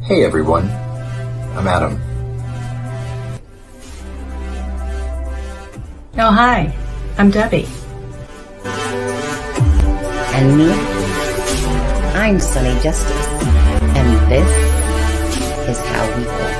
Hey everyone, I'm Adam. Oh, hi, I'm Debbie. And me, I'm Sunny Justice, and this is How We Quartz.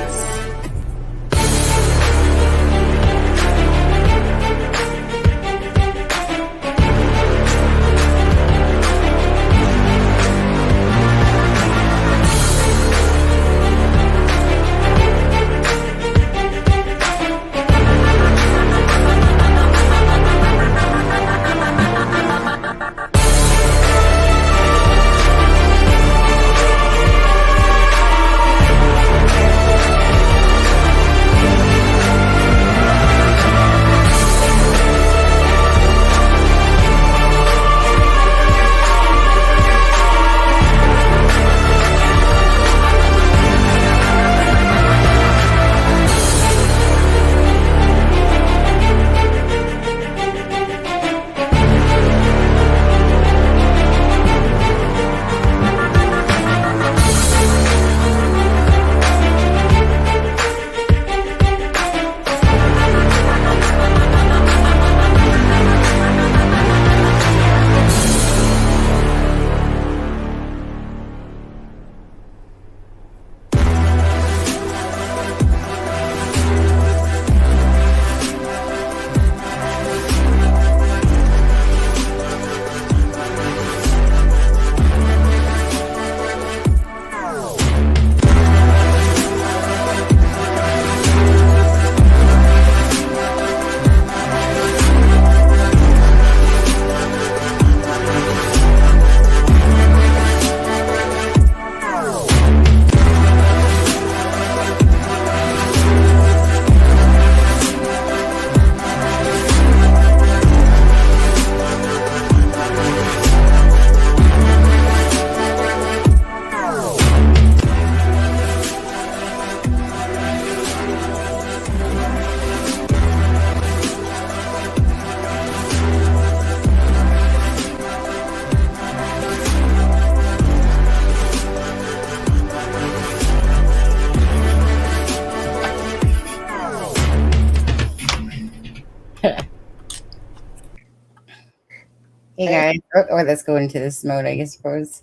Hey guys, or let's go into this mode, I suppose.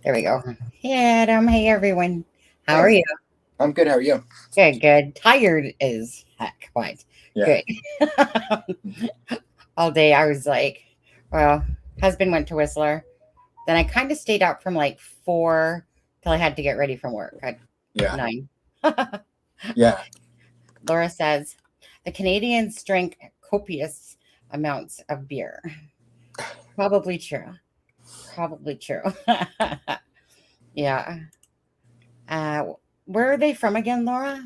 There we go. Hey Adam, hey everyone. How are you? I'm good, how are you? Good. Tired as heck, but Yeah. good. All day I was like, well, husband went to Whistler. Then I kind of stayed up from like 4 till I had to get ready from work at 9. Yeah. Laura says, the Canadians drink copious amounts of beer. Probably true. Yeah. Where are they from again, Laura?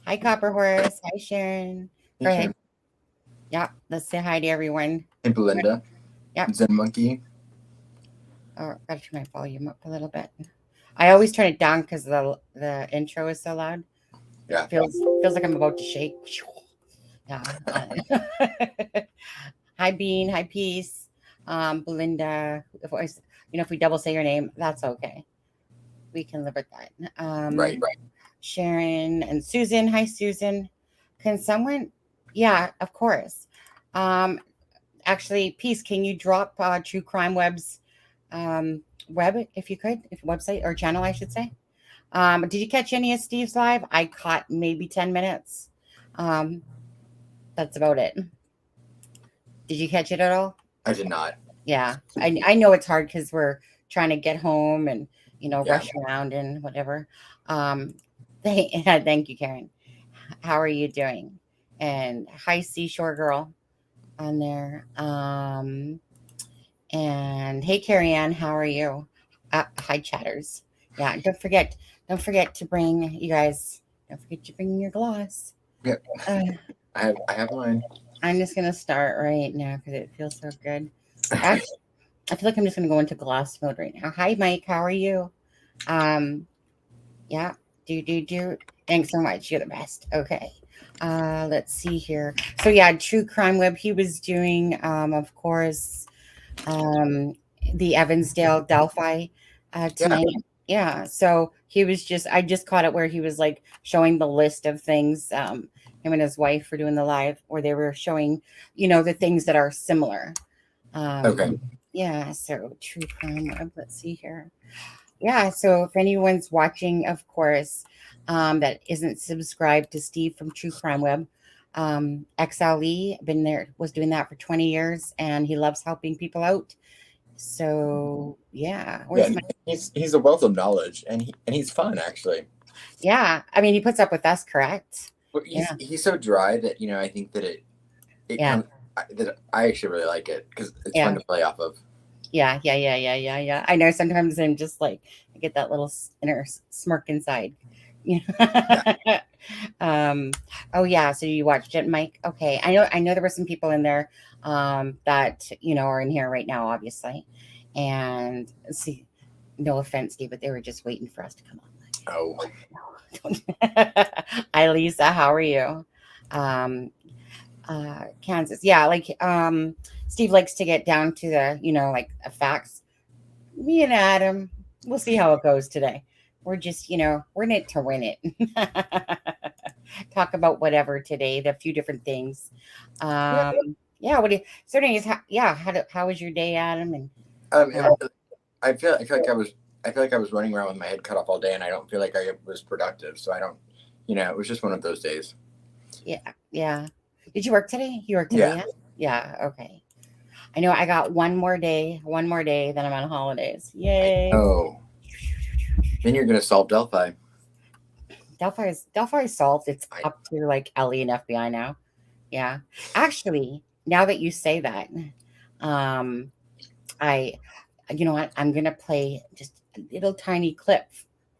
Hi, Copper Horse. Hi, Sharon. Go ahead. Yeah, let's say hi to everyone. Hey, Belinda. Yeah. Zen Monkey. Oh, gotta turn my volume up a little bit. I always turn it down because the intro is so loud. Yeah. Feels like I'm about to shake. Yeah. Hi, Bean. Hi, Peace. Belinda. If we double say your name, that's okay. We can live with that. Right. Sharon and Susan. Hi, Susan. Can someone? Yeah, of course. Actually, Peace, can you drop True Crime Web's web, if you could, website or channel, I should say. Did you catch any of Steve's live? I caught maybe 10 minutes. That's about it. Did you catch it at all? I did not. Yeah, I know it's hard because we're trying to get home and rush around and whatever. Thank you, Karen. How are you doing? And hi, Seashore Girl on there. And hey, Carrie Ann, how are you? Hi, chatters. Yeah, don't forget to bring, you guys. Don't forget to bring your gloss. Yep. I have mine. I'm just gonna start right now because it feels so good. Actually, I feel like I'm just gonna go into gloss mode right now. Hi, Mike. How are you? Yeah. Do. Thanks so much. You're the best. Okay. Let's see here. So yeah, True Crime Web. He was doing, of course, the Evansdale Delphi tonight. Yeah. So he was I just caught it where he was like showing the list of things. Him and his wife were doing the live where they were showing, the things that are similar. Okay. Yeah. So true crime web. Let's see here. Yeah. So if anyone's watching, of course, that isn't subscribed to Steve from True Crime Web, XLE was doing that for 20 years and he loves helping people out. So yeah, he's a wealth of knowledge, and he's fun actually. yeah. I mean, he puts up with us, correct? But he's so dry that I think that it Yeah. that I actually really like it because it's fun to play off of. Yeah. I know sometimes I'm just like I get that little inner smirk inside. Yeah. Oh yeah. So you watched it, Mike? Okay. I know there were some people in there that are in here right now, obviously. And see, no offense, Steve, but they were just waiting for us to come on. Oh. Hi, Lisa. How are you? Kansas. Yeah, like Steve likes to get down to the, like facts. Me and Adam, we'll see how it goes today. We're just, we're in it to win it. Talk about whatever today, the few different things. Yeah, what do you, so anyways, how was your day, Adam? And I feel like I was running around with my head cut off all day, and I don't feel like I was productive. So I don't, it was just one of those days. Yeah. Did you work today? You worked today? Yeah. Okay. I know I got one more day, then I'm on holidays. Yay. Oh. Then you're going to solve Delphi. Delphi is solved. It's up to like Ellie and FBI now. Yeah. Actually, now that you say that, you know what? I'm going to play just a little tiny clip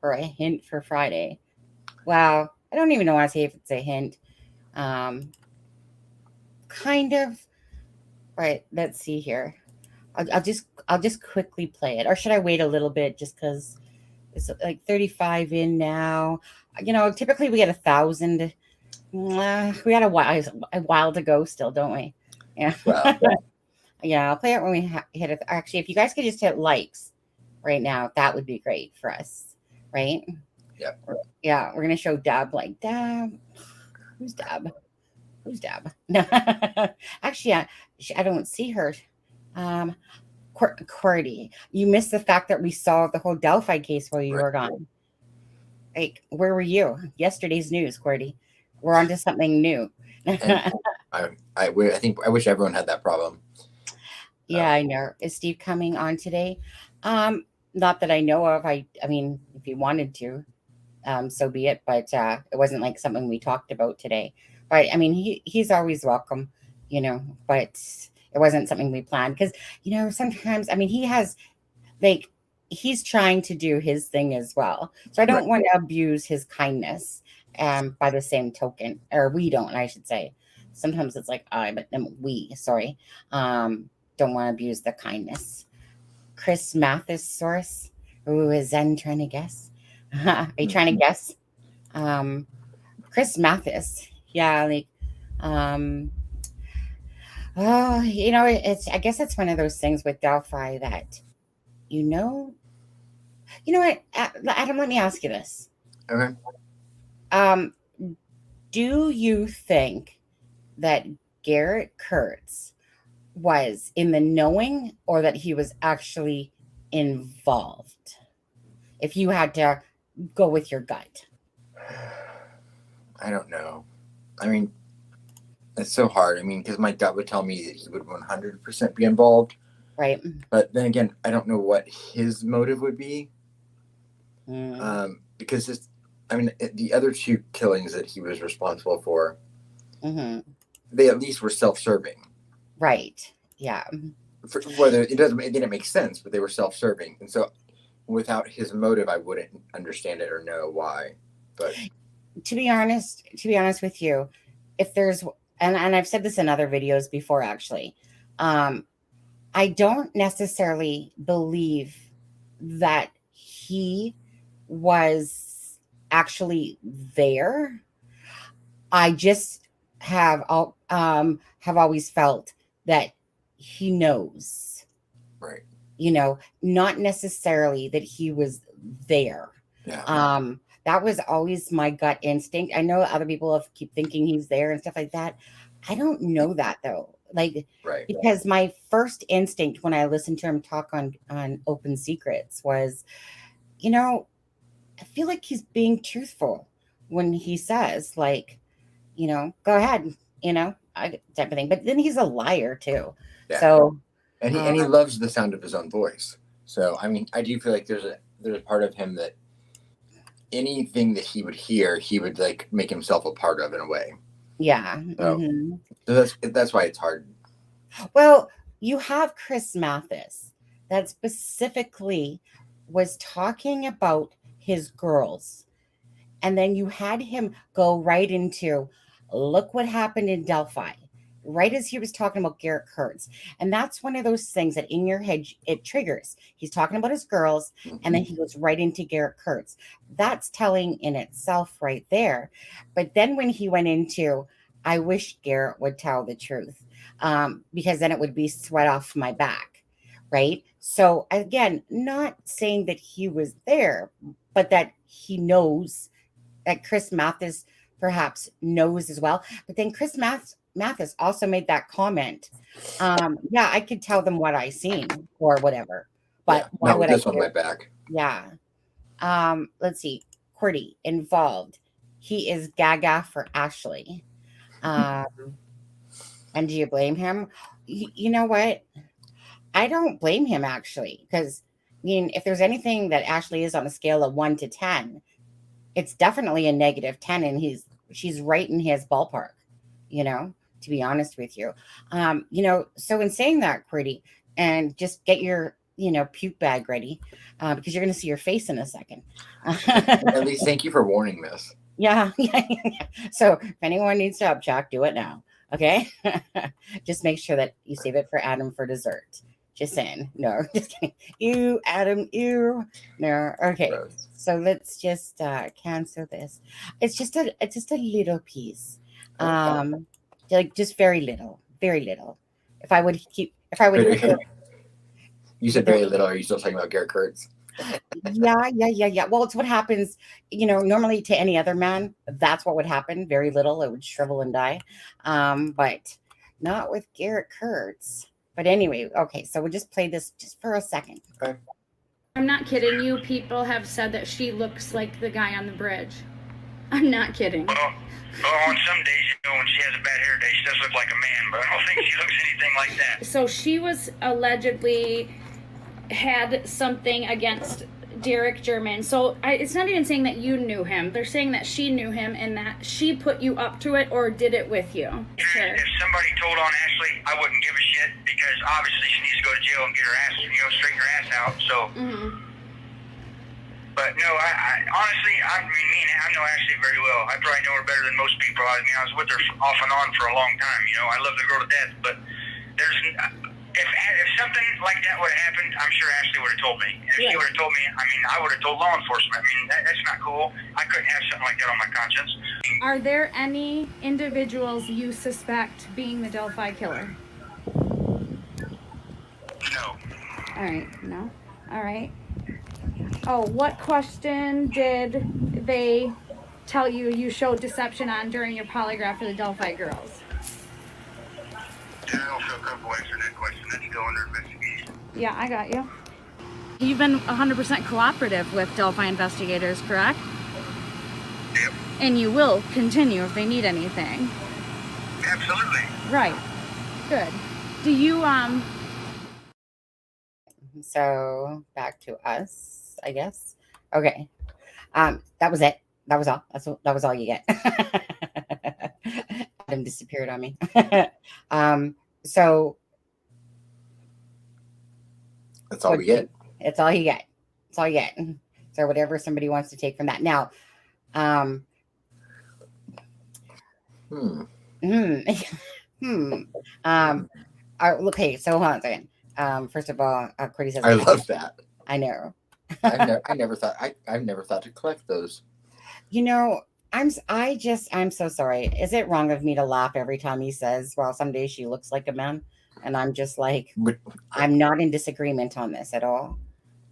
for a hint for Friday. Well, I don't even know how to say if it's a hint. Kind of. Right. Let's see here. I'll just quickly play it. Or should I wait a little bit just because it's like 35 in now? Typically we get 1,000. We got a while to go still, don't we? Yeah. Wow. Yeah, I'll play it when we hit it. Actually, if you guys could just hit likes right now, that would be great for us, right? Yep. Yeah, we're gonna show Dab. Like Dab, who's Dab? Who's Dab? Actually, I don't see her. Qwerty, you missed the fact that we solved the whole Delphi case while you were gone. Like, where were you? Yesterday's news, Qwerty. We're onto something new. I wish everyone had that problem. Yeah, I know. Is Steve coming on today? Not that I know of. I mean, if he wanted to, so be it. But it wasn't like something we talked about today. But I mean, he's always welcome, but it wasn't something we planned because, sometimes, I mean, he's trying to do his thing as well. So I don't want to abuse his kindness by the same token, or we don't, I should say. Sometimes it's like sorry. Don't want to abuse the kindness. Chris Mathis source. Ooh, is Zen trying to guess? Are you trying to guess? Chris Mathis. Yeah, like I guess it's one of those things with Delphi that you know what, Adam, let me ask you this. Okay. Do you think that Garrett Kurtz was in the knowing or that he was actually involved? If you had to go with your gut. I don't know. I mean, it's so hard. I mean, because my gut would tell me that he would 100% be involved. Right. But then again, I don't know what his motive would be. Because the other two killings that he was responsible for, they at least were self-serving. Right. Yeah. Whether it didn't make sense, but they were self-serving. And so without his motive, I wouldn't understand it or know why. But to be honest with you, if there's, and I've said this in other videos before, actually, I don't necessarily believe that he was actually there. I just have always felt that he knows. Right. Not necessarily that he was there. Yeah. That was always my gut instinct. I know other people keep thinking he's there and stuff like that. I don't know that though. Like, Right. because my first instinct when I listened to him talk on Open Secrets was, I feel like he's being truthful when he says, like, go ahead, type of thing. But then he's a liar too. Yeah. So, and he loves the sound of his own voice. So, I mean, I do feel like there's a part of him that anything that he would hear, he would like make himself a part of in a way. Yeah. So that's why it's hard. Well, you have Chris Mathis that specifically was talking about his girls. And then you had him go right into, look what happened in Delphi, right as he was talking about Garrett Kurtz. And that's one of those things that in your head, it triggers. He's talking about his girls, and then he goes right into Garrett Kurtz. That's telling in itself right there. But then when he went into, I wish Garrett would tell the truth, because then it would be sweat off my back, right? So again, not saying that he was there, but that he knows, that Chris Mathis perhaps knows as well. But then Chris Mathis also made that comment. Yeah, I could tell them what I seen or whatever. But why would this I on my back? Yeah. Let's see. Cordy involved. He is gaga for Ashley. And do you blame him? You know what? I don't blame him actually, because if there's anything that Ashley is on a scale of 1 to 10, it's definitely a -10, and she's right in his ballpark, to be honest with you. So in saying that, Cordy, and just get your, puke bag ready, because you're going to see your face in a second. At least thank you for warning this. Yeah. So if anyone needs to upchuck, do it now. Okay. Just make sure that you save it for Adam for dessert. Just saying. No, just kidding. Ew, Adam, ew. No. Okay. Gross. So let's just cancel this. It's just a little piece. Like just very little. Very little. If I would You said very little. Are you still talking about Garrett Kurtz? Yeah. Well, it's what happens, normally to any other man. That's what would happen. Very little. It would shrivel and die. But not with Garrett Kurtz. But anyway, okay, so we'll just play this just for a second. Okay. I'm not kidding you. People have said that she looks like the guy on the bridge. I'm not kidding. Well, on some days, when she has a bad hair day, she does look like a man, but I don't think she looks anything like that. So she was allegedly had something against Derek German. So it's not even saying that you knew him. They're saying that she knew him and that she put you up to it or did it with you. Sure. If somebody told on Ashley, I wouldn't give a shit, because obviously she needs to go to jail and get her ass, straighten her ass out. So. But no, I honestly, me and I know Ashley very well. I probably know her better than most people. I was with her off and on for a long time. I love the girl to death. But if something like that would have happened, I'm sure Ashley would have told me. And if she would have told me, I would have told law enforcement. That's not cool. I couldn't have something like that on my conscience. Are there any individuals you suspect being the Delphi killer? No. All right, no. All right. Oh, what question did they tell you showed deception on during your polygraph for the Delphi girls? I don't feel comfortable answering that question. That's still under investigation. Yeah, I got you. You've been 100% cooperative with Delphi investigators, correct? Yep. And you will continue if they need anything. Absolutely. Right. Good. Do you, So back to us, I guess. Okay. That was it. That was all. That was all you get. Adam disappeared on me. So that's all we get. It's all you get. It's all you get. So whatever somebody wants to take from that. Now, okay, so hold on a second. First of all, Cordy says, I love that. I know. I never thought to collect those. I'm so sorry. Is it wrong of me to laugh every time he says, well, someday she looks like a man? And I'm just like, I'm not in disagreement on this at all.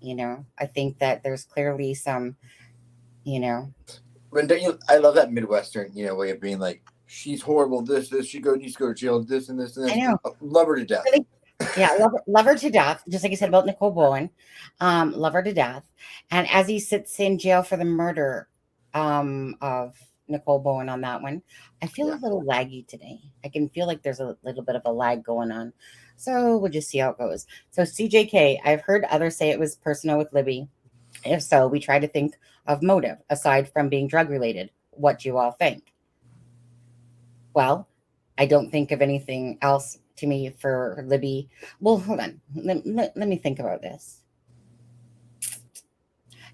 I think that there's clearly some, you know, But don't you? I love that Midwestern, way of being like, she's horrible. This, she needs to go to jail. This and this and I this. know. Love her to death. Really? Yeah, love her to death. Just like you said about Nicole Bowen, love her to death. And as he sits in jail for the murder of Nicole Bowen on that one, I feel a little laggy today. I can feel like there's a little bit of a lag going on. So we'll just see how it goes. So CJK, I've heard others say it was personal with Libby. If so, we try to think of motive aside from being drug related. What do you all think? Well, I don't think of anything else to me for Libby. Well, hold on. Let me think about this.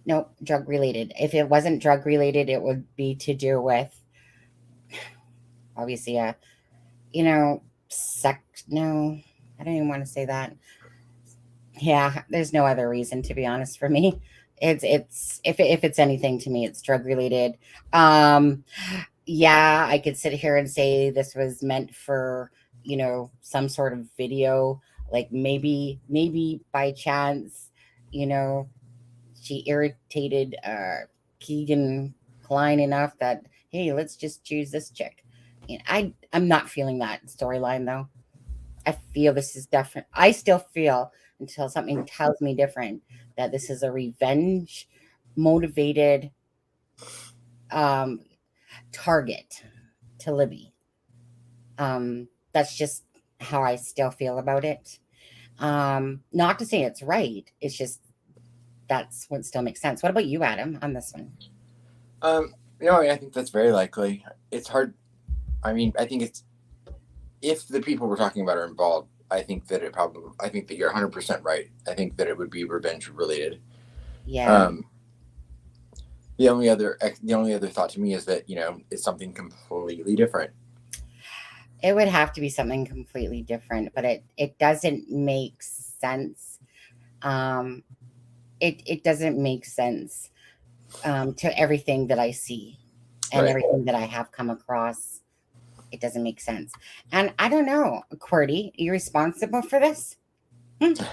No, drug related. If it wasn't drug related, it would be to do with obviously sex. No, I don't even want to say that. Yeah, there's no other reason, to be honest, for me. It's if it's anything to me, it's drug related. Yeah, I could sit here and say this was meant for, some sort of video, like maybe by chance, she irritated Keegan Klein enough that, hey, let's just choose this chick. I'm not feeling that storyline though. I feel this is different. I still feel until something tells me different that this is a revenge motivated target to Libby. That's just how I still feel about it. Not to say it's right. It's just that's what still makes sense. What about you, Adam, on this one? I think that's very likely. It's hard. I mean, I think it's if the people we're talking about are involved. I think that you're 100% right. I think that it would be revenge related. Yeah. The only other thought to me is that it's something completely different. It would have to be something completely different, but it doesn't make sense. It doesn't make sense to everything that I see and everything that I have come across. It doesn't make sense. And I don't know, QWERTY, are you responsible for this? The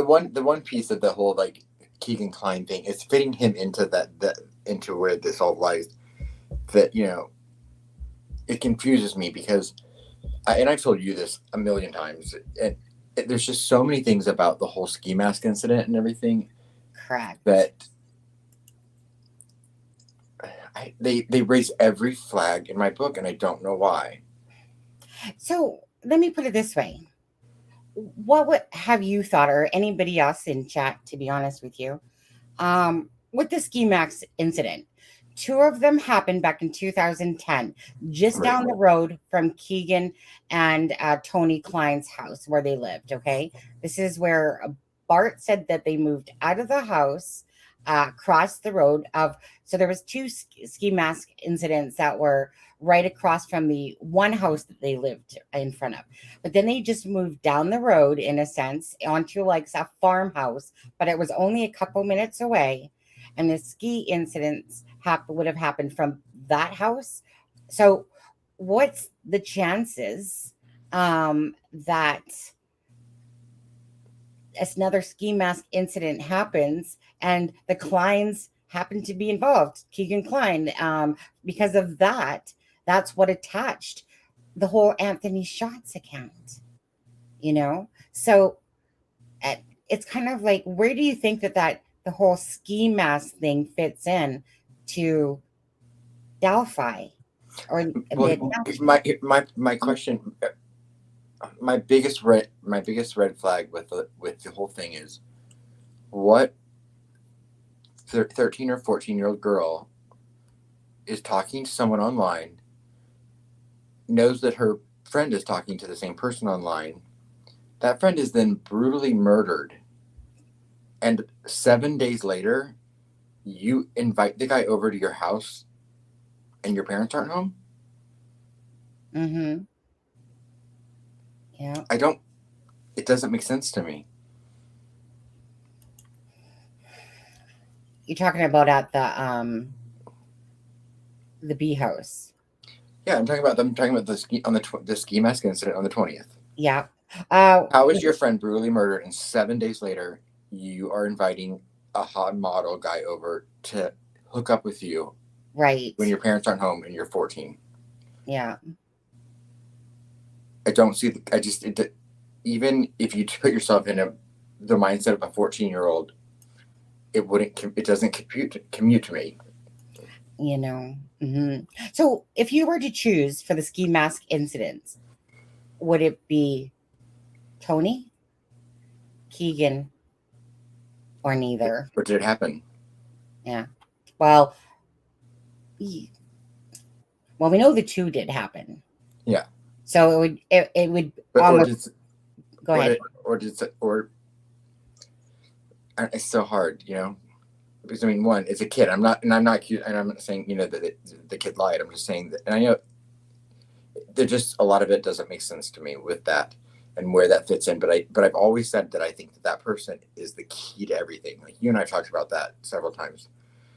one piece of the whole like Keegan Klein thing is fitting him into into where this all lies. That it confuses me because, and I've told you this a million times, and there's just so many things about the whole ski mask incident and everything. Correct. That they raise every flag in my book, and I don't know why. So let me put it this way. What have you thought, or anybody else in chat, to be honest with you, with the ski mask incident? Two of them happened back in 2010, just down the road from Keegan and Tony Klein's house where they lived. Okay. This is where Bart said that they moved out of the house, crossed the road so there was two ski mask incidents that were right across from the one house that they lived in front of. But then they just moved down the road, in a sense, onto like a farmhouse, but it was only a couple minutes away. And the ski incidents would have happened from that house. So what's the chances that another ski mask incident happens and the Kleins happen to be involved, Keegan Klein, because of that's what attached the whole Anthony Shots account, So it's kind of like, where do you think that the whole ski mask thing fits in to Delphi? Or my question, my biggest red flag with the whole thing is, what 13 or 14-year-old girl is talking to someone online, knows that her friend is talking to the same person online. That friend is then brutally murdered. And 7 days later, you invite the guy over to your house and your parents aren't home? Mm-hmm. Yeah. It doesn't make sense to me. You're talking about at the bee house. Yeah, I'm talking about the ski mask incident on the 20th. Yeah. How is your friend brutally murdered and 7 days later you are inviting a hot model guy over to hook up with you right. when your parents aren't home and you're 14? Yeah. I don't see even if you put yourself in the mindset of a 14-year-old, it doesn't commute to me. You know. So if you were to choose for the ski mask incidents, would it be Tony, Keegan, or neither? Or did it happen? Yeah. Well, we know the two did happen. Yeah. So it would But almost go ahead. It's so hard, because I mean, one, it's a kid. I'm not saying that the kid lied. I'm just saying that, and I know there's just a lot of it doesn't make sense to me with that and where that fits in. But I've always said that I think that person is the key to everything. Like you and I talked about that several times,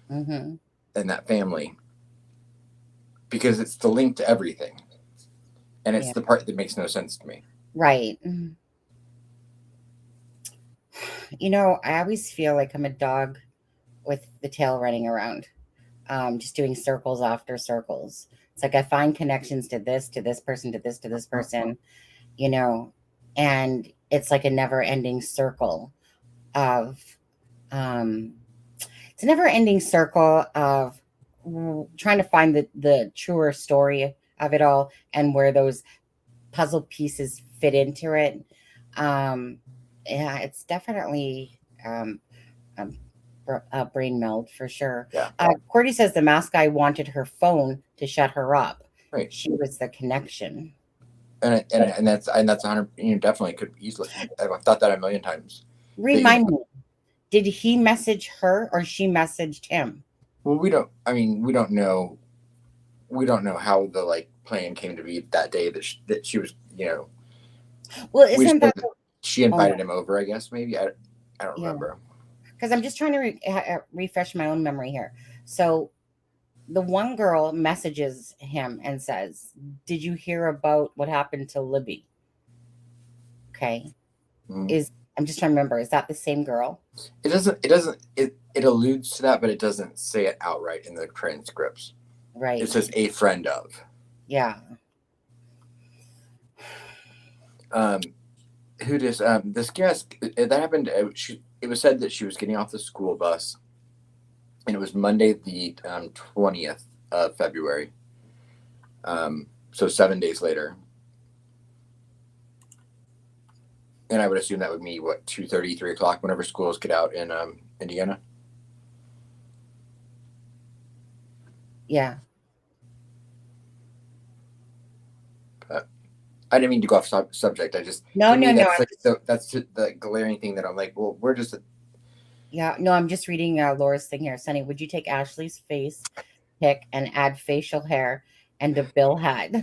and that family, because it's the link to everything, and it's the part that makes no sense to me. Right. I always feel like I'm a dog with the tail running around, just doing circles after circles. It's like I find connections to this person, to this person, and it's like a never-ending circle of, it's a never-ending circle of trying to find the truer story of it all and where those puzzle pieces fit into it. Yeah, it's definitely a brain meld for sure. Yeah. Cordy says the mask guy wanted her phone to shut her up. Right. She was the connection. And that's 100. Definitely could easily. I've thought that a million times. Remind me, did he message her or she messaged him? Well, we don't know. We don't know how the plan came to be that day that she was. Well, isn't that she invited him over? I guess maybe I don't remember. Because I'm just trying to refresh my own memory here. So the one girl messages him and says, "Did you hear about what happened to Libby?" Okay. I'm just trying to remember. Is that the same girl? It alludes to that, but it doesn't say it outright in the transcripts. Right. It says a friend of. Yeah. Who does this guest that happened? It was said that she was getting off the school bus, and it was Monday the 20th of February. So 7 days later. And I would assume that would be 2:30, 3 o'clock, whenever schools get out in Indiana. Yeah. But I didn't mean to go off subject. I just no. That's the glaring thing that I'm like, well, where does it? Yeah, no, I'm just reading Laura's thing here. Sunny, would you take Ashley's face pic and add facial hair and a bill hat?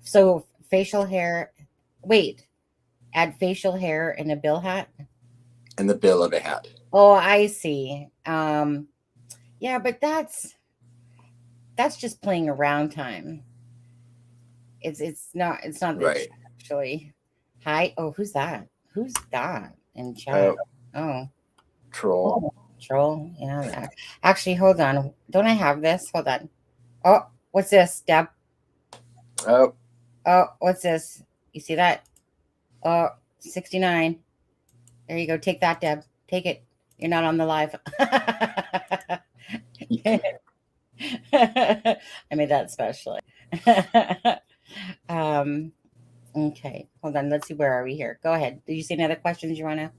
So facial hair. Wait. Add facial hair and a bill hat? And the bill of a hat. Oh, I see. Yeah, but that's just playing around time. It's not Right. Actually. Hi. Oh, who's that? Who's that in chat? Oh. Troll. Troll. Yeah. Actually, hold on. Don't I have this? Hold on. Oh, what's this, Deb? Oh, what's this? You see that? Oh, 69. There you go. Take that, Deb. Take it. You're not on the live. I made that specially. Okay. Hold on. Let's see. Where are we here? Go ahead. Did you see any other questions you want to?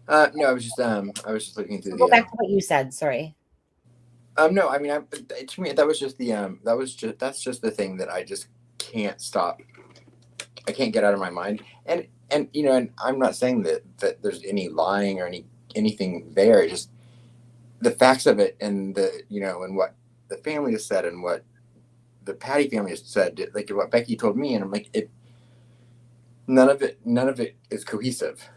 no, I was just looking through Go back to what you said. Sorry. No, I mean, to me, that was just that's just the thing that I just can't stop. I can't get out of my mind. And I'm not saying that there's any lying or anything there. Just the facts of it, and and what the family has said, and what the Patty family has said, like what Becky told me, and I'm like, none of it is cohesive.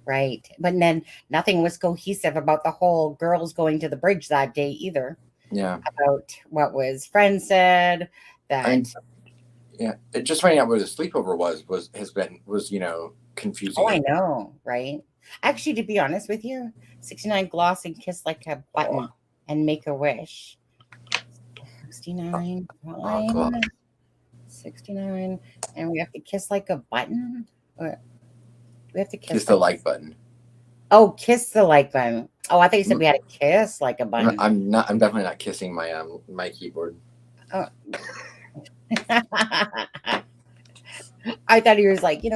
Right. But then nothing was cohesive about the whole girls going to the bridge that day either. Yeah. About what was friend said that. Yeah, just finding out where the sleepover was confusing. Oh, I know, right? Actually, to be honest with you, 69 gloss and kiss like a button and make a wish. 69 God. 69, and we have to kiss like a button. Or we have to Kiss the like button. Oh, kiss the like button. Oh, I thought you said we had to kiss like a button. I'm definitely not kissing my keyboard. Oh. I thought he was like, you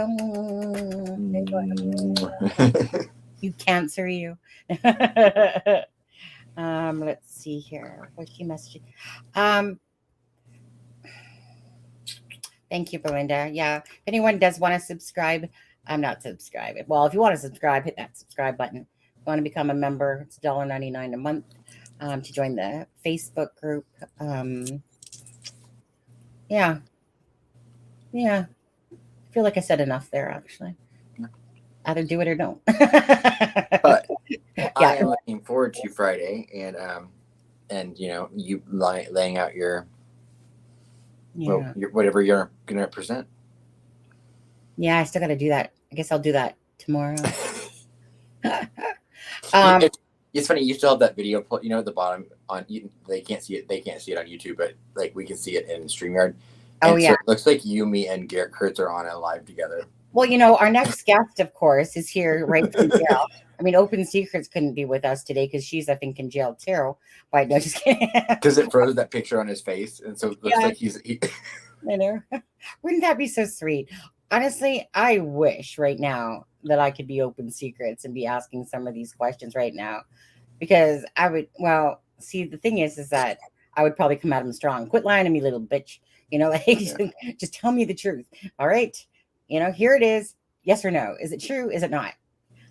cancer, you. Let's see here. What's she messaging? Thank you, Belinda. Yeah, if anyone does want to subscribe, I'm not subscribing. Well, if you want to subscribe, hit that subscribe button. If you want to become a member, it's $1.99 a month to join the Facebook group. Yeah. I feel like I said enough there, actually. Either do it or don't. But I am looking forward to Friday and you laying out your whatever you're gonna present. Yeah, I still got to do that. I guess I'll do that tomorrow. It's funny. You still have that video, at the bottom they can't see it. They can't see it on YouTube, but like we can see it in StreamYard. And so it looks like you, me, and Garrett Kurtz are on a live together. Well, our next guest, of course, is here right from jail. I mean, Open Secrets couldn't be with us today because she's, I think, in jail too. But no, just kidding. Because it froze that picture on his face, and so it looks like he's. I know. Wouldn't that be so sweet? Honestly, I wish right now that I could be Open Secrets and be asking some of these questions right now, because I would. Well, see, the thing is that I would probably come at him strong. Quit lying to me, little bitch. Just tell me the truth. All right. Here it is. Yes or no? Is it true? Is it not?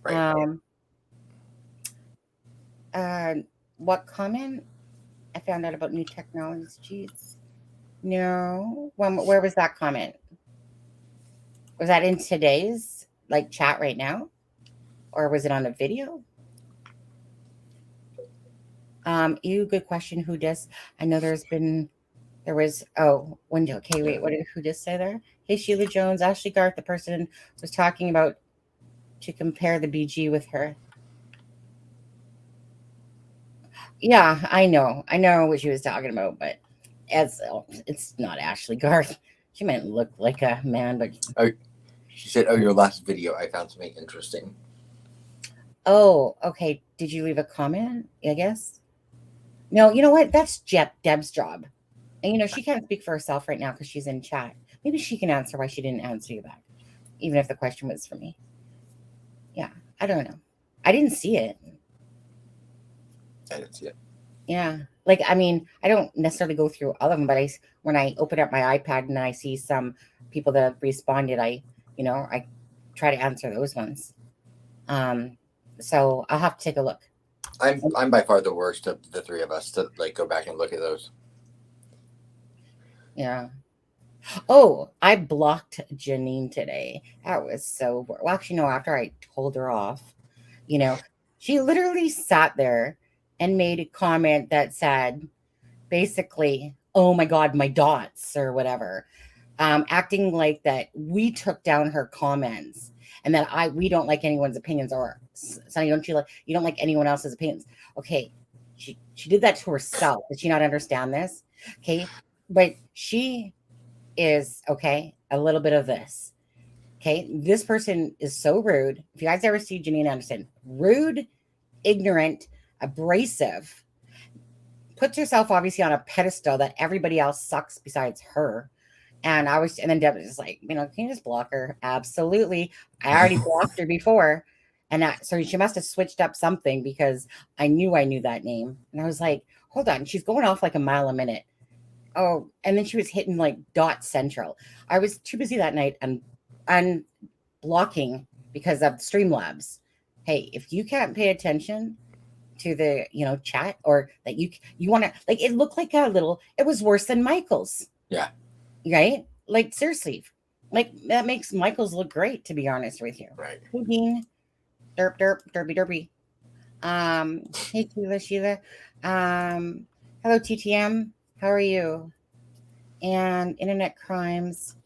Right. What comment? I found out about new technologies. Jeez. No. Where was that comment? Was that in today's chat right now? Or was it on a video? Good question. Who does? I know there was window. Okay, wait, who just say there? Hey, Sheila Jones, Ashley Garth, the person was talking about to compare the BG with her. Yeah, I know what she was talking about, but it's not Ashley Garth. She might look like a man, but she said, your last video, I found something interesting. Oh, okay. Did you leave a comment? I guess. No, you know what? That's Deb's job. And she can't speak for herself right now because she's in chat. Maybe she can answer why she didn't answer you back, even if the question was for me. Yeah, I don't know. I didn't see it. I didn't see it. Yeah. I don't necessarily go through all of them, but when I open up my iPad and I see some people that have responded, I try to answer those ones. So I'll have to take a look. I'm by far the worst of the three of us to go back and look at those. Yeah. Oh, I blocked Janine today. That was so well, actually, no, after I told her off, she literally sat there and made a comment that said basically, oh my God, my dots or whatever, acting like that we took down her comments and that we don't like anyone's opinions, or Sonny, you don't like anyone else's opinions. Okay. She did that to herself. Did she not understand this? Okay. But she is a little bit of this. Okay, this person is so rude. If you guys ever see Janine Anderson, rude, ignorant, abrasive, puts herself obviously on a pedestal that everybody else sucks besides her. And then Deb was just like, can you just block her? Absolutely. I already blocked her before. And so she must have switched up something because I knew that name. And I was like, hold on, she's going off like a mile a minute. Oh, and then she was hitting dot central. I was too busy that night and unblocking because of Streamlabs. Hey, if you can't pay attention to the chat, or that you want to it looked like it was worse than Michael's. Yeah. Right? Seriously. That makes Michael's look great, to be honest with you. Right. Derp, derpy. Hey Sheila. Hello TTM. How are you? and internet crimes.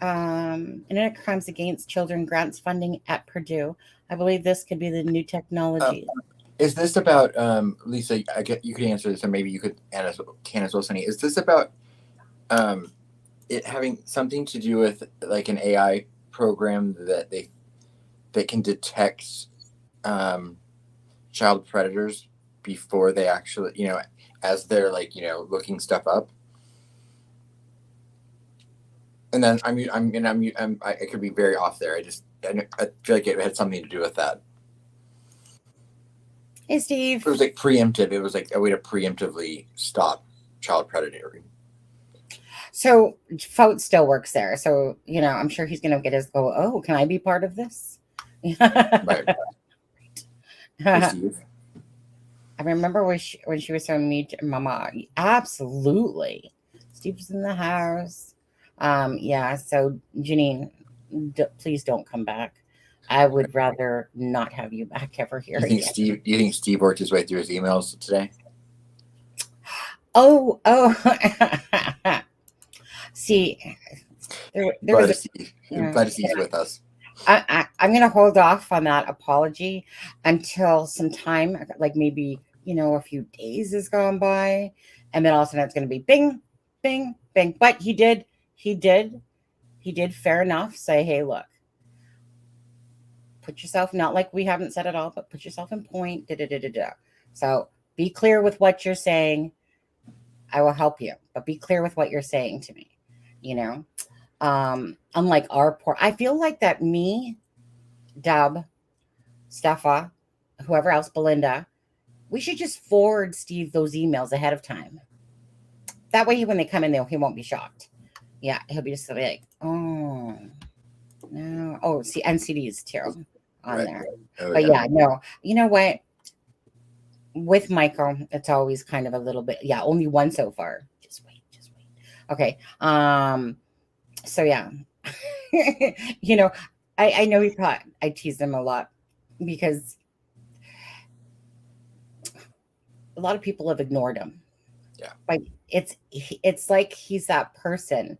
Internet crimes against children grants funding at Purdue. I believe this could be the new technology. Is this about Lisa? I get you could answer this, or maybe you could can as well, Sunny. Is this about it having something to do with like an AI program that can detect child predators before they actually, as they're like, looking stuff up? And then I could be very off there. I feel like it had something to do with that. Hey, Steve. It was like preemptive. It was like a way to preemptively stop child predatory. So Faut still works there. So, I'm sure he's going to get his go, oh, can I be part of this? Right. I remember when she was telling me, Mama, absolutely. Steve's in the house. Yeah. So Janine, please don't come back. I would rather not have you back ever here. You think Steve worked his way through his emails today? Oh. See, Glad to see he's with us. I'm going to hold off on that apology until some time, like maybe, a few days has gone by, and then all of a sudden it's going to be bing, bing, bing. But he did fair enough say, hey, look, put yourself, not like we haven't said it all, but put yourself in point. So be clear with what you're saying. I will help you, but be clear with what you're saying to me. Unlike I feel like that me, Dub, Steffa, whoever else, Belinda, we should just forward Steve those emails ahead of time. That way, when they come in there, he won't be shocked. Yeah, he'll be just like, oh, no. Oh, see, NCD's terrible on there. Oh, but yeah, no. You know what? With Michael, it's always kind of a little bit, only one so far. Just wait. Okay. So yeah. I know he thought I tease him a lot because a lot of people have ignored him. Yeah. But it's like he's that person.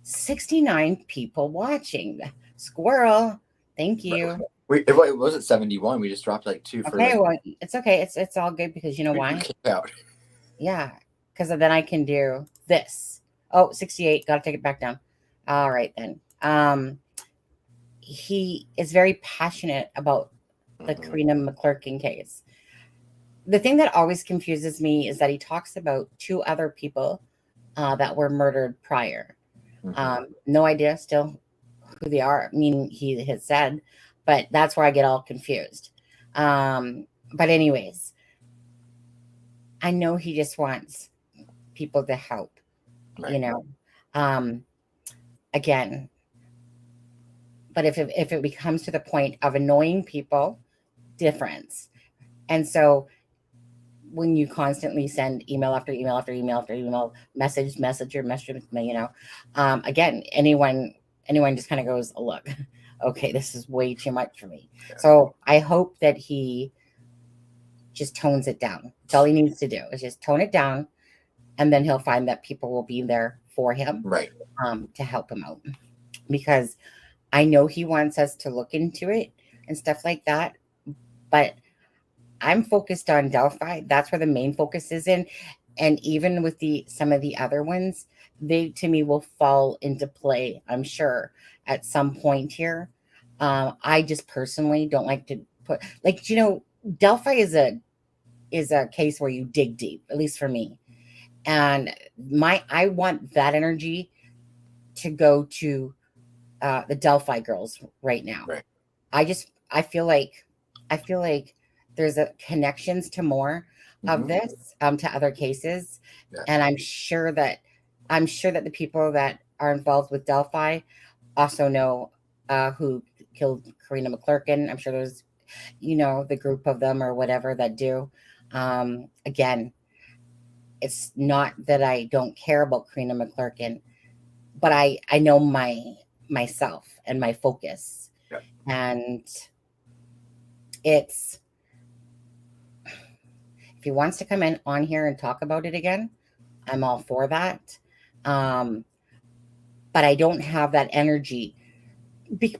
69 people watching. Squirrel. Thank you. It wasn't 71. We just dropped like 2 for it's okay. It's all good because you know why? Out. Yeah. Because then I can do this. Oh, 68. Gotta take it back down. All right then. He is very passionate about the Karina McClurkin case. The thing that always confuses me is that he talks about 2 other people that were murdered prior. No idea still who they are. I mean, he has said, but that's where I get all confused. But anyways, I know he just wants people to help, right. Again, but if it becomes to the point of annoying people, difference. And so when you constantly send email after email after email after email, message, again, anyone just kind of goes, oh, look, okay, this is way too much for me. Yeah. So I hope that he just tones it down. That's all he needs to do is just tone it down, and then he'll find that people will be there for him, right? To help him out, because I know he wants us to look into it and stuff like that, but I'm focused on Delphi. That's where the main focus is in. And even with some of the other ones, they to me will fall into play, I'm sure, at some point here. I just personally don't like to put Delphi is a case where you dig deep, at least for me. And I want that energy to go to the Delphi girls right now. Right. I feel like there's a connections to more of this to other cases. Yeah. And I'm sure that the people that are involved with Delphi also know who killed Karina McClurkin. I'm sure there's, the group of them or whatever that do. Again, it's not that I don't care about Karina McClurkin, but I know myself and my focus. Yeah. And it's, if he wants to come in on here and talk about it again, I'm all for that. But I don't have that energy.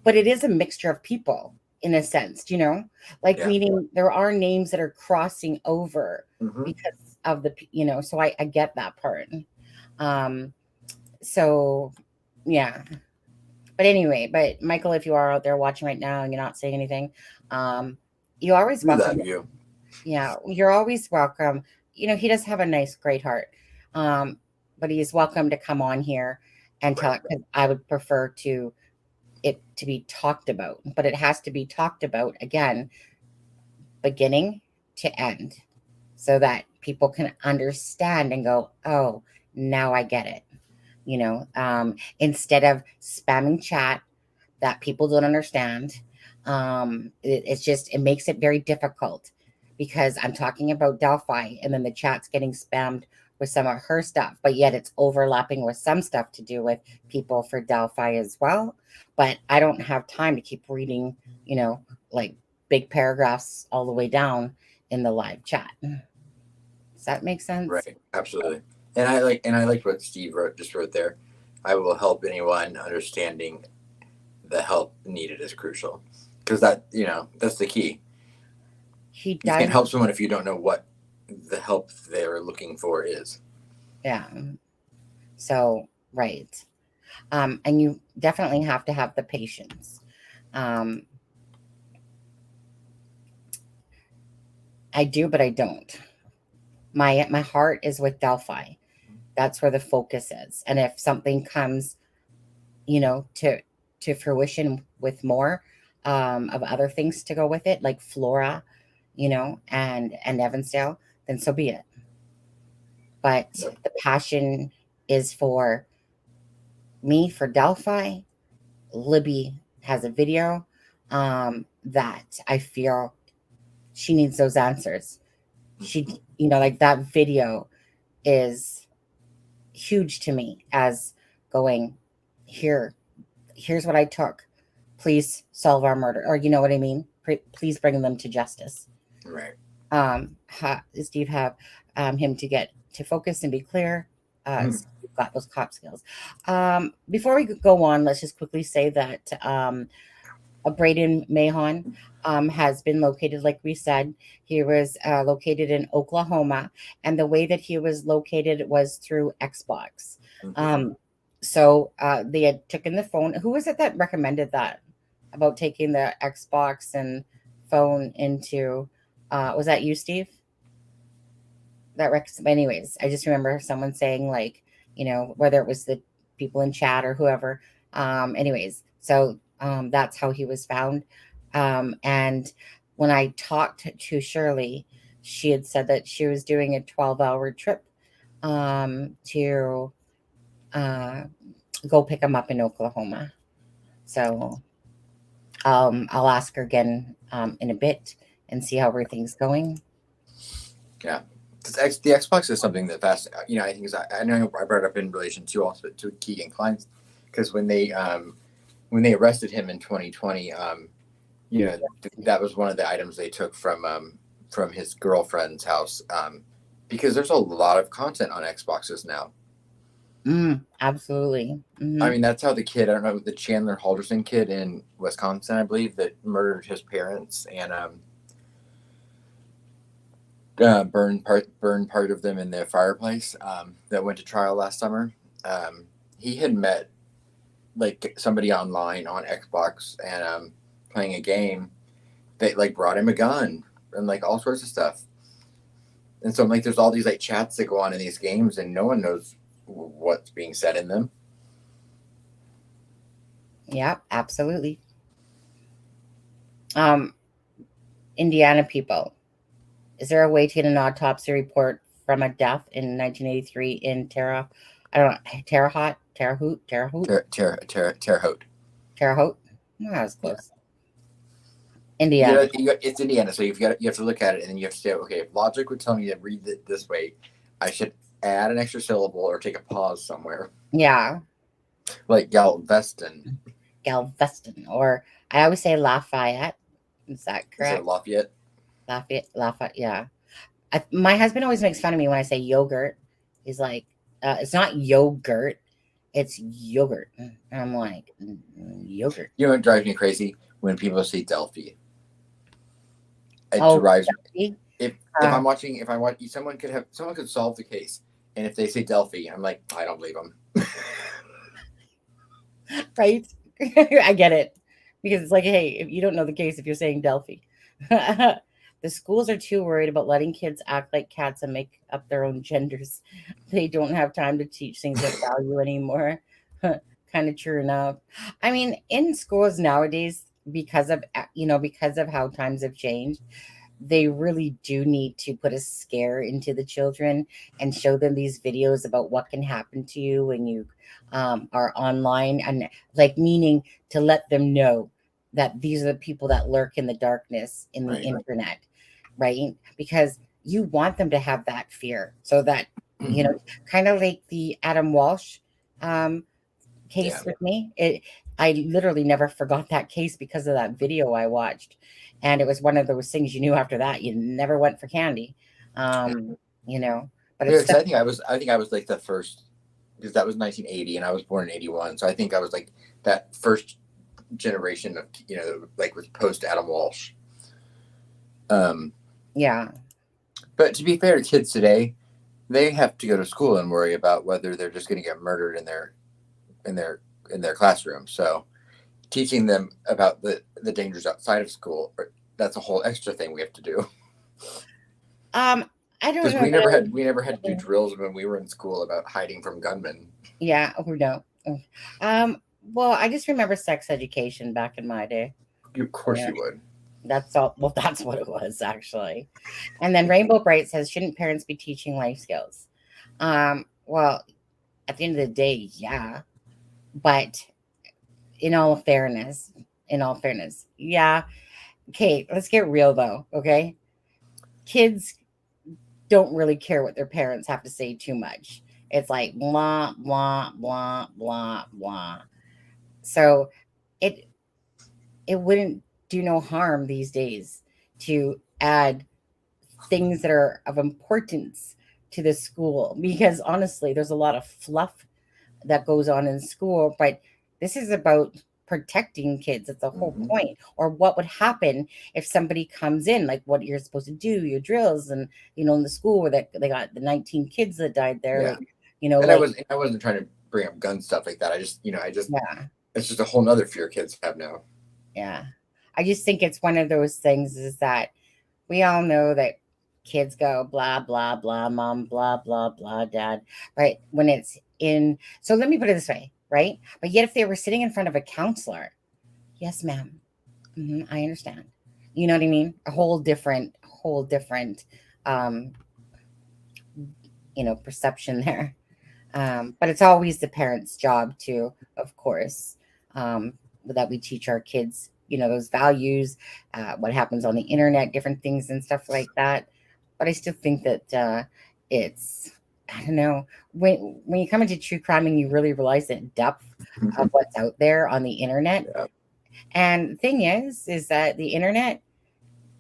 But it is a mixture of people in a sense, like Yeah. meaning there are names that are crossing over Mhm. because of so I get that part. So yeah. But anyway, Michael, if you are out there watching right now and you're not saying anything, you're always We welcome. love you. Yeah, you're always welcome. He does have a nice, great heart. But he's welcome to come on here and tell it, because I would prefer it to be talked about, but it has to be talked about again, beginning to end, so that people can understand and go, oh, now I get it. Instead of spamming chat that people don't understand. It makes it very difficult, because I'm talking about Delphi and then the chat's getting spammed with some of her stuff, but yet it's overlapping with some stuff to do with people for Delphi as well. But I don't have time to keep reading, like big paragraphs all the way down in the live chat. Does that make sense? Right. Absolutely. And I like what Steve wrote there. I will help anyone. Understanding the help needed is crucial, because that's the key. He You does. can't help someone if you don't know what the help they're looking for is. Yeah. So, right. And you definitely have to have the patience. I do, but I don't. My heart is with Delphi. That's where the focus is. And if something comes, to fruition with more of other things to go with it, like Flora, and Evansdale, then so be it. But the passion is for me, for Delphi. Libby has a video that I feel she needs those answers. She, like that video is huge to me, as going, here's what I took. Please solve our murder. Or you know what I mean? Please bring them to justice. Right. Steve have him to get to focus and be clear. Steve got those cop skills. Before we go on, let's just quickly say that Brayden Mahon has been located, like we said. He was located in Oklahoma, and the way that he was located was through Xbox. So they had taken the phone. Who was it that recommended that, about taking the Xbox and phone into? Was that you, Steve? Anyways, I just remember someone saying, like, whether it was the people in chat or whoever. Anyways, so that's how he was found. And when I talked to Shirley, she had said that she was doing a 12-hour trip to go pick him up in Oklahoma. So I'll ask her again in a bit and see how everything's going. Yeah. The Xbox is something that I think I know I brought it up in relation to also to Keegan Klein's, because when they arrested him in 2020, that was one of the items they took from his girlfriend's house, because there's a lot of content on Xboxes now. Absolutely. Mm-hmm. I mean, that's how the kid, I don't know, the Chandler Halderson kid in Wisconsin, I believe, that murdered his parents and burned part of them in their fireplace, that went to trial last summer. He had met like somebody online on Xbox and playing a game. They like brought him a gun and like all sorts of stuff. And so like there's all these like chats that go on in these games, and no one knows what's being said in them. Yeah, absolutely. Indiana people, is there a way to get an autopsy report from a death in 1983 in Terre Haute? Terre Haute. Oh, that was close. Indiana. It's Indiana, so you have to look at it, and then you have to say, okay, if logic would tell me to read it this way, I should add an extra syllable or take a pause somewhere. Yeah. Like Galveston, or I always say Lafayette. Is that correct? Is it Lafayette? Lafayette, yeah. My husband always makes fun of me when I say yogurt. He's like, It's not yogurt. It's yogurt. And I'm like, yogurt. You know what drives me crazy? When people say Delphi. It Oh, drives Delphi? if I'm watching, someone could solve the case, and if they say Delphi, I'm like, I don't believe them. Right? I get it. Because it's like, hey, if you don't know the case, if you're saying Delphi. The schools are too worried about letting kids act like cats and make up their own genders. They don't have time to teach things of value anymore. Kind of true enough. I mean, in schools nowadays, because of because of how times have changed, they really do need to put a scare into the children and show them these videos about what can happen to you when you are online, and like meaning to let them know that these are the people that lurk in the darkness in the Right. internet, right? Because you want them to have that fear, so that kind of like the Adam Walsh case with me. I literally never forgot that case because of that video I watched. And it was one of those things you knew after that you never went for candy. You know, but Yeah, it's 'cause I think I was like the first, because that was 1980 and I was born in 81. So I think I was like that first generation of, like was post Adam Walsh. yeah. But to be fair to kids today, they have to go to school and worry about whether they're just going to get murdered in their classroom. So teaching them about the dangers outside of school, that's a whole extra thing we have to do. I don't Because know. we never had to do drills when we were in school about hiding from gunmen. Yeah, who don't? Well, I just remember sex education back in my day. Of course Yeah. you would. That's all. Well, that's what it was actually. And then Rainbow Bright says, shouldn't parents be teaching life skills? Well, at the end of the day, yeah. But in all fairness, yeah. Okay, let's get real though. Okay, kids don't really care what their parents have to say too much. It's like blah blah blah blah blah. So it wouldn't do no harm these days to add things that are of importance to the school, because honestly there's a lot of fluff that goes on in school, but this is about protecting kids. It's the whole point. Or what would happen if somebody comes in, like what you're supposed to do, your drills, and in the school where they got the 19 kids that died there. Yeah. Like, And like, I wasn't trying to bring up gun stuff like that. I just yeah. It's just a whole nother fear kids have now. Yeah. I just think it's one of those things is that we all know that kids go blah, blah, blah, mom, blah, blah, blah, dad. But when it's so let me put it this way, right? But yet if they were sitting in front of a counselor, yes, ma'am, I understand. You know what I mean? A whole different, perception there. But it's always the parents' job to, of course, that we teach our kids, those values, what happens on the internet, different things and stuff like that. But I still think that it's, I don't know, when you come into true crime and you really realize the depth of what's out there on the internet. Yeah. And the thing is that the internet,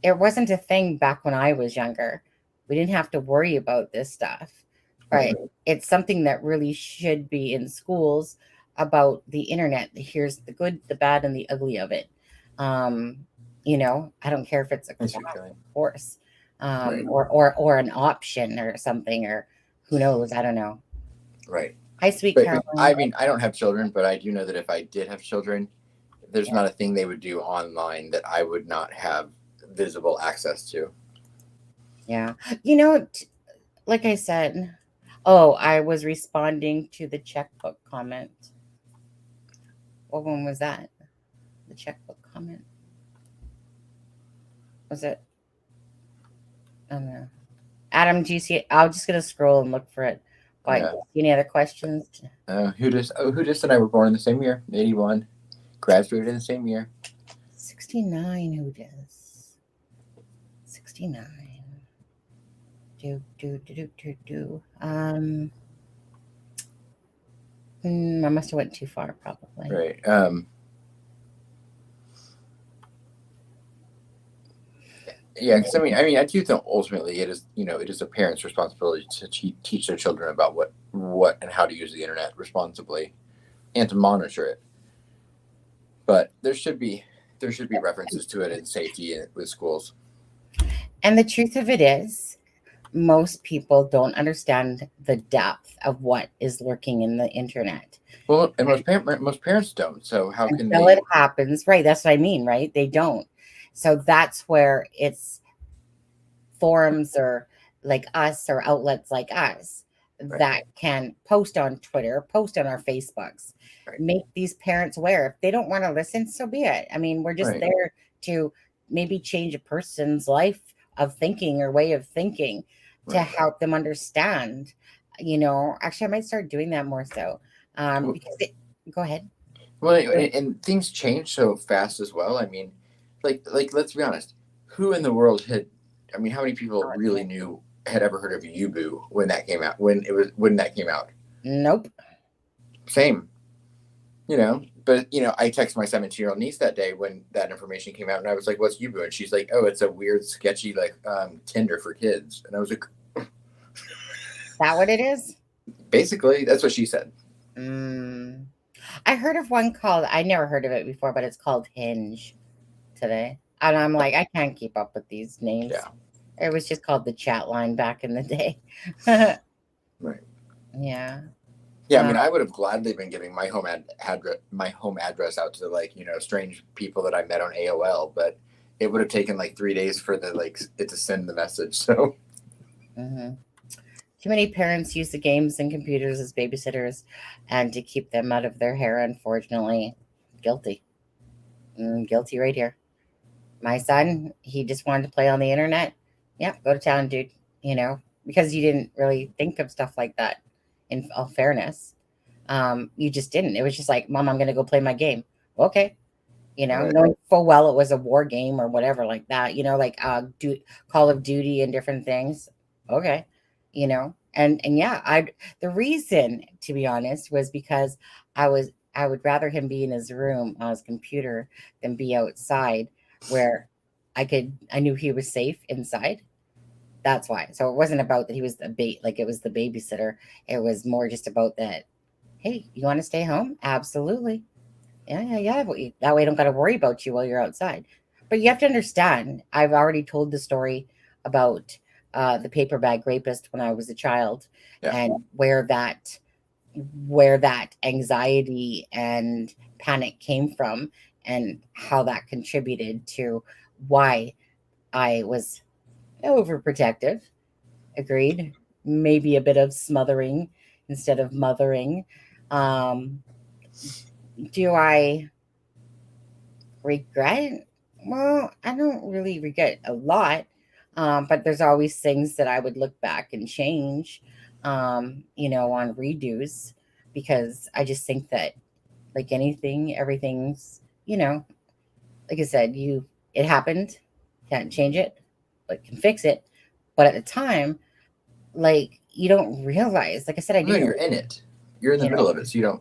it wasn't a thing back when I was younger. We didn't have to worry about this stuff. Right. It's something that really should be in schools about the internet. Here's the good, the bad, and the ugly of it. I don't care if it's a course, or an option or something, or who knows? I don't know. Right. Hi, sweet Caroline. Caroline. I mean, I don't have children, but I do know that if I did have children, there's not a thing they would do online that I would not have visible access to. Yeah. Like I said, I was responding to the checkbook comment. What one was that? The checkbook comment? Was it? I don't know. Adam, do you see it? I'm just going to scroll and look for it. But any other questions? Who just and I were born in the same year, 81. Graduated in the same year. 69, who does? 69. I must have went too far, probably. Right. Yeah, because I do think ultimately it is, it is a parent's responsibility to teach their children about what and how to use the internet responsibly and to monitor it. But there should be references to it in safety with schools. And the truth of it is, most people don't understand the depth of what is lurking in the internet. Well, and most parents don't. So how can Until they? it happens, right? That's what I mean, right? They don't. So that's where it's forums or like us or outlets like us Right. that can post on Twitter, post on our Facebooks, Right. make these parents aware. If they don't want to listen, so be it. I mean, we're just Right. there to maybe change a person's life of thinking or way of thinking to Right. help them understand. Actually, I might start doing that more so. Because go ahead. Well, and things change so fast as well. I mean, like let's be honest. Who in the world how many people really had ever heard of Yubu when that came out? When that came out? Nope. Same. But I texted my 17-year-old niece that day when that information came out, and I was like, "What's Yubu?" And she's like, "Oh, it's a weird, sketchy Tinder for kids." And I was like, "Is that what it is?" Basically, that's what she said. I heard of one called, I never heard of it before, but it's called Hinge today. And I'm like, I can't keep up with these names. Yeah. It was just called the chat line back in the day. Right. Yeah. Yeah, I mean, I would have gladly been giving my home address out to strange people that I met on AOL, but it would have taken 3 days for it to send the message. So. Mm-hmm. Too many parents use the games and computers as babysitters and to keep them out of their hair, unfortunately. Guilty. Guilty right here. My son, he just wanted to play on the internet. Yeah, go to town, dude. Because you didn't really think of stuff like that, in all fairness. You just didn't. It was just like, Mom, I'm going to go play my game. Okay. Right. Knowing full well it was a war game or whatever like that, Call of Duty and different things. Okay. And yeah, the reason, to be honest, was because I would rather him be in his room on his computer than be outside where I knew he was safe inside. That's why. So it wasn't about that he was it was the babysitter. It was more just about that. Hey, you want to stay home? Absolutely. Yeah. That way I don't got to worry about you while you're outside. But you have to understand, I've already told the story about the paper bag rapist when I was a child, and where that anxiety and panic came from, and how that contributed to why I was overprotective. Agreed. Maybe a bit of smothering instead of mothering. Do I regret? Well, I don't really regret a lot. But there's always things that I would look back and change, on redos, because I just think that, like anything, everything's, like I said, it happened, can't change it, but can fix it. But at the time, you don't realize, like I said, I No, didn't. you're in it. You're in the middle of it, so you don't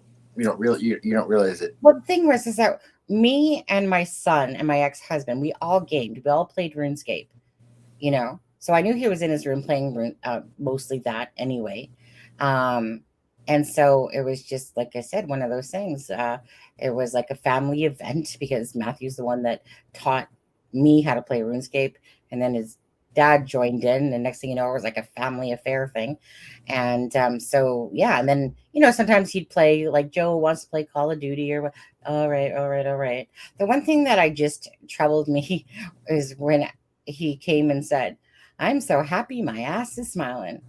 realize it. Well, the thing is that me and my son and my ex-husband, we all gamed. We all played RuneScape. So I knew he was in his room playing mostly that anyway. And so it was just, like I said, one of those things. It was like a family event because Matthew's the one that taught me how to play RuneScape, and then his dad joined in, and next thing you know, it was like a family affair thing. And so yeah, and then sometimes he'd play, like Joe wants to play Call of Duty or what. All right. The one thing that I just troubled me is when he came and said, "I'm so happy my ass is smiling."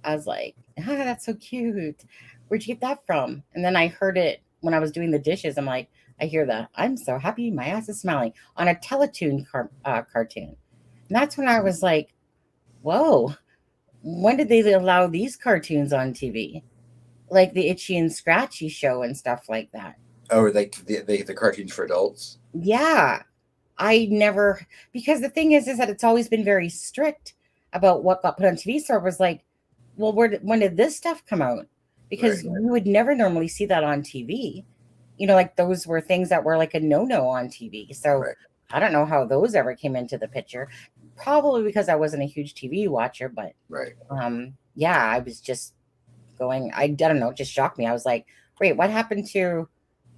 I was like, that's so cute. Where'd you get that from? And then I heard it when I was doing the dishes. I'm like, I hear that, "I'm so happy my ass is smiling," on a Teletoon cartoon. And that's when I was like, whoa, when did they allow these cartoons on TV? Like the Itchy and Scratchy show and stuff like that. Oh, like the cartoons for adults? Yeah. I never, because the thing is that it's always been very strict about what got put on TV. So I was like, well, when did this stuff come out? Because you would never normally see that on TV. Those were things that were like a no-no on TV. So I don't know how those ever came into the picture. probably because I wasn't a huge TV watcher, but Right. yeah, I was just going, I don't know, it just shocked me. I was like, wait, what happened to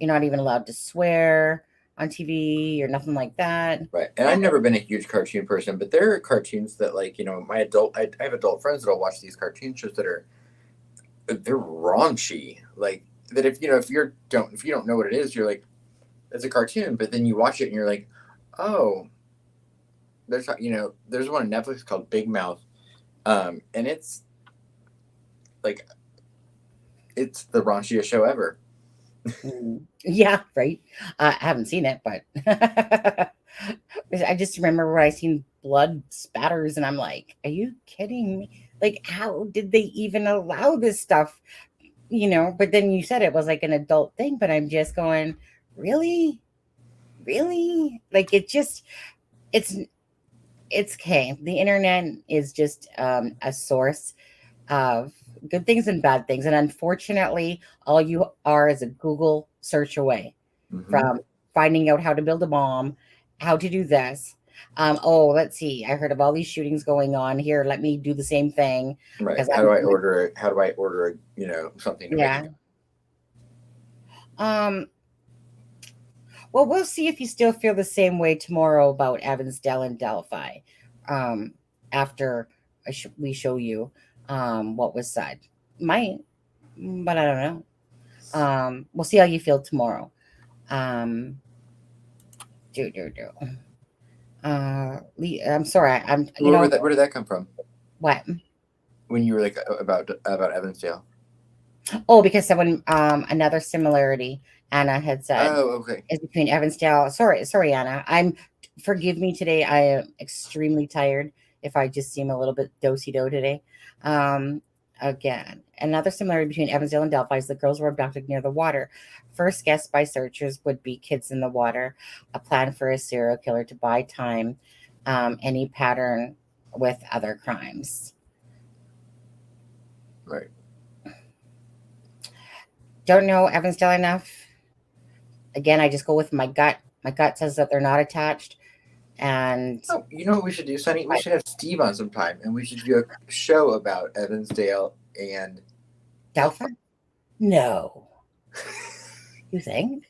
you're not even allowed to swear on TV or nothing like that? Right. And I've never been a huge cartoon person, but there are cartoons that, like, you know, I have adult friends that'll watch these cartoon shows that they're raunchy. Like that if you don't know what it is, you're like, it's a cartoon, but then you watch it and you're like, oh, there's one on Netflix called Big Mouth. And it's like it's the raunchiest show ever. Yeah, right. I haven't seen it, but I just remember when I seen blood spatters, and I'm like, "Are you kidding me? Like, how did they even allow this stuff?" You know. But then you said it was like an adult thing, but I'm just going, really, really, like it's okay. The internet is just a source of good things and bad things. And unfortunately, all you are is a Google search away from finding out how to build a bomb, how to do this. Oh, let's see. I heard of all these shootings going on here. Let me do the same thing. Right. How do I order something to Yeah. make? Well, we'll see if you still feel the same way tomorrow about Evansdale and Delphi. After we show you what was said. Might, but I don't know. We'll see how you feel tomorrow. I'm sorry. Where did that come from? What? When you were like about Evansdale? Oh, because someone another similarity Anna had said. Oh, okay. Is between Evansdale. Sorry, Anna. Forgive me today. I am extremely tired. If I just seem a little bit do-si-do today. Again, another similarity between Evansdale and Delphi is the girls were abducted near the water. First guessed by searchers would be kids in the water, a plan for a serial killer to buy time, any pattern with other crimes. Right. Don't know Evansdale enough. Again, I just go with my gut. My gut says that they're not attached. And you know what we should do, Sonny? We should have Steve on sometime, and we should do a show about Evansdale and Delphi. No, you think?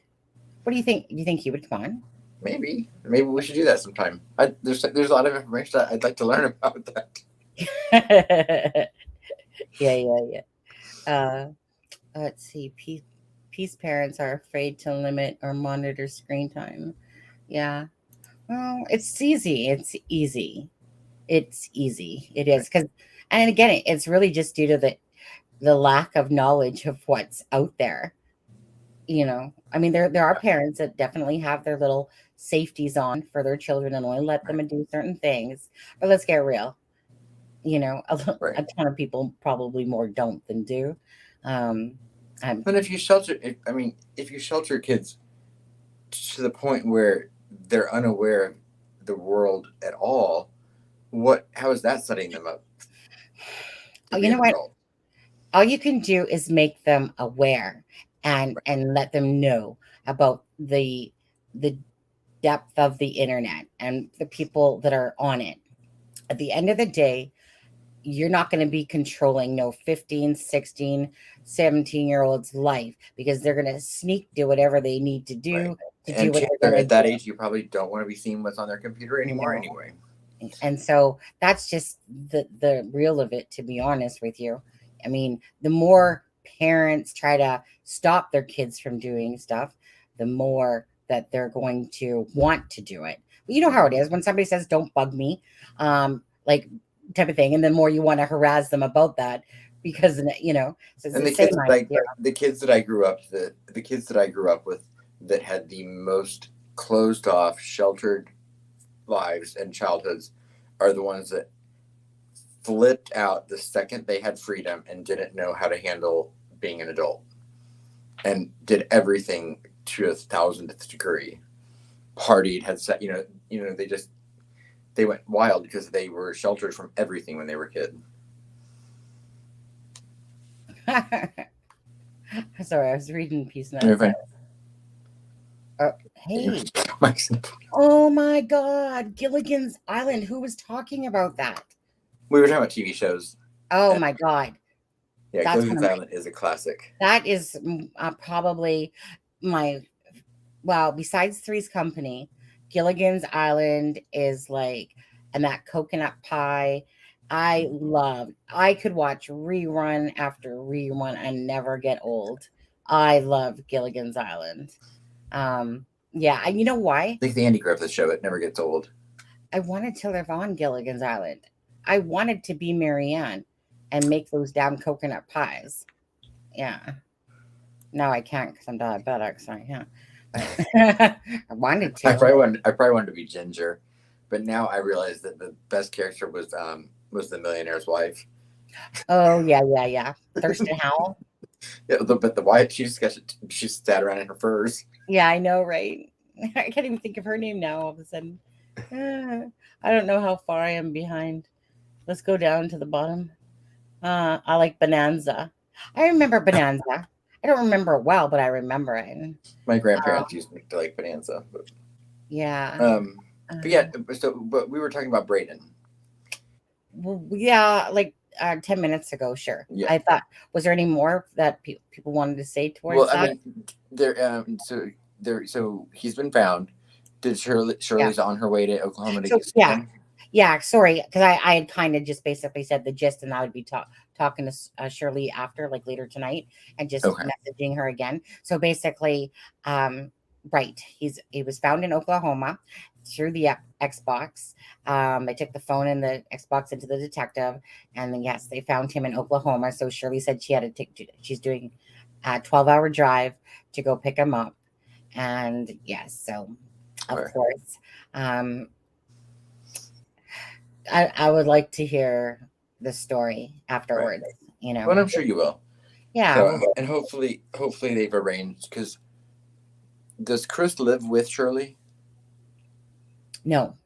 What do you think? Do you think he would come on? Maybe we should do that sometime. There's a lot of information that I'd like to learn about that. Yeah. Let's see. Peace parents are afraid to limit or monitor screen time. Yeah. Well, it's easy. It is because, and again, it's really just due to the lack of knowledge of what's out there. You know, I mean, there are parents that definitely have their little safeties on for their children and only let them do certain things. But let's get real. You know, a ton of people probably more don't than do. But if you shelter kids to the point where they're unaware of the world at all, how is that setting them up? You know what? All you can do is make them aware and let them know about the depth of the internet and the people that are on it. At the end of the day, you're not going to be controlling no 15, 16, 17-year-old's life because they're going to do whatever they need to do. And at that age, you probably don't want to be seeing what's on their computer anymore anyway. And so that's just the real of it, to be honest with you. I mean, the more parents try to stop their kids from doing stuff, the more that they're going to want to do it. You know how it is when somebody says, don't bug me, like type of thing. And the more you want to harass them about that because, you know, so and the kids that I grew up with that had the most closed off, sheltered lives and childhoods are the ones that flipped out the second they had freedom and didn't know how to handle being an adult and did everything to 1,000th degree. Partied, had set, they went wild because they were sheltered from everything when they were a kid. Sorry, I was reading Peace Notes. You're fine. Hey. Oh my God, Gilligan's Island. Who was talking about that? We were talking about TV shows. Oh my God. Yeah, That's Gilligan's Island is a classic. That is probably besides Three's Company, Gilligan's Island is like, and that coconut pie. I could watch rerun after rerun and never get old. I love Gilligan's Island. Yeah, and you know why? I think the Andy Griffith Show, it never gets old. I wanted to live on Gilligan's Island. I wanted to be Marianne and make those damn coconut pies. Yeah. No, I can't because I'm diabetic, so I can't. I wanted to. I probably wanted to be Ginger, but now I realize that the best character was the millionaire's wife. Oh yeah. Thurston Howell. Yeah, but the wife, she sat around in her furs. Yeah, I know, right? I can't even think of her name now. All of a sudden, I don't know how far I am behind. Let's go down to the bottom. I like Bonanza. I remember Bonanza. I don't remember it well, but I remember it. My grandparents used to like Bonanza. But, yeah. But yeah, but we were talking about Brayden. Well, yeah, like 10 minutes ago, sure. Yeah. I thought, was there any more that people wanted to say towards that? I mean, so he's been found. Did Shirley's on her way to Oklahoma to get him? Yeah, sorry, because I had kind of just basically said the gist, and I would be talking to Shirley after, like later tonight, and just messaging her again. So basically, right, he was found in Oklahoma through the Xbox. I took the phone and the Xbox into the detective, and then yes, they found him in Oklahoma. So Shirley said she had to she's doing a 12-hour drive to go pick him up, and yes, so of course. I would like to hear the story afterwards, you know. Well, I'm sure you will. Yeah. So, and hopefully they've arranged, because does Chris live with Shirley? No.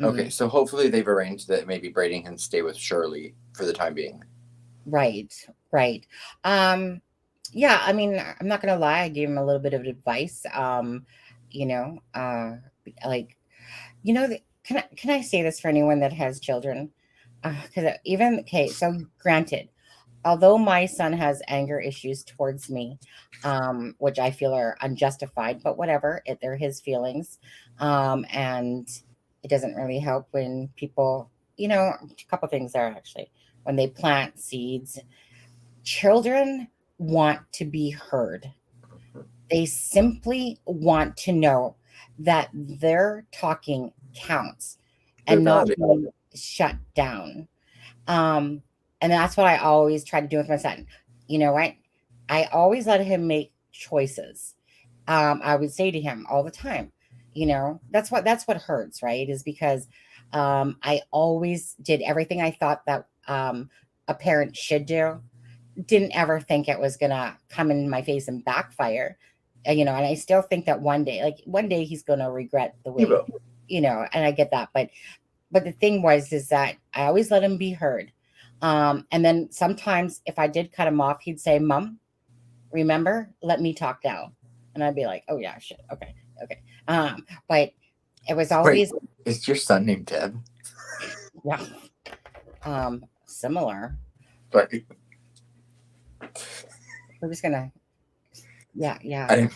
Okay, so hopefully they've arranged that maybe Brayden can stay with Shirley for the time being. Right. Yeah, I mean, I'm not gonna lie, I gave him a little bit of advice. You know, like, you know, can I say this for anyone that has children? Because so granted, although my son has anger issues towards me, which I feel are unjustified, but whatever, they're his feelings, and it doesn't really help when people, you know, a couple things there actually, when they plant seeds. Children want to be heard. They simply want to know that their talking counts and not being shut down. And that's what I always try to do with my son. You know what? I always let him make choices. I would say to him all the time, you know, that's what hurts, right? Is because I always did everything I thought that a parent should do. Didn't ever think it was gonna come in my face and backfire. You know, and I still think that one day he's gonna regret the way, you know, and I get that. But the thing is that I always let him be heard. And then sometimes if I did cut him off, he'd say, "Mom, remember, let me talk now." And I'd be like, "Oh yeah, shit. Okay. But it was always. Wait, is your son named Deb? Yeah. Similar. But we're just gonna. Yeah. I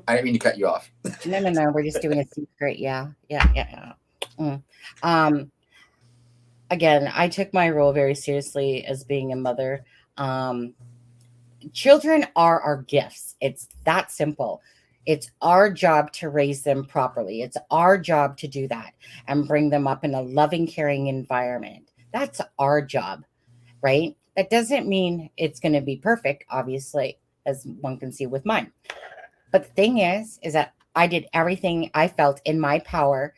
didn't mean to cut you off. No. We're just doing a secret. Yeah. Again, I took my role very seriously as being a mother. Children are our gifts. It's that simple. It's our job to raise them properly. It's our job to do that and bring them up in a loving, caring environment. That's our job, right? That doesn't mean it's going to be perfect, obviously, as one can see with mine. But the thing is that I did everything I felt in my power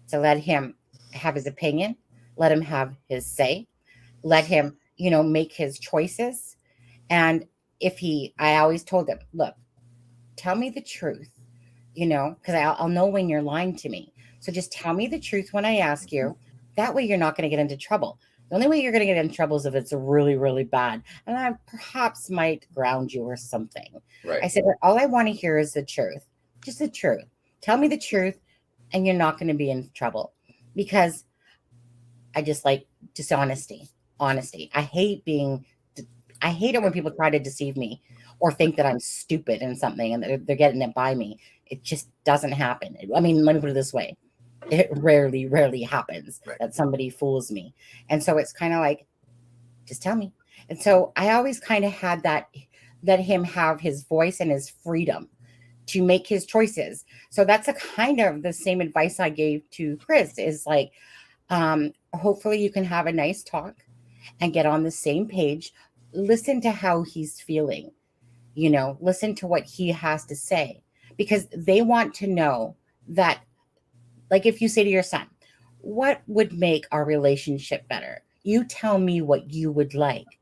to let him have his opinion, let him have his say, let him, you know, make his choices. And I always told him, look, tell me the truth, you know, because I'll know when you're lying to me. So just tell me the truth when I ask you. That way you're not going to get into trouble. The only way you're going to get in trouble is if it's really, really bad. And I perhaps might ground you or something. Right. I said, all I want to hear is the truth. Just the truth. Tell me the truth, and you're not going to be in trouble. Because I just like dishonesty, honesty. I hate it when people try to deceive me or think that I'm stupid in something and they're getting it by me. It just doesn't happen. I mean, let me put it this way. It rarely happens that somebody fools me. And so it's kind of like, just tell me. And so I always kind of had that, let him have his voice and his freedom to make his choices. So that's a kind of the same advice I gave to Chris is like, hopefully you can have a nice talk and get on the same page. Listen to how he's feeling, listen to what he has to say, because they want to know that, like if you say to your son, what would make our relationship better? You tell me what you would like.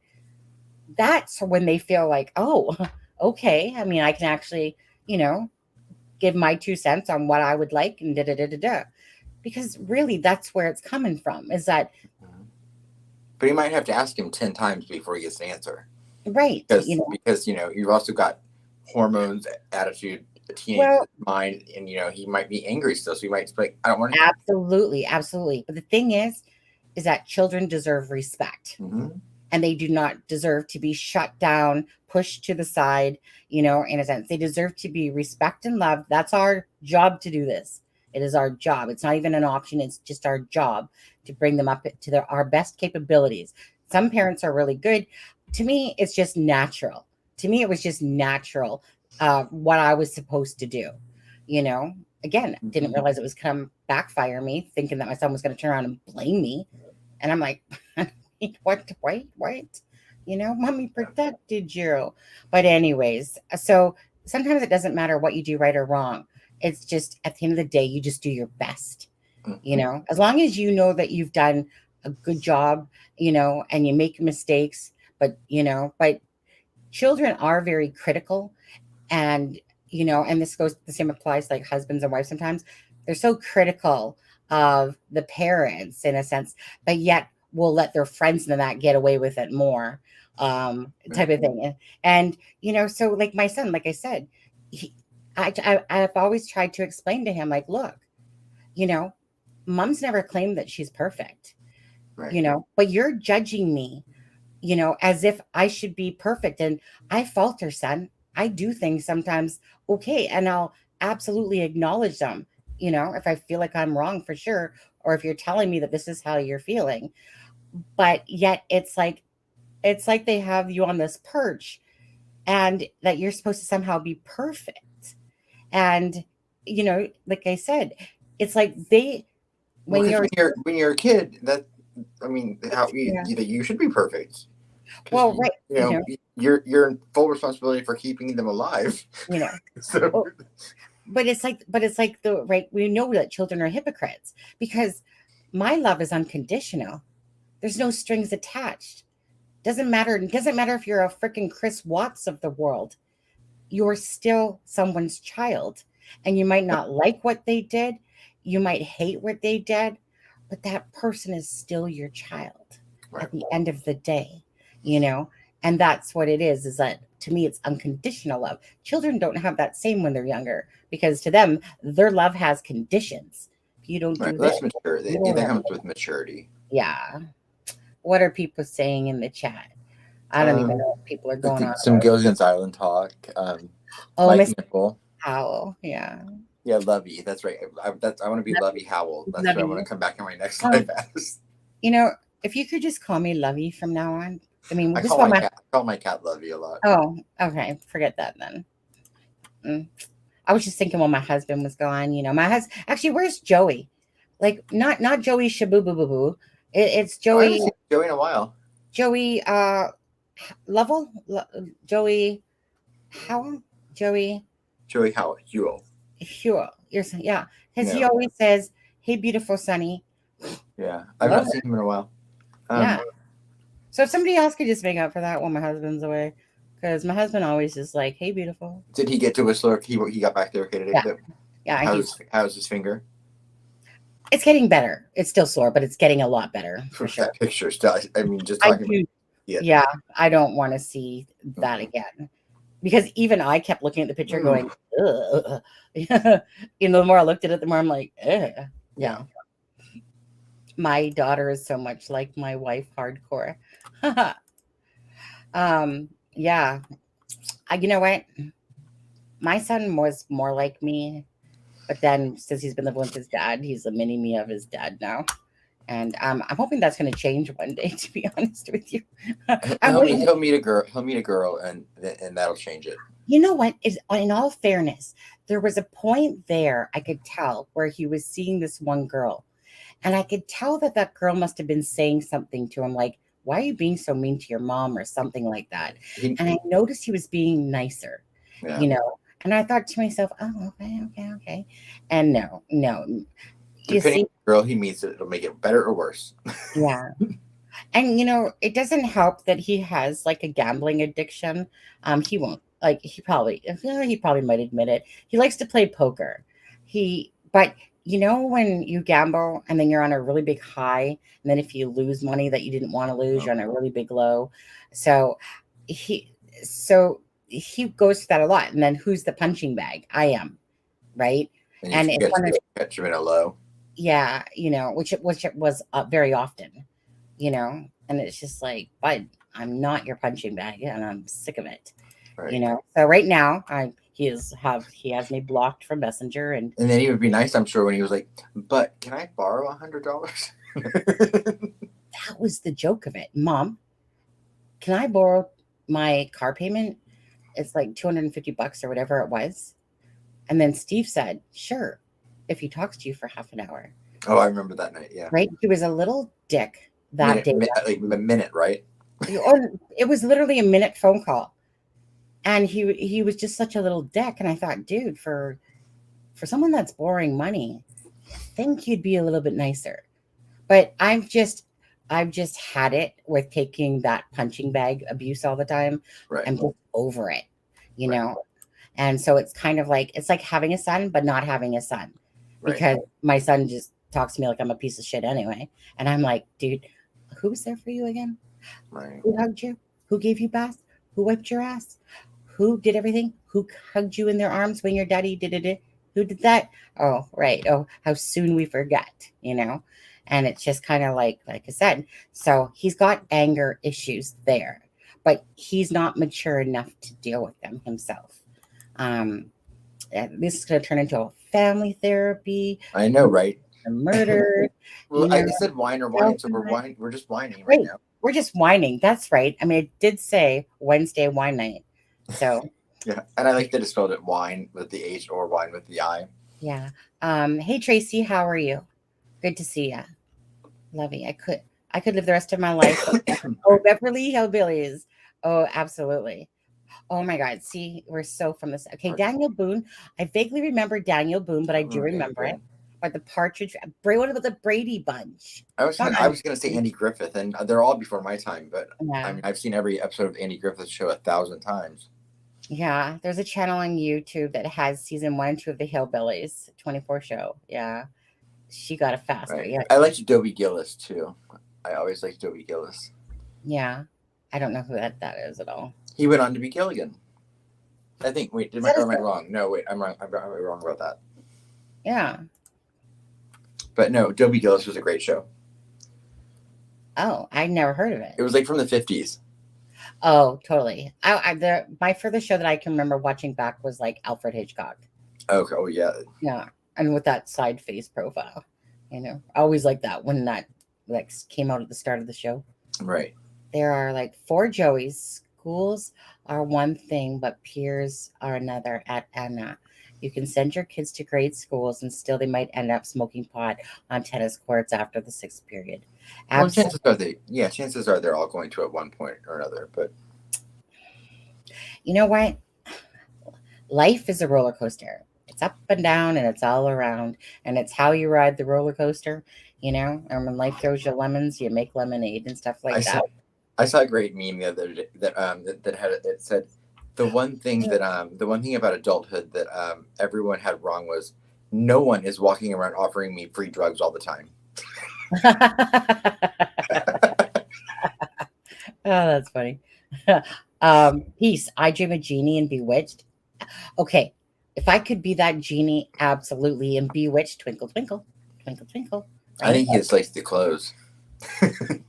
That's when they feel like, oh, okay. I mean, I can actually, give my 2 cents on what I would like and da. Because really that's where it's coming from, is that. But you might have to ask him 10 times before he gets an answer. Right. Because you've also got hormones, attitude, a teenage mind, and he might be angry still. So you might be like, I don't want to. Absolutely. But the thing is that children deserve respect. Mm-hmm. And they do not deserve to be shut down, pushed to the side, in a sense. They deserve to be respected and loved. That's our job to do this. It is our job. It's not even an option. It's just our job to bring them up to our best capabilities. Some parents are really good. To me, it's just natural. To me, it was just natural what I was supposed to do. Again, didn't realize it was going to backfire me, thinking that my son was going to turn around and blame me. And I'm like, what? Mommy protected you. But anyways, so sometimes it doesn't matter what you do right or wrong. It's just at the end of the day, you just do your best, as long as you know that you've done a good job, and you make mistakes, but children are very critical, and, and this goes, the same applies like husbands and wives. Sometimes they're so critical of the parents in a sense, but yet will let their friends and that get away with it more, type of thing. And, so like my son, like I said, I've always tried to explain to him, like, look, mom's never claimed that she's perfect, but you're judging me, as if I should be perfect. And I falter, son. I do things sometimes. Okay. And I'll absolutely acknowledge them, if I feel like I'm wrong, for sure. Or if you're telling me that this is how you're feeling, but yet it's like they have you on this perch and that you're supposed to somehow be perfect. And, like I said, it's like when you're a kid, you should be perfect. Well, right. You're in full responsibility for keeping them alive. So. But it's like we know that children are hypocrites, because my love is unconditional. There's no strings attached. Doesn't matter. It doesn't matter if you're a freaking Chris Watts of the world. You're still someone's child, and you might not like what they did. You might hate what they did, but that person is still your child at the end of the day, and that's what it is that to me, it's unconditional love. Children don't have that same when they're younger, because to them, their love has conditions. If you don't do that's mature. That comes with maturity. Yeah. What are people saying in the chat? I don't even know what people are going on. Some Girls Against Island talk. Miss Howell. Yeah. Yeah, Lovey. That's right. I want to be Lovey Howell. That's what I want to come back in my next life as. If you could just call me Lovey from now on. I mean, I call my cat Lovey a lot. Oh, okay. Forget that then. I was just thinking when my husband was gone, my husband. Actually, where's Joey? Like, not Joey Shaboo-boo-boo-boo. It's Joey. I haven't seen Joey in a while. Joey Lovell? Joey Howell? Joey Howell. Hewell. Yeah. Because he always says, hey, beautiful Sonny. Yeah. I've not seen him in a while. Yeah. So if somebody else could just make up for that while my husband's away. Because my husband always is like, hey, beautiful. Did he get to Whistler? He got back there today? Yeah. How's his finger? It's getting better. It's still sore, but it's getting a lot better. For sure. That picture still. I mean, just talking about. Yeah, I don't want to see that again. because even I kept looking at the picture going, ugh. The more I looked at it, the more I'm like, ugh. Yeah. My daughter is so much like my wife, hardcore. Yeah. You know what? My son was more like me, but then since he's been living with his dad, he's a mini me of his dad now. And I'm hoping that's going to change one day, to be honest with you. He'll meet a girl, and that'll change it. You know what? In all fairness, there was a point there I could tell where he was seeing this one girl, and I could tell that girl must have been saying something to him, like, "Why are you being so mean to your mom?" or something like that. And I noticed he was being nicer, And I thought to myself, "Oh, okay." And no. Depending on the girl he meets, it'll make it better or worse. Yeah. And it doesn't help that he has like a gambling addiction. He won't he probably might admit it. He likes to play poker. But when you gamble and then you're on a really big high, and then if you lose money that you didn't want to lose, you're on a really big low. So he goes through that a lot. And then who's the punching bag? I am, right? And it's catch him in a low. Yeah, which it was very often, and it's just like, but I'm not your punching bag, and I'm sick of it, right. So right now, he has me blocked from Messenger, and then he would be nice, I'm sure, when he was like, "But can I borrow $100?" That was the joke of it. Mom, can I borrow my car payment? It's like $250 or whatever it was, and then Steve said, "Sure, if he talks to you for half an hour." Oh, I remember that night. Yeah. Right. He was a little dick that day. Like a minute, right? It was literally a minute phone call. And he was just such a little dick. And I thought, dude, for someone that's borrowing money, I think you'd be a little bit nicer. But I've just had it with taking that punching bag abuse all the time. Right. I'm just over it, know. And so it's kind of like, it's like having a son, but not having a son. Right. Because my son just talks to me like I'm a piece of shit anyway. And I'm like, dude, who was there for you again? Right. Who hugged you? Who gave you bath? Who wiped your ass? Who did everything? Who hugged you in their arms when your daddy did it? Who did that? Oh, right. Oh, how soon we forget, And it's just kind of like I said. So he's got anger issues there, but he's not mature enough to deal with them himself. This is going to turn into a family therapy. I know, right? Murder. Well, I said whine or whine, so we're just whining right now. We're just whining. That's right. I mean, it did say Wednesday wine night. So yeah, and I like that it spelled it wine with the H or wine with the I. Yeah. Hey Tracy, how are you? Good to see you. Lovey. I could live the rest of my life. Oh, Beverly Hillbillies. Oh, absolutely. Oh my God. See, we're so from this. Okay, Daniel Boone. I vaguely remember Daniel Boone, but I do remember it. But the Partridge. What about the Brady Bunch? I was going to say Andy Griffith, and they're all before my time. But I mean, I've seen every episode of Andy Griffith's show 1,000 times. Yeah, there's a channel on YouTube that has season 1 and 2 of the Hillbillies 24 show. Yeah, she got it faster. Right. Yeah, I liked Dobie Gillis too. I always liked Dobie Gillis. Yeah, I don't know who that is at all. He went on to be Gilligan. I think. Wait, am I wrong? No, wait, I'm wrong. I'm wrong about that. Yeah. But no, Dobie Gillis was a great show. Oh, I'd never heard of it. It was like from the 50s. Oh, totally. My furthest show that I can remember watching back was like Alfred Hitchcock. Okay. Oh, yeah. Yeah, and with that side face profile, I always like that when that came out at the start of the show. Right. There are like 4 Joeys. Schools are one thing, but peers are another at Anna. You can send your kids to great schools and still they might end up smoking pot on tennis courts after the 6th period. Well, chances are they're all going to at one point or another. But you know what? Life is a roller coaster. It's up and down and it's all around. And it's how you ride the roller coaster, And when life throws you lemons, you make lemonade and stuff like that. I saw a great meme the other day that said the one thing about adulthood that everyone had wrong was no one is walking around offering me free drugs all the time. Oh, that's funny. Peace. I dream a genie and bewitched. Okay. If I could be that genie, absolutely. And bewitched, twinkle, twinkle, twinkle, twinkle. I Right? think he just likes the clothes.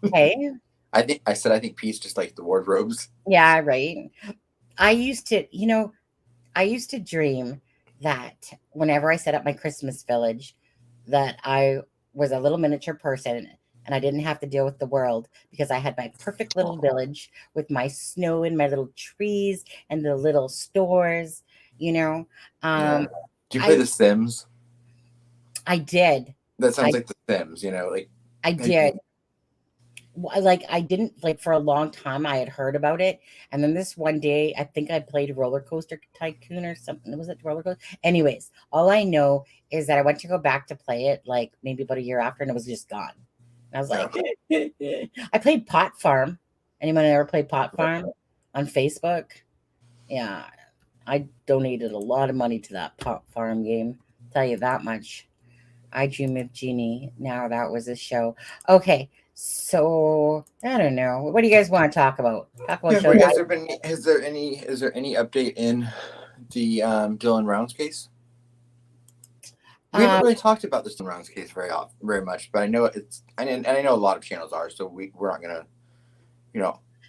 Okay. I think Peace just likes the wardrobes. Yeah, right. I used to dream that whenever I set up my Christmas village, that I was a little miniature person and I didn't have to deal with the world because I had my perfect little village with my snow and my little trees and the little stores, you know. Yeah. Do you play The Sims? I did. That sounds like The Sims, like I did. Like I didn't like for a long time I had heard about it, and then this one day I think I played Roller Coaster Tycoon or something. Was it Roller Coaster? Anyways, all I know is that I went to go back to play it like maybe about a year after, and it was just gone. And I was like, I played Pot Farm. Anyone ever played Pot Farm on Facebook? Yeah, I donated a lot of money to that Pot Farm game. Tell you that much. I Dream of Genie. Now that was a show. Okay. So I don't know. What do you guys want to talk about? Is there any update in the Dylan Rounds case? We haven't really talked about the Dylan Rounds case very much, but I know I know a lot of channels are, so we're not gonna,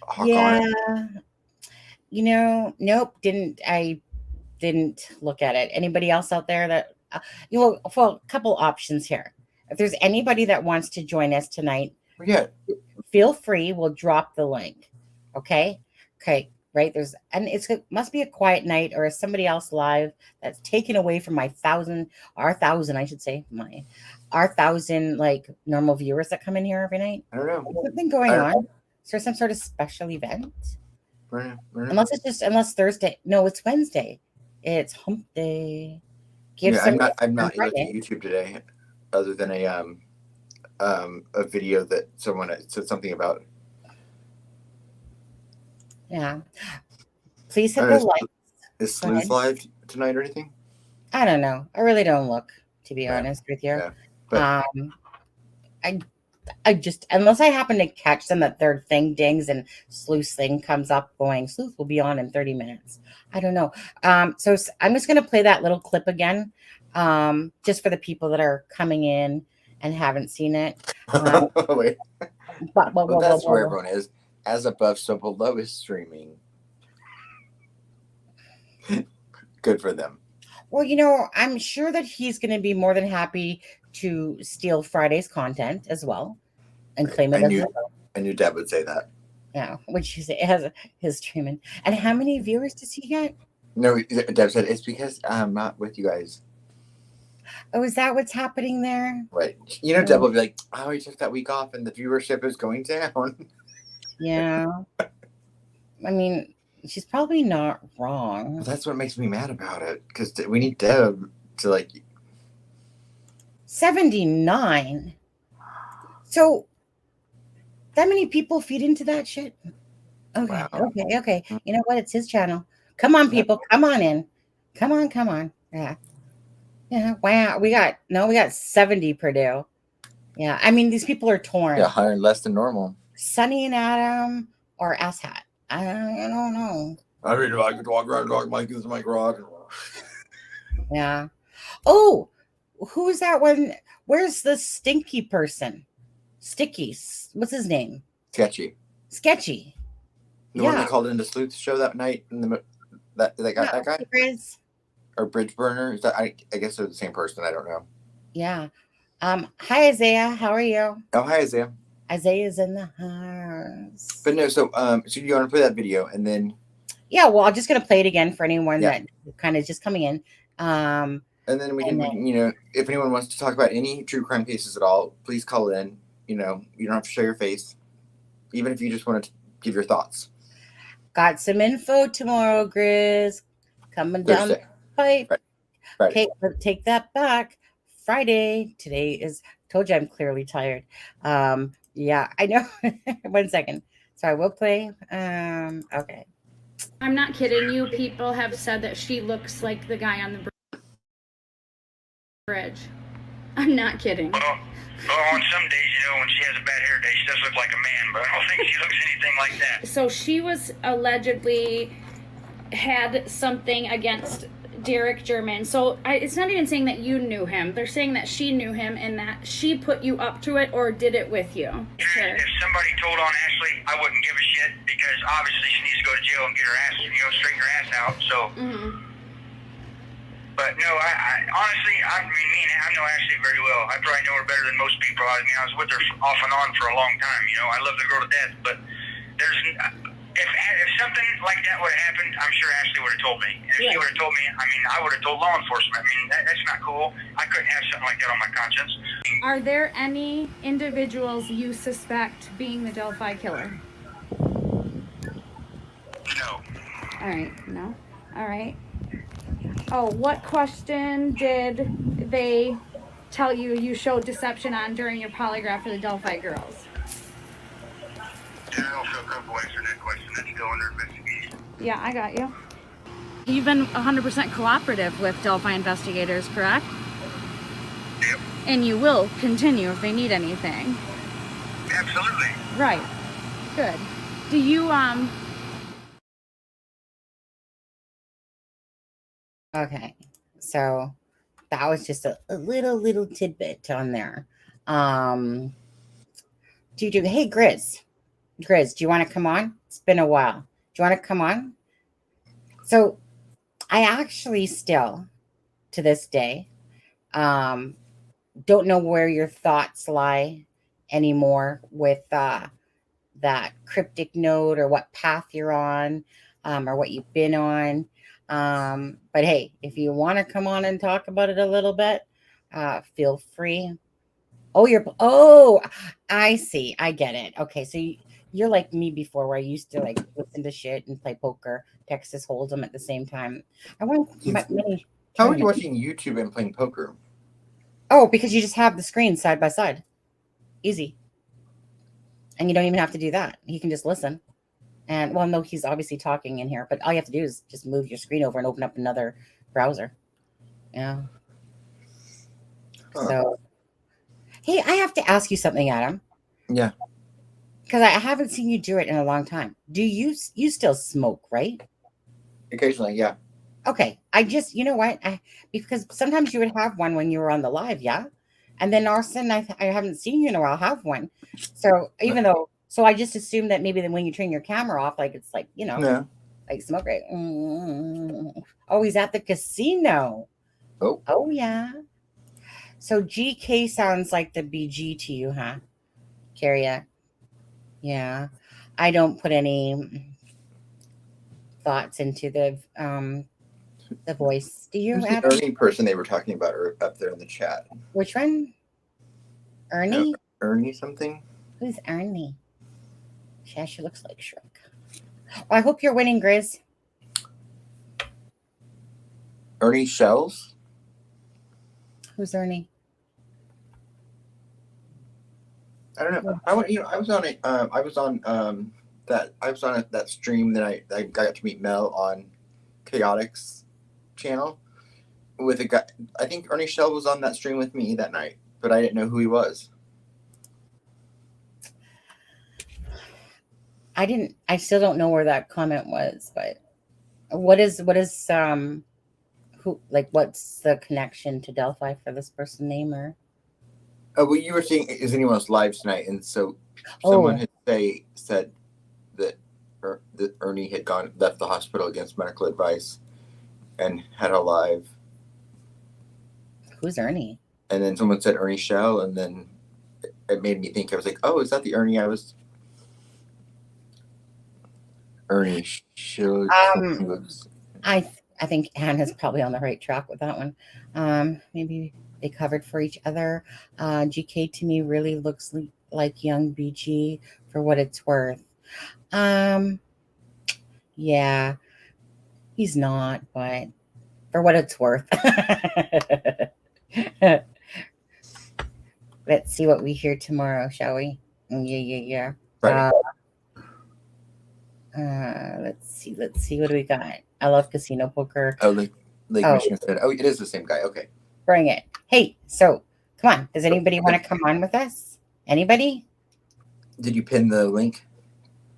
hawk on it. Nope. I didn't look at it. Anybody else out there that for a couple options here. If there's anybody that wants to join us tonight, feel free. We'll drop the link. Okay. Right. It must be a quiet night or is somebody else live that's taken away from our thousand like normal viewers that come in here every night. I don't know. Is something going on? Is there some sort of special event? Unless Thursday. No, it's Wednesday. It's hump day. I'm not looking at YouTube today, other than a video that someone said something about. Yeah. Please hit the like. Is Sleuth live tonight or anything? I don't know. I really don't look, to be honest with you. Yeah, but I just, unless I happen to catch them, that third thing dings and Sleuth's thing comes up going, Sleuth will be on in 30 minutes. I don't know. So I'm just going to play that little clip again, just for the people that are coming in and haven't seen it. Wait. That's where everyone is. As above, so below is streaming. Good for them. Well, I'm sure that he's going to be more than happy to steal Friday's content as well and claim it as well. I knew Deb would say that. Yeah, which is has his streaming. And how many viewers does he get? No, Deb said it's because I'm not with you guys. Oh, is that what's happening there? Right. Deb will be like, "Oh, he took that week off, and the viewership is going down." Yeah. I mean, she's probably not wrong. Well, that's what makes me mad about it, because we need Deb to 79. So that many people feed into that shit. Okay. Wow. Okay. You know what? It's his channel. Come on, people. Come on in. Come on. Yeah. Wow. We got 70 Purdue. Yeah. I mean, these people are torn. Yeah, 100 less than normal. Sunny and Adam or asshat. I don't know. I mean, I could walk around dog Mike into my garage. Yeah. Oh, who's that one? Where's the stinky person? Sticky. What's his name? Sketchy. The one that called into Sleuth's show that night. That guy? Grizz. Or Bridge Burner? Is that? I guess they're the same person. I don't know. Yeah. Hi Isaiah. How are you? Oh, hi Isaiah. Isaiah's in the house. But no, so you want to play that video and then? Yeah, well, I'm just gonna play it again for anyone that kind of just coming in. And then we can, if anyone wants to talk about any true crime cases at all, please call in. You don't have to show your face, even if you just want to give your thoughts. Got some info tomorrow, Grizz. Coming down the pipe. Friday. Okay, take that back. Friday. Today is. Told you I'm clearly tired. Yeah, I know. 1 second. So I will play. Okay. I'm not kidding you. People have said that she looks like the guy on the bridge. I'm not kidding. Well, on some days, you know, when she has a bad hair day, she does look like a man, but I don't think she looks anything like that. So she was allegedly had something against Derek German. So it's not even saying that you knew him. They're saying that she knew him and that she put you up to it or did it with you. Sure. If somebody told on Ashley, I wouldn't give a shit because obviously she needs to go to jail and get her ass, you know, straighten her ass out. So. But no, I honestly, I mean, me and I know Ashley very well. I probably know her better than most people. I mean, I was with her off and on for a long time. You know, I love the girl to death. But there's, if something like that would have happened, I'm sure Ashley would have told me. And if she would have told me, I mean, I would have told law enforcement. I mean, that's not cool. I couldn't have something like that on my conscience. Are there any individuals you suspect being the Delphi killer? No. All right, no. All right. Oh, what question did they tell you showed deception on during your polygraph for the Delphi girls? Yeah, I don't feel comfortable answering that question. That's still under investigation. Yeah, I got you. You've been 100% cooperative with Delphi investigators, correct? Yep. And you will continue if they need anything. Absolutely. Right. Good. Do you, Okay, so that was just a little tidbit on there. Hey, Grizz, do you want to come on? It's been a while. Do you want to come on? So I actually still, to this day, don't know where your thoughts lie anymore with that cryptic note or what path you're on, or what you've been on. But hey, if you want to come on and talk about it a little bit, feel free. Oh, I see. I get it. Okay. So you're like me before, where I used to like listen to shit and play poker, Texas Hold'em at the same time. How are you watching YouTube and playing poker? Oh, because you just have the screen side by side. Easy. And you don't even have to do that. You can just listen. And well, no, he's obviously talking in here, but all you have to do is just move your screen over and open up another browser. Yeah. Huh. So, hey, I have to ask you something, Adam. Yeah. Because I haven't seen you do it in a long time. Do you still smoke, right? Occasionally, yeah. Okay. I just, you know what? Because sometimes you would have one when you were on the live, yeah? And then all of a sudden, I haven't seen you in a while have one. So even though, so I just assumed that maybe then when you turn your camera off, like it's like, you know, No. like smoke, right? Oh, he's at the casino. Oh, yeah. So GK sounds like the BG to you, huh? Carria? Yeah. I don't put any thoughts into the voice. Do you? Who's the Ernie person they were talking about up there in the chat? Which one? Ernie? No, Ernie something? Who's Ernie? She actually looks like Shrek. Well, I hope you're winning, Grizz. Ernie Shells? Who's Ernie? I don't know. I was on it. I was on that stream that I got to meet Mel on Chaotix channel with a guy. I think Ernie Shell was on that stream with me that night, but I didn't know who he was. I still don't know where that comment was, but what is who, like, what's the connection to Delphi for this person name or? Oh, well, you were saying, is anyone else live tonight? And so someone had said that Ernie had left the hospital against medical advice and had a live. Who's Ernie? And then someone said Ernie Shell, and then it made me think. I was like, oh, is that the Ernie I was? Ernie Shell. I think Hannah's probably on the right track with that one. Maybe they covered for each other. GK to me really looks like young BG for what it's worth. Yeah, he's not, but for what it's worth. Let's see what we hear tomorrow, shall we? Yeah. Right. Let's see. What do we got? I love casino poker. Oh, Lake Michigan said, oh, it is the same guy. Okay. Bring it. Hey, so Come on. Does anybody want to come on with us? Anybody? Did you pin the link?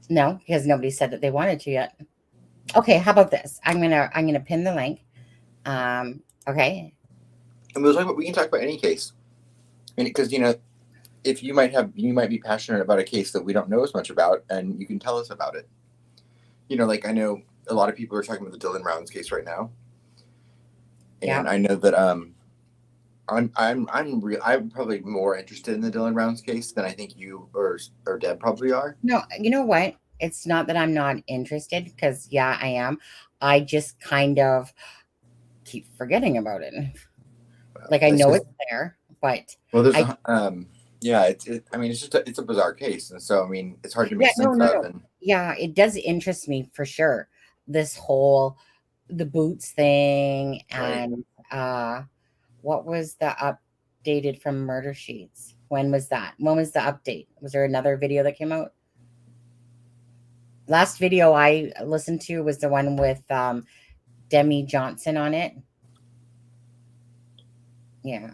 No, because nobody said that they wanted to yet. Okay, how about this? I'm gonna pin the link. Okay. And we can talk about any case. Because if you might be passionate about a case that we don't know as much about, and you can tell us about it. Like I know a lot of people are talking about the Dylan Rounds case right now, and Yeah. I know that I'm probably more interested in the Dylan Rounds case than I think you or Deb probably are. No, you know what? It's not that I'm not interested, because yeah, I am. I just kind of keep forgetting about it. Like I know it's there, but there's it's a bizarre case, and so it's hard to make sense of. And yeah, it does interest me for sure. This whole the boots thing, and what was the updated from Murder Sheets? When was that? When was the update? Was there another video that came out? Last video I listened to was the one with Demi Johnson on it. Yeah.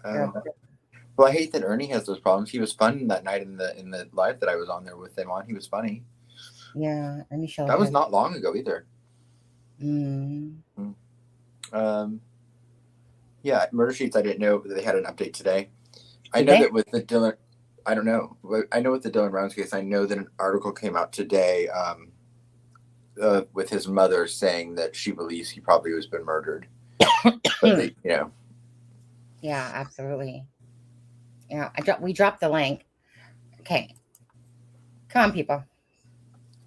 Well, I hate that Ernie has those problems. He was fun that night in the live that I was on there with him on. He was funny. Yeah, Ernie Shell. That was not long ago either. Yeah, Murder Sheets. I didn't know that they had an update today. I know that with the Dylan. I don't know. I know with the Dylan Rounds case. I know that an article came out today with his mother saying that she believes he probably has been murdered. But Yeah, absolutely. Yeah, we dropped the link. Okay, come on, people,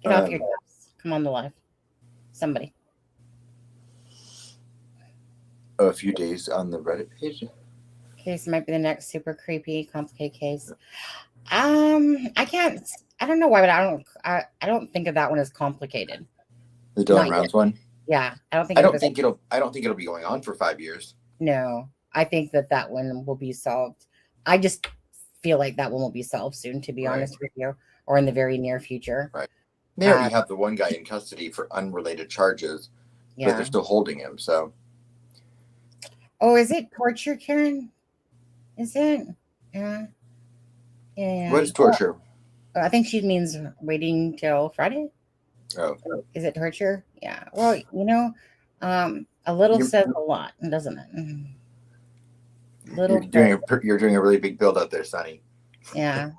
get off your jobs. Come on the live, somebody. A few days on the Reddit page. Case might be the next super creepy, complicated case. I don't know why, but I don't think of that one as complicated. The Dylan Rounds one. Yeah, I don't think it'll be going on for 5 years. No, I think that one will be solved. I just feel like that one will be solved soon, to be honest with you, or in the very near future. Right. They already have the one guy in custody for unrelated charges, but they're still holding him. So. Oh, is it torture, Karen? Is it? Yeah. Yeah. What is torture? I think she means waiting till Friday. Oh. Is it torture? Yeah. Well, a little says a lot, doesn't it? You're doing a really big build out there, Sonny. Yeah.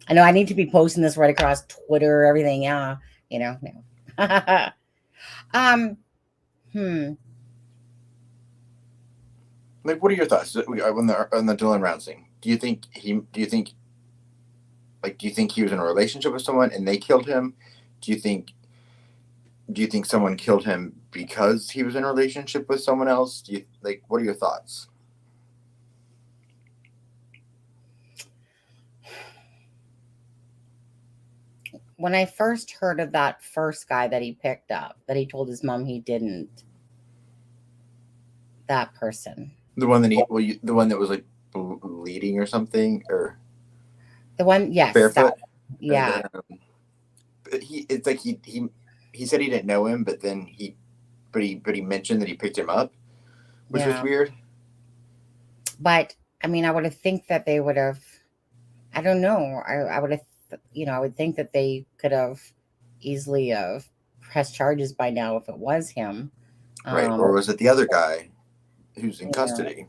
I know I need to be posting this right across Twitter, everything. Yeah. No. Like, what are your thoughts on the Dylan Rounds thing? Do you think he was in a relationship with someone and they killed him? Do you think someone killed him because he was in a relationship with someone else? What are your thoughts? When I first heard of that first guy that he picked up, that he told his mom he didn't, that person. The one that was like bleeding or something, or the one, yes, barefoot. Yeah. He said he didn't know him, but then he mentioned that he picked him up, which was weird. But I would have think that they would have. I don't know. I would have. I would think that they could have easily have pressed charges by now if it was him. Right, or was it the other guy who's in custody?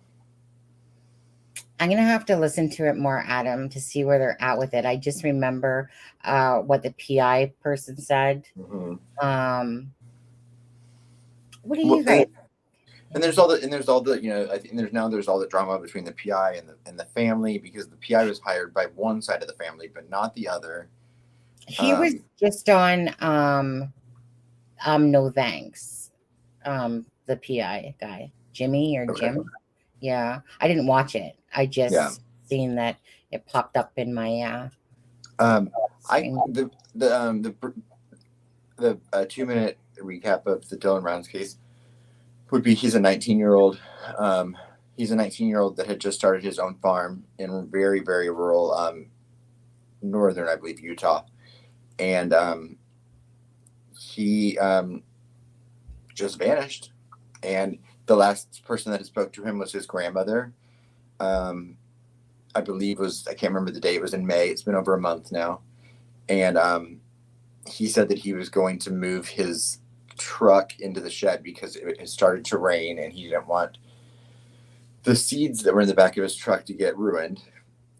I'm going to have to listen to it more, Adam, to see where they're at with it. I just remember what the PI person said. Mm-hmm. What do you guys? And there's all the I think there's all the drama between the PI and the family, because the PI was hired by one side of the family but not the other. He was just on No Thanks. The PI guy, Jimmy or Jim. Yeah, I didn't watch it. I just seen that it popped up in my the 2-minute recap of the Dylan Rounds case would be he's a 19-year-old. He's a 19-year-old that had just started his own farm in very, very rural northern, I believe, Utah. And he just vanished. And the last person that had spoke to him was his grandmother. I believe I can't remember the date. It was in May. It's been over a month now. And he said that he was going to move his truck into the shed because it had started to rain and he didn't want the seeds that were in the back of his truck to get ruined.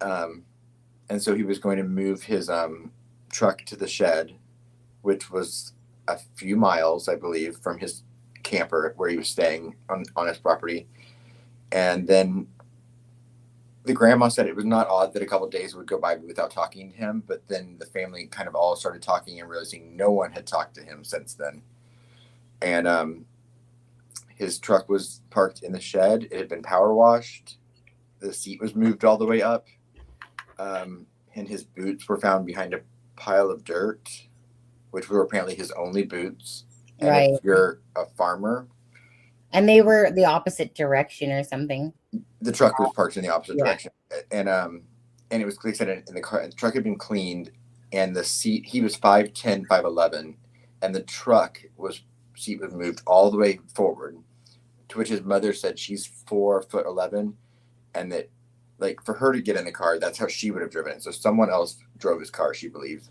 And so he was going to move his truck to the shed, which was a few miles, I believe, from his camper where he was staying on his property. And then the grandma said it was not odd that a couple of days would go by without talking to him, but then the family kind of all started talking and realizing no one had talked to him since then. And his truck was parked in the shed. It had been power washed. The seat was moved all the way up. And his boots were found behind a pile of dirt, which were apparently his only boots. And Right. if you're a farmer, And they were the opposite direction or something. the truck was parked in the opposite Yeah. direction. And it was, like I said, in the car, the truck had been cleaned, and the seat, he was 5'10", 5'11", and the seat was moved all the way forward, to which his mother said she's 4'11", and that, like, for her to get in the car, that's how she would have driven it. So someone else drove his car, she believed.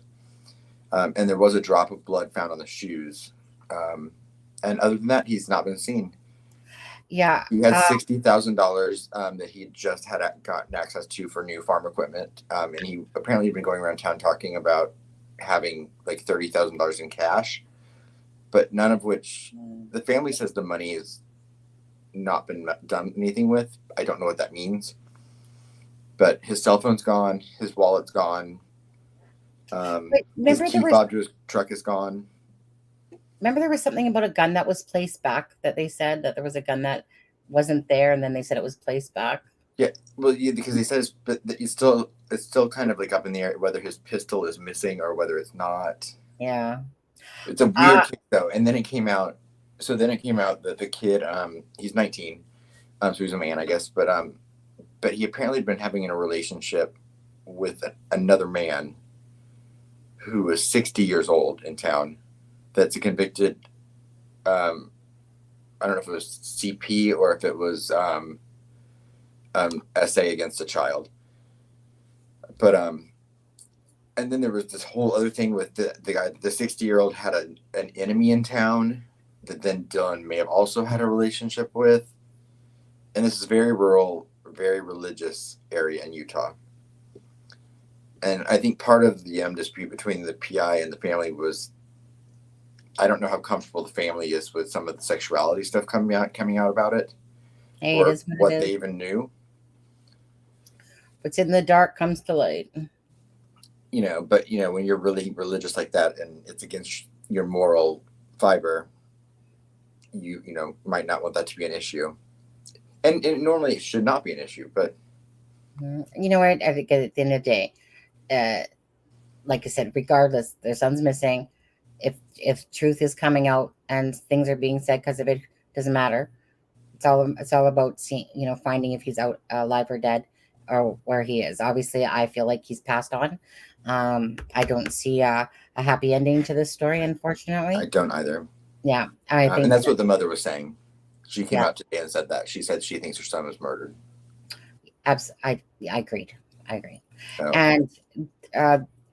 And there was a drop of blood found on the shoes. And other than that, he's not been seen. Yeah. He had $60,000 that he just had gotten access to for new farm equipment. And he apparently had been going around town talking about having like $30,000 in cash, but none of which the family says the money has not been done anything with. I don't know what that means. But his cell phone's gone. His wallet's gone. His key fob to his truck is gone. Remember there was something about a gun that was placed back, that they said that there was a gun that wasn't there, and then they said it was placed back. Yeah, well, yeah, because he says, but it's still kind of like up in the air whether his pistol is missing or whether it's not. Yeah. It's a weird case, though. And then it came out. So then it came out that the kid, he's 19, so he's a man, I guess. But he apparently had been having a relationship with another man who was 60 years old in town. That's a convicted, I don't know if it was CP or if it was SA against a child. But and then there was this whole other thing with the guy. The 60-year-old had an enemy in town that then Dylan may have also had a relationship with. And this is very rural, very religious area in Utah. And I think part of the dispute between the PI and the family was, I don't know how comfortable the family is with some of the sexuality stuff coming out about it. Hey, or it is what it is. they even knew. What's in the dark comes to light. But when you're really religious like that and it's against your moral fiber, you might not want that to be an issue. And normally it should not be an issue, but You know what? I think at the end of the day, like I said, regardless, their son's missing. If truth is coming out and things are being said because of it, doesn't matter. It's all about seeing, finding if he's out alive or dead or where he is. Obviously, I feel like he's passed on. I don't see a happy ending to this story, unfortunately. I don't either. Yeah, I think, and that's what the mother was saying. She came Yeah. out today and said that. She said she thinks her son was murdered. I agreed. So, And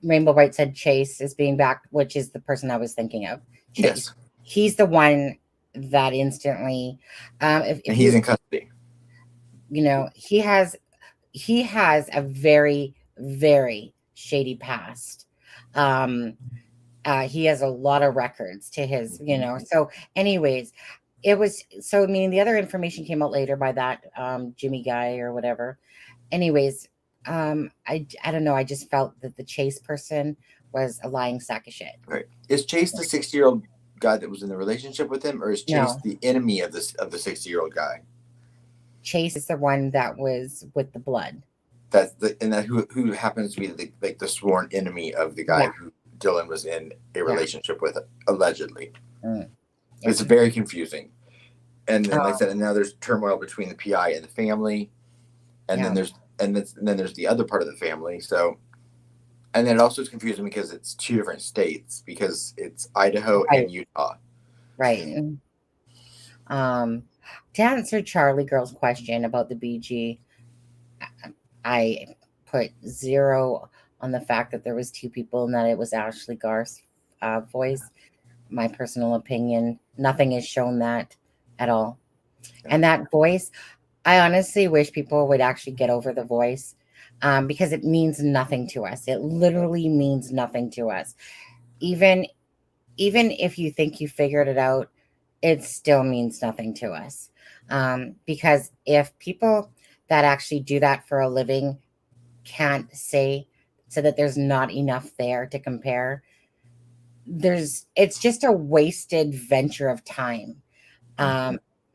Rainbow White said Chase is being back, which is the person I was thinking of. Chase. yes, He's the one that instantly, if and he's in custody. he has a very, very shady past. He has a lot of records to his, so anyways, the other information came out later by that Jimmy guy or whatever. Anyways, I don't know, I just felt that the Chase person was a lying sack of shit. Right? Is Chase the 60-year-old guy that was in the relationship with him, or is Chase No. the enemy of the 60-year-old guy? Chase is the one that was with the blood. That's who happens to be the sworn enemy of the guy Yeah. who Dylan was in a relationship with, allegedly. Mm. It's very confusing. And then, like I Oh. said, and now there's turmoil between the PI and the family, and Yeah. then there's the other part of the family. So, and then it also is confusing because it's two different states, because it's Idaho Right. and Utah. Right. To answer Charlie Girl's question about the BG, I put 0 on the fact that there was 2 people and that it was Ashley Garth's voice. My personal opinion, nothing has shown that at all. And that voice, I honestly wish people would actually get over the voice, because it means nothing to us. It literally means nothing to us. Even if you think you figured it out, it still means nothing to us. Because if people that actually do that for a living can't say so that there's not enough there to compare, it's just a wasted venture of time.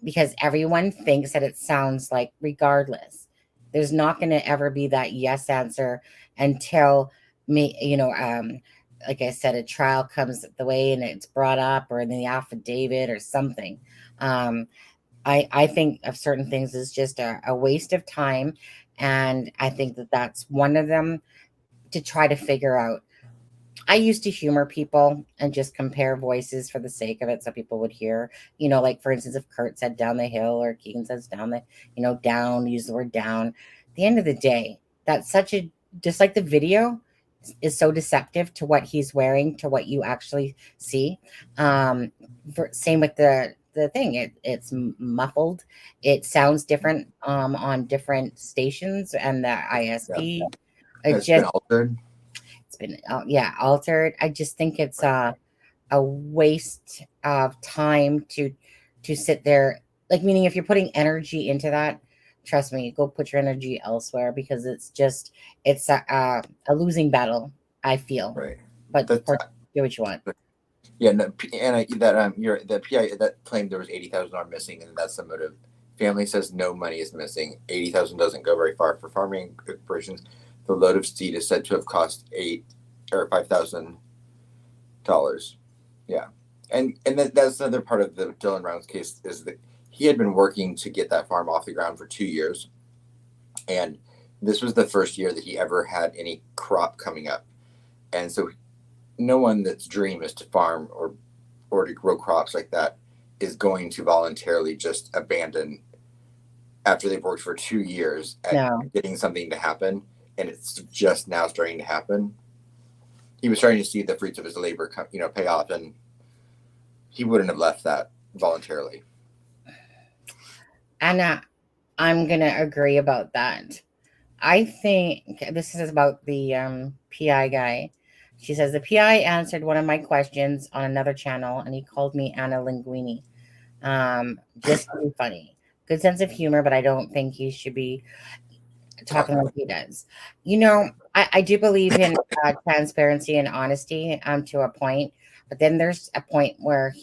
Because everyone thinks that it sounds like, regardless, there's not going to ever be that yes answer until like I said, a trial comes the way and it's brought up, or in the affidavit or something. I think of certain things as just a waste of time, and I think that that's one of them to try to figure out. I used to humor people and just compare voices for the sake of it so people would hear, like for instance, if Kurt said down the hill or Keegan says down down, use the word down. At the end of the day, that's just like the video is so deceptive to what he's wearing, to what you actually see. Same with the thing. It's muffled. It sounds different on different stations and the ISP. Yeah. It's been altered. It's been altered. I just think it's a waste of time to sit there. Like, meaning if you're putting energy into that, trust me, go put your energy elsewhere, because it's a losing battle, I feel. Right. But do what you want. Yeah, no, and the PI that claimed there was $80,000 missing, and that's the motive. Family says no money is missing. $80,000 doesn't go very far for farming operations. The load of seed is said to have cost $5,000. Yeah, and that's another part of the Dylan Rounds case, is that he had been working to get that farm off the ground for 2 years, and this was the first year that he ever had any crop coming up, and so no one that's dream is to farm or to grow crops like that is going to voluntarily just abandon after they've worked for 2 years at getting something to happen, and it's just now starting to happen. He was starting to see the fruits of his labor, pay off, and he wouldn't have left that voluntarily. And I'm going to agree about that. I think this is about the PI guy. She says, the PI answered one of my questions on another channel, and he called me Anna Linguini. Just to be funny. Good sense of humor, but I don't think he should be talking like he does. I do believe in transparency and honesty to a point, but then there's a point where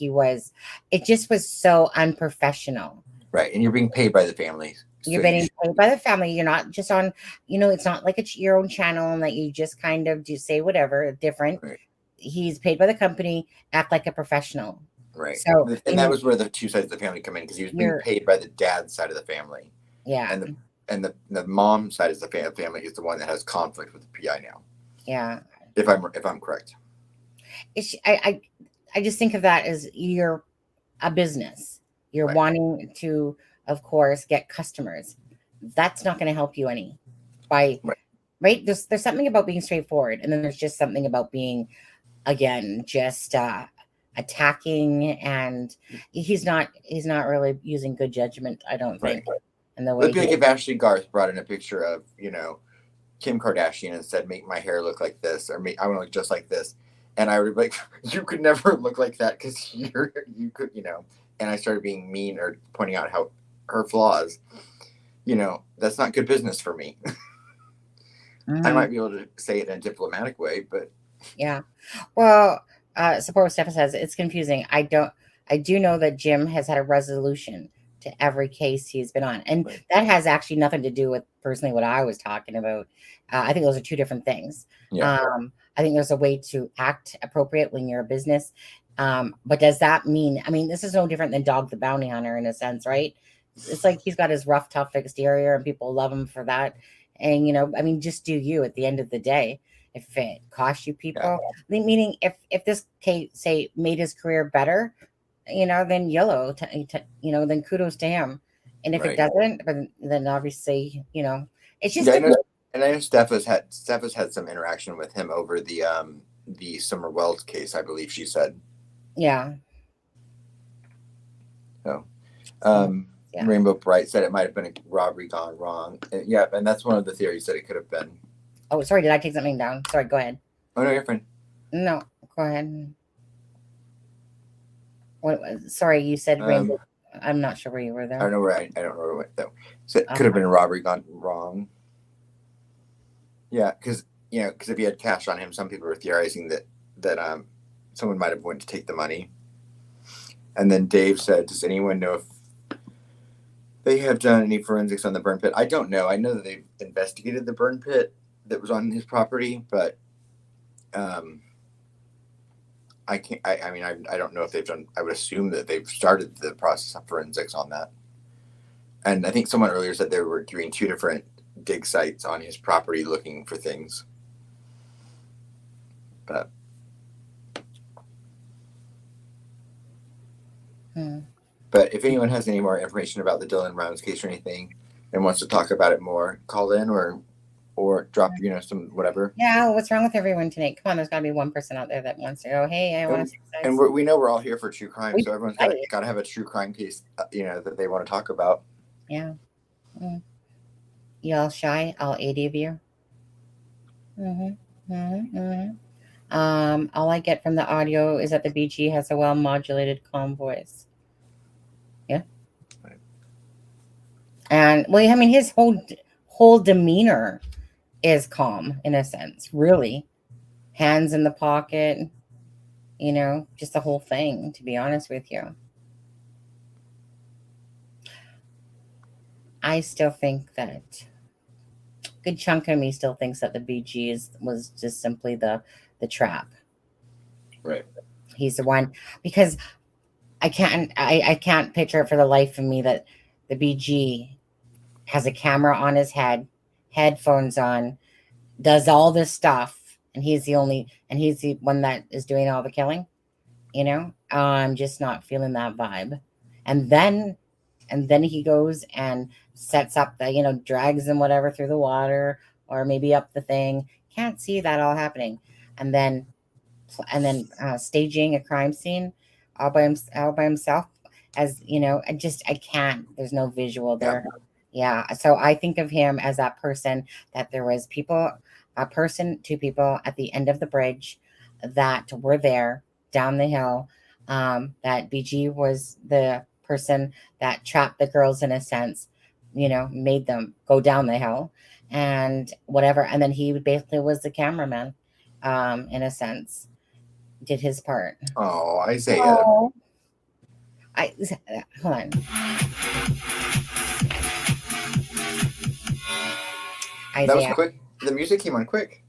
it just was so unprofessional. Right, and you're being paid by the family. You're being paid by the family. You're not just on, it's not like it's your own channel and that you just kind of do say whatever different. Right. He's paid by the company. Act like a professional. Right. So, and that was where the two sides of the family come in, because he was being paid by the dad's side of the family. Yeah. And the mom side of the family is the one that has conflict with the PI now. Yeah. If I'm correct. I just think of that as you're a business. You're wanting to, of course, get customers. That's not going to help you any. Right? There's something about being straightforward, and then there's just something about being, again, just attacking, and he's not really using good judgment, I don't think. And the way it'd be like if Ashley Garth brought in a picture of, Kim Kardashian and said, make my hair look like this, or I want to look just like this. And I would be like, you could never look like that, because you could, and I started being mean or pointing out how her flaws, that's not good business for me. Mm-hmm. I might be able to say it in a diplomatic way, but yeah. Well, Support Steph says it's confusing. I do know that Jim has had a resolution to every case he's been on, and that has actually nothing to do with personally what I was talking about. I think those are two different things. Yeah. I think there's a way to act appropriate when you're a business. But does that mean, this is no different than Dog the Bounty Hunter in a sense, right? It's like he's got his rough, tough exterior and people love him for that. And, just do you at the end of the day. If it costs you people, meaning if this case, say, made his career better, then yellow, then kudos to him. And if it Right. doesn't, then obviously, it's just Yeah, I a know Steph has had some interaction with him over the Summer Wells case, I believe she said. yeah. So, Yeah. Rainbow Bright said it might have been a robbery gone wrong. Yeah, and that's one of the theories that it could have been. Oh, sorry, did I take something down? Sorry, go ahead. Oh no, you're fine. No, go ahead. Sorry, you said rainbow. I'm not sure where you were there. I don't know where I don't know where it went though. So it could have been a robbery gone wrong. Yeah, because if he had cash on him, some people were theorizing that someone might have went to take the money. And then Dave said, "Does anyone know if they have done any forensics on the burn pit?" I don't know. I know that they've investigated the burn pit that was on his property, but I can't. I don't know if they've done. I would assume that they've started the process of forensics on that. And I think someone earlier said they were doing 2 different dig sites on his property looking for things. But but if anyone has any more information about the Dylan Rounds case or anything and wants to talk about it more, call in or drop some whatever. Yeah, what's wrong with everyone tonight? Come on, there's got to be one person out there that wants to go, hey, I want to see this. And we know we're all here for true crime, so everyone's got to have a true crime case, that they want to talk about. Yeah. You all shy, all 80 of you? All I get from the audio is that the BG has a well-modulated, calm voice. Yeah. Right. And, well, I mean, his whole demeanor is calm, in a sense, really. Hands in the pocket, just the whole thing, to be honest with you. I still think that a good chunk of me still thinks that the BG was just simply the trap. Right. He's the one, because I can't picture it for the life of me that the BG has a camera on his head, headphones on, does all this stuff, and he's the one that is doing all the killing. I'm just not feeling that vibe. And then he goes and sets up the, drags them whatever through the water or maybe up the thing. Can't see that all happening. And then staging a crime scene all by himself, as I can't. There's no visual there. Yeah. So I think of him as that person that there was 2 people at the end of the bridge that were there down the hill. That BG was the person that trapped the girls, in a sense, made them go down the hill and whatever. And then he basically was the cameraman, in a sense, did his part. Oh, Isaiah. Hold on. Isaiah. That was quick. The music came on quick.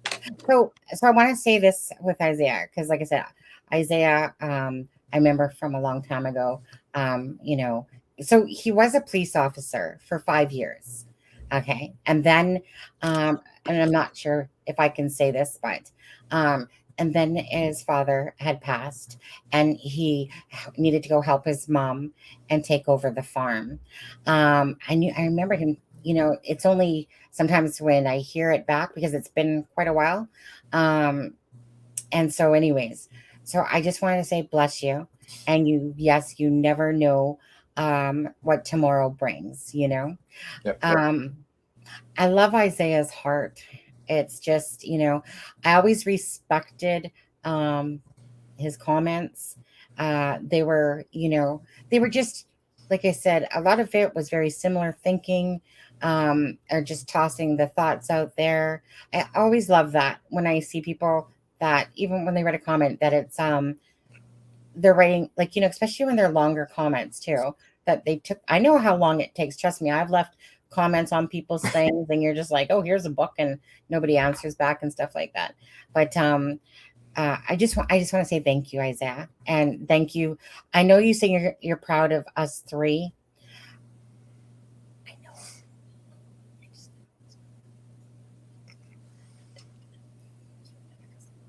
So I want to say this with Isaiah, because like I said, Isaiah, I remember from a long time ago, so he was a police officer for 5 years. Okay. And then, and I'm not sure if I can say this, but, and then his father had passed and he needed to go help his mom and take over the farm. I remember him, it's only sometimes when I hear it back because it's been quite a while. And so anyways, so I just wanted to say, bless you. And you never know what tomorrow brings, Yep. I love Isaiah's heart. It's just, I always respected his comments. They were just, like I said, a lot of it was very similar thinking, or just tossing the thoughts out there. I always love that when I see people that even when they write a comment that it's they're writing, like, especially when they're longer comments too, that they took. I know how long it takes. Trust me, I've left comments on people's things and you're just like, oh, here's a book, and nobody answers back and stuff like that. But I just want to say thank you, Isaiah, and thank you. I know you say you're proud of us 3. I know.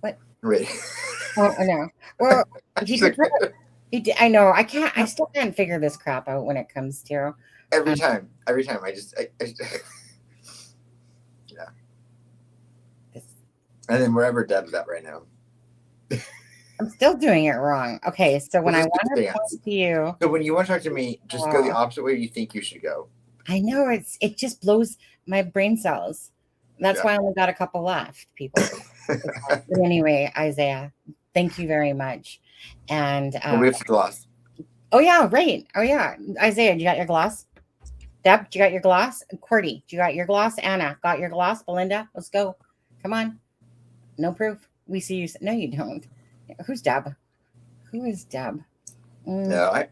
What? Right. Oh, I know. Well, I know. I still can't figure this crap out when it comes to. Every time. I yeah. And then wherever Deb's at right now. I'm still doing it wrong. Okay, so when I Just want to dance. point to you, So when you want to talk to me, just go the opposite way you think you should go. I know it just blows my brain cells. That's why I only got a couple left, people. But anyway, Isaiah, thank you very much. And we have to gloss. Oh yeah, right. Oh yeah, Isaiah, you got your gloss? Deb, you got your gloss? Cordy, you got your gloss? Anna, got your gloss? Belinda, let's go. Come on. No proof. We see you. No, you don't. Who's Deb? Who is Deb? No,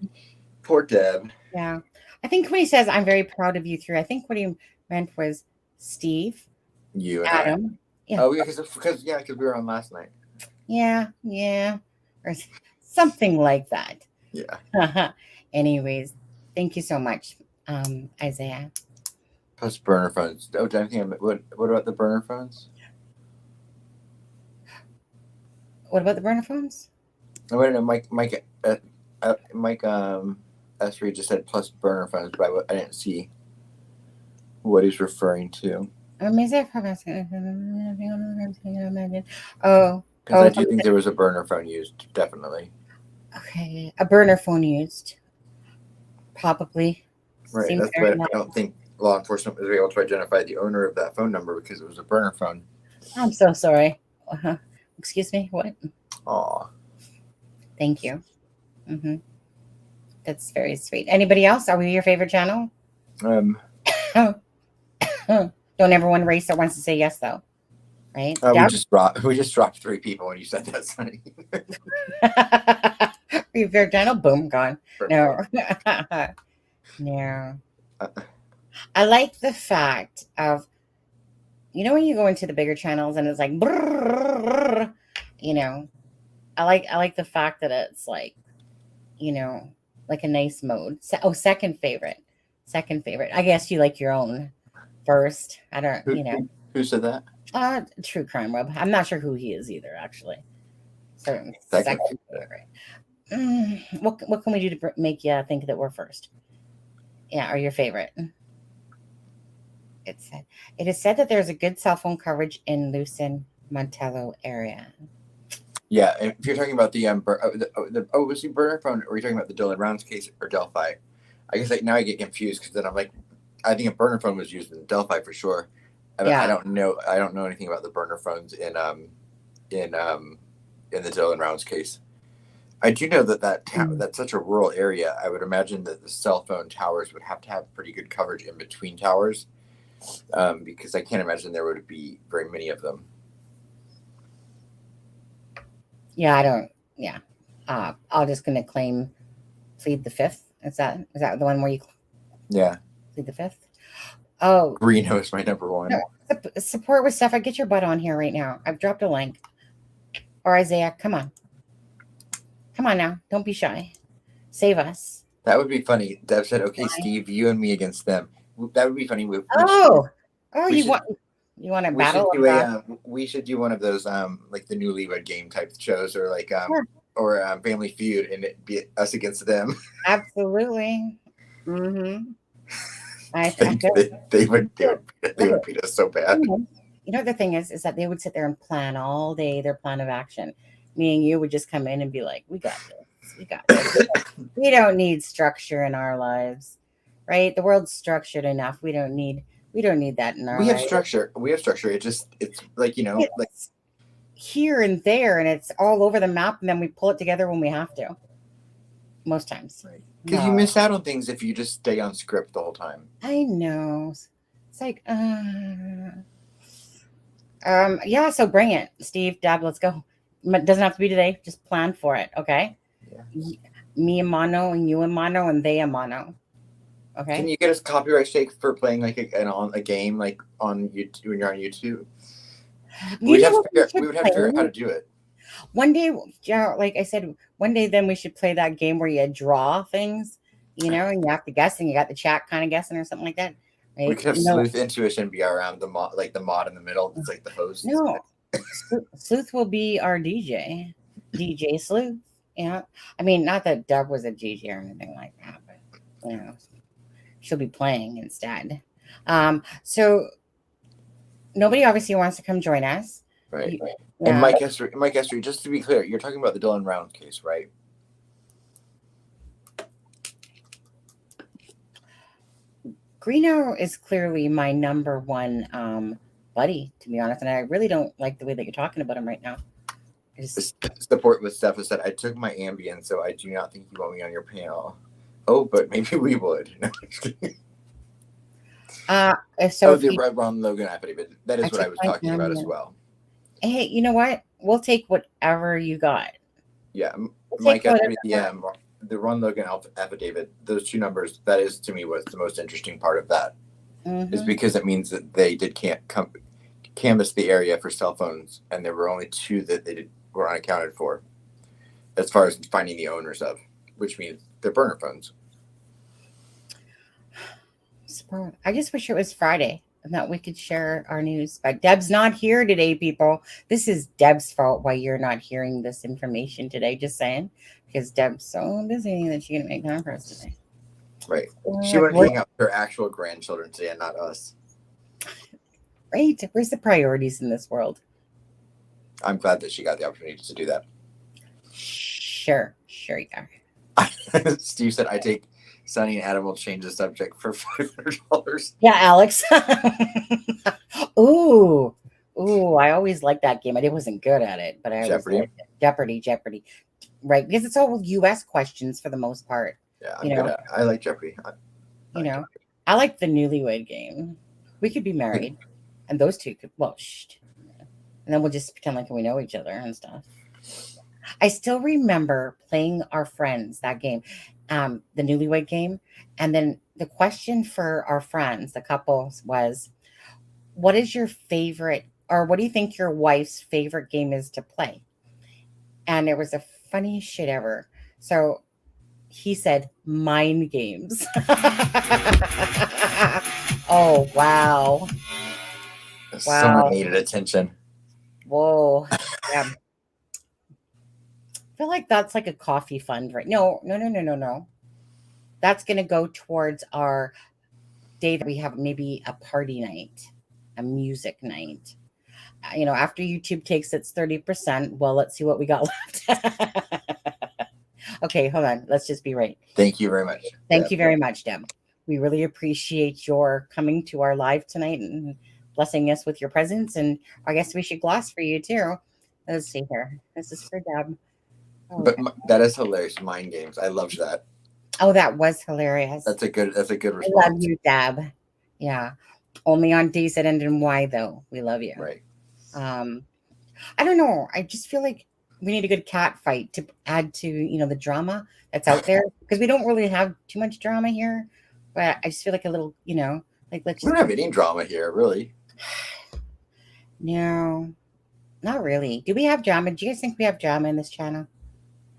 poor Deb. Yeah. I think when he says, I'm very proud of you three, I think what he meant was Steve, you and Adam. Yeah. Oh, yeah, because we were on last night. Yeah. Or something like that. Yeah. Anyways, thank you so much, Isaiah. Plus burner phones. Oh, did I think what about the burner phones? What about the burner phones? I don't know. Mike S3 just said plus burner phones, but I didn't see what he's referring to. Oh, because I do think there was a burner phone used, definitely. Okay, a burner phone used, probably. Right. That's why I don't think law enforcement was able to identify the owner of that phone number because it was a burner phone. I'm so sorry. Excuse me. What? Aw. Thank you. That's very sweet. Anybody else? Are we your favorite channel? Don't everyone race that wants to say yes, though, right? We just dropped 3 people when you said that, Sonny. Your favorite channel? Boom, gone. No. No. I like the fact of, when you go into the bigger channels and it's like, brrr, I like the fact that it's like, like a nice mode. Second favorite. I guess you like your own first. I don't, Who said that? True Crime Web. I'm not sure who he is either, actually. Second favorite. What can we do to make you think that we're first? Yeah, or your favorite? It is said that there's a good cell phone coverage in Lucin Montello area. Yeah, if you're talking about was the burner phone, or are you talking about the Dylan Rounds case or Delphi? I guess now I get confused because then I'm like, I think a burner phone was used in Delphi for sure. I don't know anything about the burner phones in the Dylan Rounds case. I do know that's such a rural area. I would imagine that the cell phone towers would have to have pretty good coverage in between towers, because I can't imagine there would be very many of them. Yeah, I don't. Yeah, I'm just gonna claim plead the fifth. Is that the one where you? Yeah. Plead the fifth. Oh, Reno is my number one. No, support with stuff. I get your butt on here right now. I've dropped a link. Or Isaiah, come on now. Don't be shy. Save us. That would be funny. Deb said, "Okay, Steve, you and me against them." That would be funny. You want to battle? We should do one of those like the Newlywed Game type shows, or like or Family Feud, and it be us against them. Absolutely. Mm-hmm. They would beat us so bad. The thing is that they would sit there and plan all day their plan of action. Me and you would just come in and be like, we got this. We don't need structure in our lives, right? The world's structured enough. We don't need that in our lives. We have structure. It's like, like here and there, and it's all over the map, and then we pull it together when we have to. Most times. Right. Because you miss out on things if you just stay on script the whole time. I know. It's like, so bring it, Steve, Dad, let's go. It doesn't have to be today. Just plan for it, okay? Yeah. Me and mono, and you and mono, and they and mono. Okay. Can you get us copyright strike for playing like a game like on YouTube when you're on YouTube? We would have to figure out how to do it. One day, like I said, one day then we should play that game where you draw things, and you have to guess, and you got the chat kind of guessing or something like that. Right? We could have Sleuth Intuition be around the mod in the middle. It's like the host. No, Sleuth will be our DJ Sleuth. Yeah. I mean, not that Deb was a GG or anything like that, but she'll be playing instead. So nobody obviously wants to come join us. Right. Yeah. And Mike Esther, just to be clear, you're talking about the Dylan Round case, right? Greeno is clearly my number one buddy, to be honest, and I really don't like the way that you're talking about him right now. Support with Steph said, I took my Ambien, so I do not think you want me on your panel. Oh, but maybe we would. The Ron Logan affidavit. That is what I was talking about as well. Hey, you know what? We'll take whatever you got. Yeah, Mike Esther, the Ron Logan affidavit, those two numbers, that is to me was the most interesting part of that. Is because it means that they did canvass the area for cell phones, and there were only two that were unaccounted for as far as finding the owners of, which means they're burner phones. I just wish it was Friday and that we could share our news. But Deb's not here today, people. This is Deb's fault why you're not hearing this information today. Just saying, because Deb's so busy that she didn't make time for us today. Right. She went hang out with her actual grandchildren today and not us. Right. Where's the priorities in this world? I'm glad that she got the opportunity to do that. Sure you are. Steve said, I take Sonny and Adam will change the subject for $500. Yeah, Alex. Ooh, I always liked that game. I wasn't good at it, but I Jeopardy. Jeopardy. Right, because it's all U.S. questions for the most part. Yeah, I'm good at it. I like Jeopardy. I like the Newlywed Game. We could be married, and those two could, and then we'll just pretend like we know each other and stuff. I still remember playing our friends that game, the Newlywed Game, and then the question for our friends, the couples, was, what is your favorite, or what do you think your wife's favorite game is to play? And it was the funniest shit ever. So he said, mind games. Oh, wow. Someone needed attention. Whoa. Yeah. I feel like that's like a coffee fund, right? No. That's going to go towards our day that we have maybe a party night, a music night. After YouTube takes its 30%, well, let's see what we got left. Okay, hold on. Let's just be right. Thank you very much. Thank you very much, Deb. We really appreciate your coming to our live tonight and blessing us with your presence. And I guess we should gloss for you too. Let's see here. This is for Deb. Oh, but that is hilarious. Mind games. I loved that. Oh, that was hilarious. That's a good response. I love you, Deb. Yeah. Only on days that end in Y, though. We love you. Right. I don't know. I just feel like we need a good cat fight to add to, the drama that's out there, because we don't really have too much drama here. But I just feel like a little, like let's. We don't have any drama here, really. No, not really. Do we have drama? Do you guys think we have drama in this channel,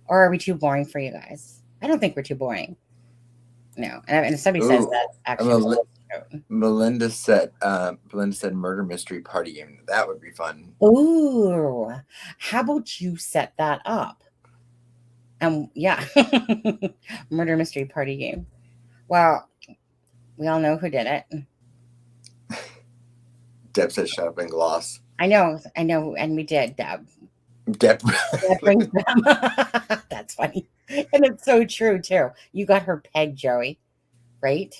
or are we too boring for you guys? I don't think we're too boring. No, and if somebody says that, actually, Melinda said murder mystery party game. That would be fun. Ooh, how about you set that up? Yeah, murder mystery party game. Well, we all know who did it. Deb said, "Shut up and gloss." I know, and we did, Deb. Deb brings them. That's funny, and it's so true too. You got her pegged, Joey, right?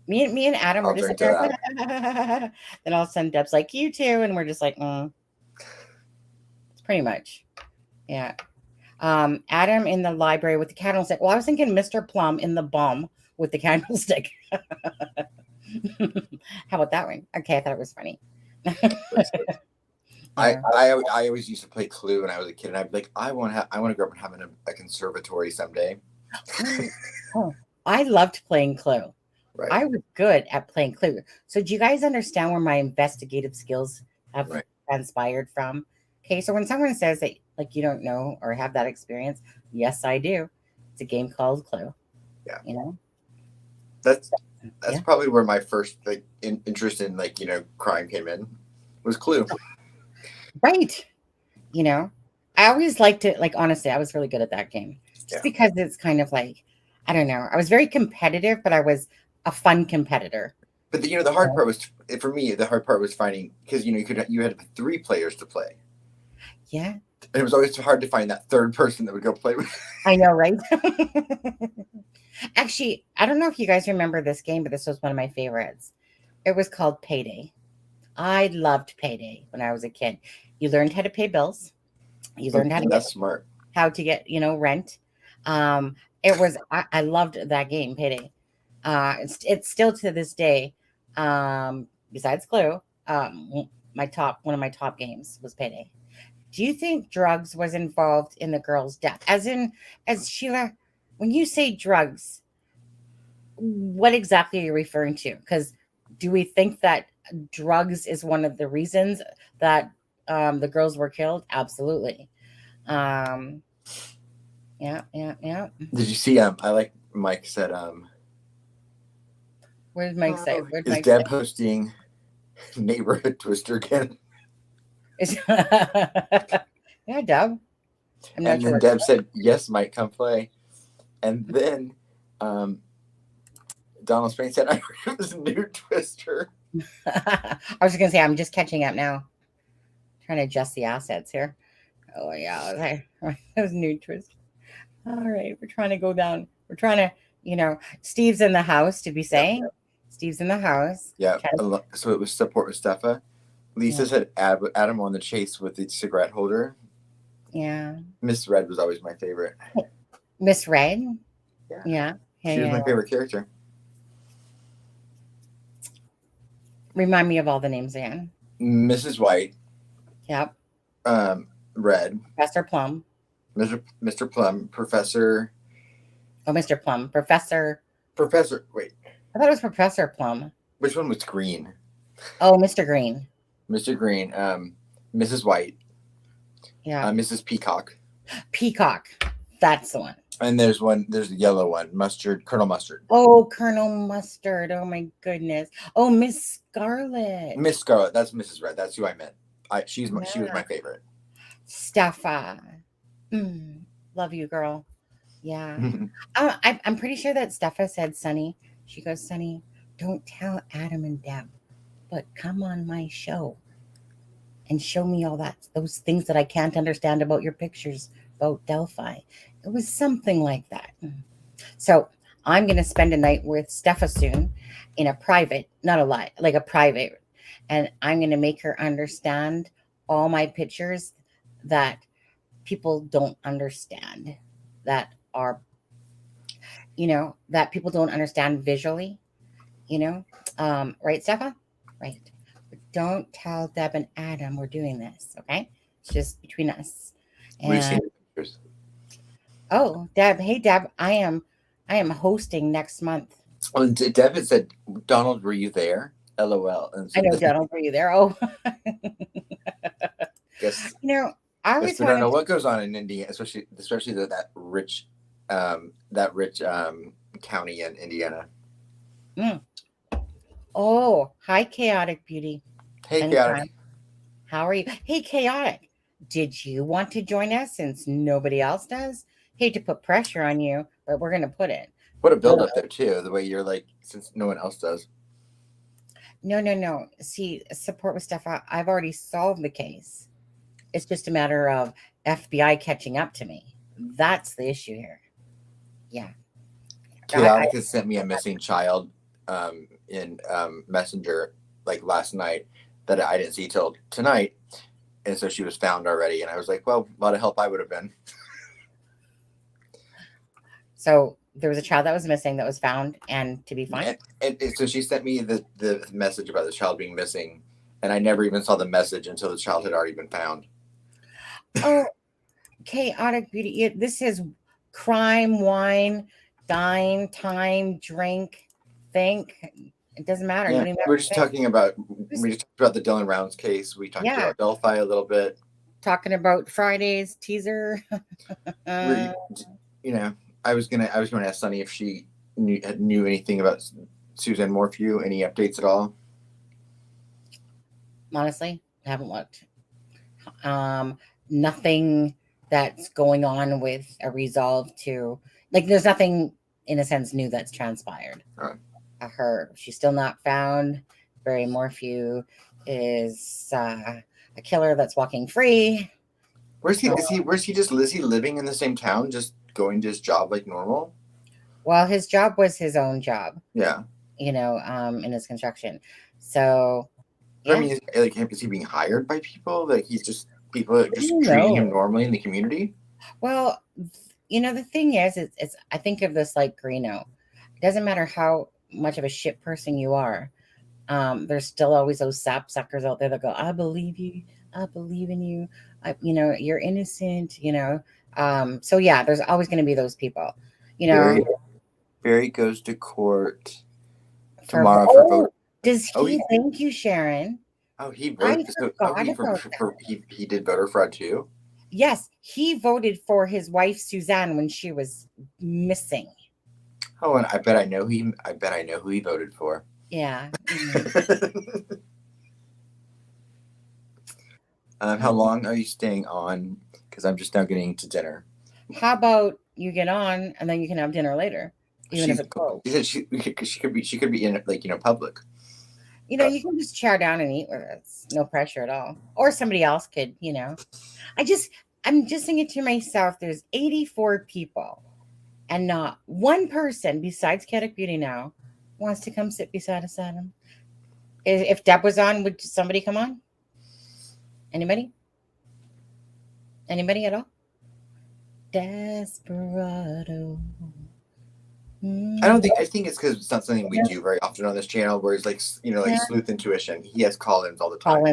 Me and Adam were just like, then all of a sudden Deb's like, you too, and we're just like, It's pretty much, yeah. Adam in the library with the candlestick. Well, I was thinking Mr. Plum in the bum with the candlestick. How about that one? Okay, I thought it was funny. I always used to play Clue when I was a kid, and I'd be like, I want to grow up and have a conservatory someday. I loved playing Clue. Right. I was good at playing Clue. So do you guys understand where my investigative skills have transpired from? Okay, so when someone says that like you don't know or have that experience, yes, I do. It's a game called Clue. Yeah. That's probably where my first interest in crime came in, was Clue. Right. I always liked it. Like, honestly, I was really good at that game just because it's kind of like, I don't know. I was very competitive, but I was a fun competitor. But the hard part was, for me, the hard part was finding, because you had 3 players to play. Yeah. And it was always hard to find that third person that would go play with. I know, right? Actually, I don't know if you guys remember this game, but this was one of my favorites. It was called Payday. I loved Payday when I was a kid. You learned how to pay bills. You learned how to That's smart. How to get, rent. It was, I loved that game, Payday. It's still to this day, besides Clue, one of my top games was Payday. Do you think drugs was involved in the girl's death? As Sheila, when you say drugs, what exactly are you referring to? Because do we think that drugs is one of the reasons that the girls were killed? Absolutely. Yeah. Did you see? I like Mike said. What did Mike say? What did Is Mike Deb say? hosting Neighborhood Twister again? Yeah, Deb. I'm not And sure. then Deb said, "Yes, Mike, come play." And then Donald Spain said, "I heard it was a new Twister." I was just gonna say I'm just catching up now. Trying to adjust the assets here. Oh yeah, okay. That was new twist. All right, we're trying to go down. We're trying to, Steve's in the house to be saying. Yep. Steve's in the house. Yeah. So it was support with Steffa. Lisa said Adam on the chase with the cigarette holder. Yeah. Miss Red was always my favorite. Miss Red? Yeah. She was my favorite character. Remind me of all the names again. Mrs. White. Yep. Red. Professor Plum. Mr. Plum. Professor. Oh, Mr. Plum. Professor. Wait. I thought it was Professor Plum. Which one was Green? Oh, Mr. Green. Mr. Green. Mrs. White. Yeah. Mrs. Peacock. Peacock. That's the one. And there's the yellow one, Mustard, Colonel Mustard. Oh, Colonel Mustard. Oh my goodness. Oh, Miss Scarlet. Miss Scarlet. That's Mrs. Red. That's who I meant. She was my favorite. Steffa. Love you, girl. Yeah. I'm pretty sure that Steffa said, Sonny. She goes, Sonny, don't tell Adam and Deb, but come on my show and show me all those things that I can't understand about your pictures about Delphi. It was something like that. So I'm going to spend a night with Steffa soon in a private, not a lie, like a private. And I'm going to make her understand all my pictures that people don't understand, that are, that people don't understand visually, right, Steffa? Right. But don't tell Deb and Adam we're doing this, okay? It's just between us. We've seen the pictures. Oh, Deb. Hey, Deb. I am hosting next month. Oh, and Deb had said, Donald, were you there? LOL. And so I know, Donald, were you there? Oh. Guess, I always don't know what goes on in Indiana, especially that rich county in Indiana. Oh, hi, Chaotic Beauty. Hey, Chaotic. How are you? Hey, Chaotic. Did you want to join us since nobody else does? Hate to put pressure on you, but we're going to put it. What a build up there, too. The way you're like, since no one else does. No. See, support with stuff. I've already solved the case. It's just a matter of FBI catching up to me. That's the issue here. Yeah. Chaotic has sent me a missing child in Messenger like last night that I didn't see till tonight. And so she was found already. And I was like, well, a lot of help I would have been. So there was a child that was missing that was found and to be found. And so she sent me the message about the child being missing. And I never even saw the message until the child had already been found. Oh, Chaotic Beauty. This is crime, wine, dine, time, drink, think. It doesn't matter. Yeah, we're just talking about the Dylan Rounds case. We talked about Delphi a little bit. Talking about Friday's teaser. I was gonna ask Sunny if she knew anything about Suzanne Morphew. Any updates at all? Honestly, I haven't looked. Nothing that's going on with a resolve to, like, there's nothing in a sense new that's transpired. She's still not found. Brayden Morphew is a killer that's walking free. Where's he? Is he living in the same town, just going to his job like normal? Well, his job was his own job. Yeah. In his construction. So, yeah. I mean, is he being hired by people? Like he's just people are just treating him normally in the community? Well, the thing is, it's I think of this like Greeno. It doesn't matter how much of a shit person you are. There's still always those sapsuckers out there that go, I believe you. I believe in you. You're innocent, So yeah, there's always going to be those people, Barry goes to court tomorrow for vote. Does he? Thank you, Sharon. Oh, he voted. He did voter fraud too? Yes, he voted for his wife Suzanne when she was missing. Oh, and I bet I know who he voted for. Yeah. How long are you staying on? Because I'm just now getting to dinner. How about you get on and then you can have dinner later, even if it's closed. She could be in public. You can just chow down and eat with us. No pressure at all. Or somebody else could. I'm just thinking to myself, there's 84 people, and not one person besides Chaotic Beauty now wants to come sit beside us, Adam. If Deb was on, would somebody come on? Anybody? Anybody at all? Desperado. I think it's because it's not something we do very often on this channel, where it's like, Sleuth Intuition. He has call-ins all the time.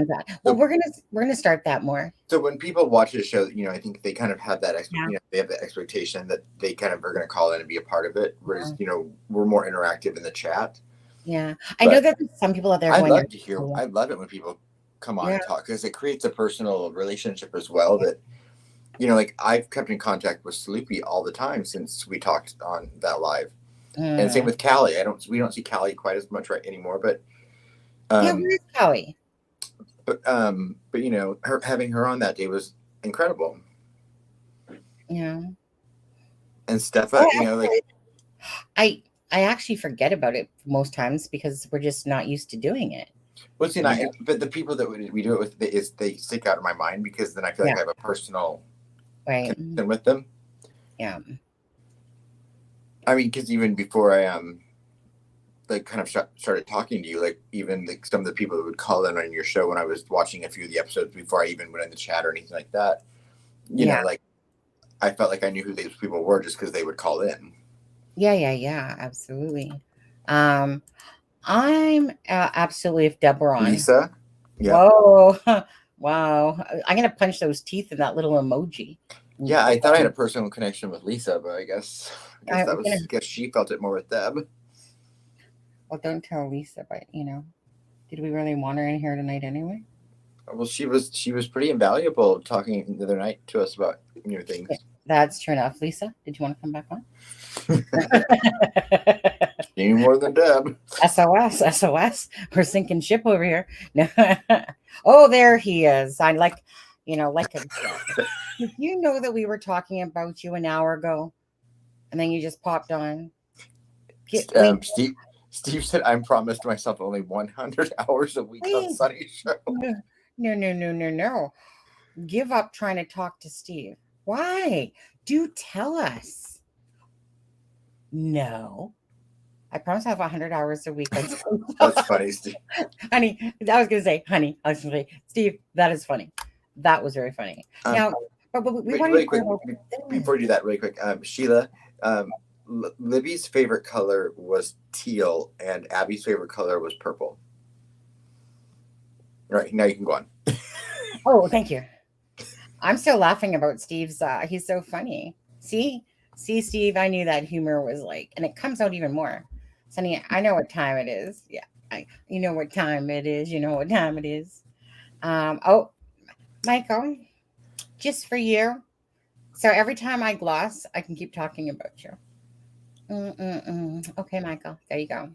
Well, we're gonna start that more. So when people watch the show, I think they kind of have that they have the expectation that they kind of are going to call in and be a part of it. Whereas, we're more interactive in the chat. Yeah. I know that some people out there I love it when people come on and talk, because it creates a personal relationship as well that, like I've kept in contact with Sloopy all the time since we talked on that live. And same with Callie. We don't see Callie quite as much anymore, but where's Callie? But having her on that day was incredible. Yeah. And Steffa, I actually forget about it most times because we're just not used to doing it. Well, but the people that we do it with, they stick out in my mind because then I feel like I have a personal connection with them. Yeah. I mean, because even before I kind of started talking to you, like even some of the people that would call in on your show when I was watching a few of the episodes before I even went in the chat or anything like that, you know, like I felt like I knew who these people were just because they would call in. Yeah, absolutely. I'm absolutely, if Deborah on. Lisa? Yeah. Whoa. Wow. I'm going to punch those teeth in that little emoji. Yeah, I thought I had a personal connection with Lisa, but I guess she felt it more with Deb. Well, don't tell Lisa, but did we really want her in here tonight anyway? Well, she was pretty invaluable talking the other night to us about things. That's true enough. Lisa, did you want to come back on? Any more than Deb. SOS. We're sinking ship over here. No. Oh, there he is. I like him. Did you know that we were talking about you an hour ago, and then you just popped on? Steve said, "I'm promised myself only 100 hours a week on Sunny's show." No. Give up trying to talk to Steve. Why? Do tell us. No. I promise I have 100 hours a week. That's funny, Steve. Honey, I was going to say, Steve, that is funny. That was very funny. Now, but we want really quick, before you do that, really quick, Sheila, Libby's favorite color was teal, and Abby's favorite color was purple. All right, now you can go on. Oh, thank you. I'm still laughing about Steve's. He's so funny. See, Steve, I knew that humor was and it comes out even more. Sonny, I know what time it is. Yeah, you know what time it is. You know what time it is. Oh, Michael, just for you. So every time I gloss, I can keep talking about you. Okay, Michael, there you go.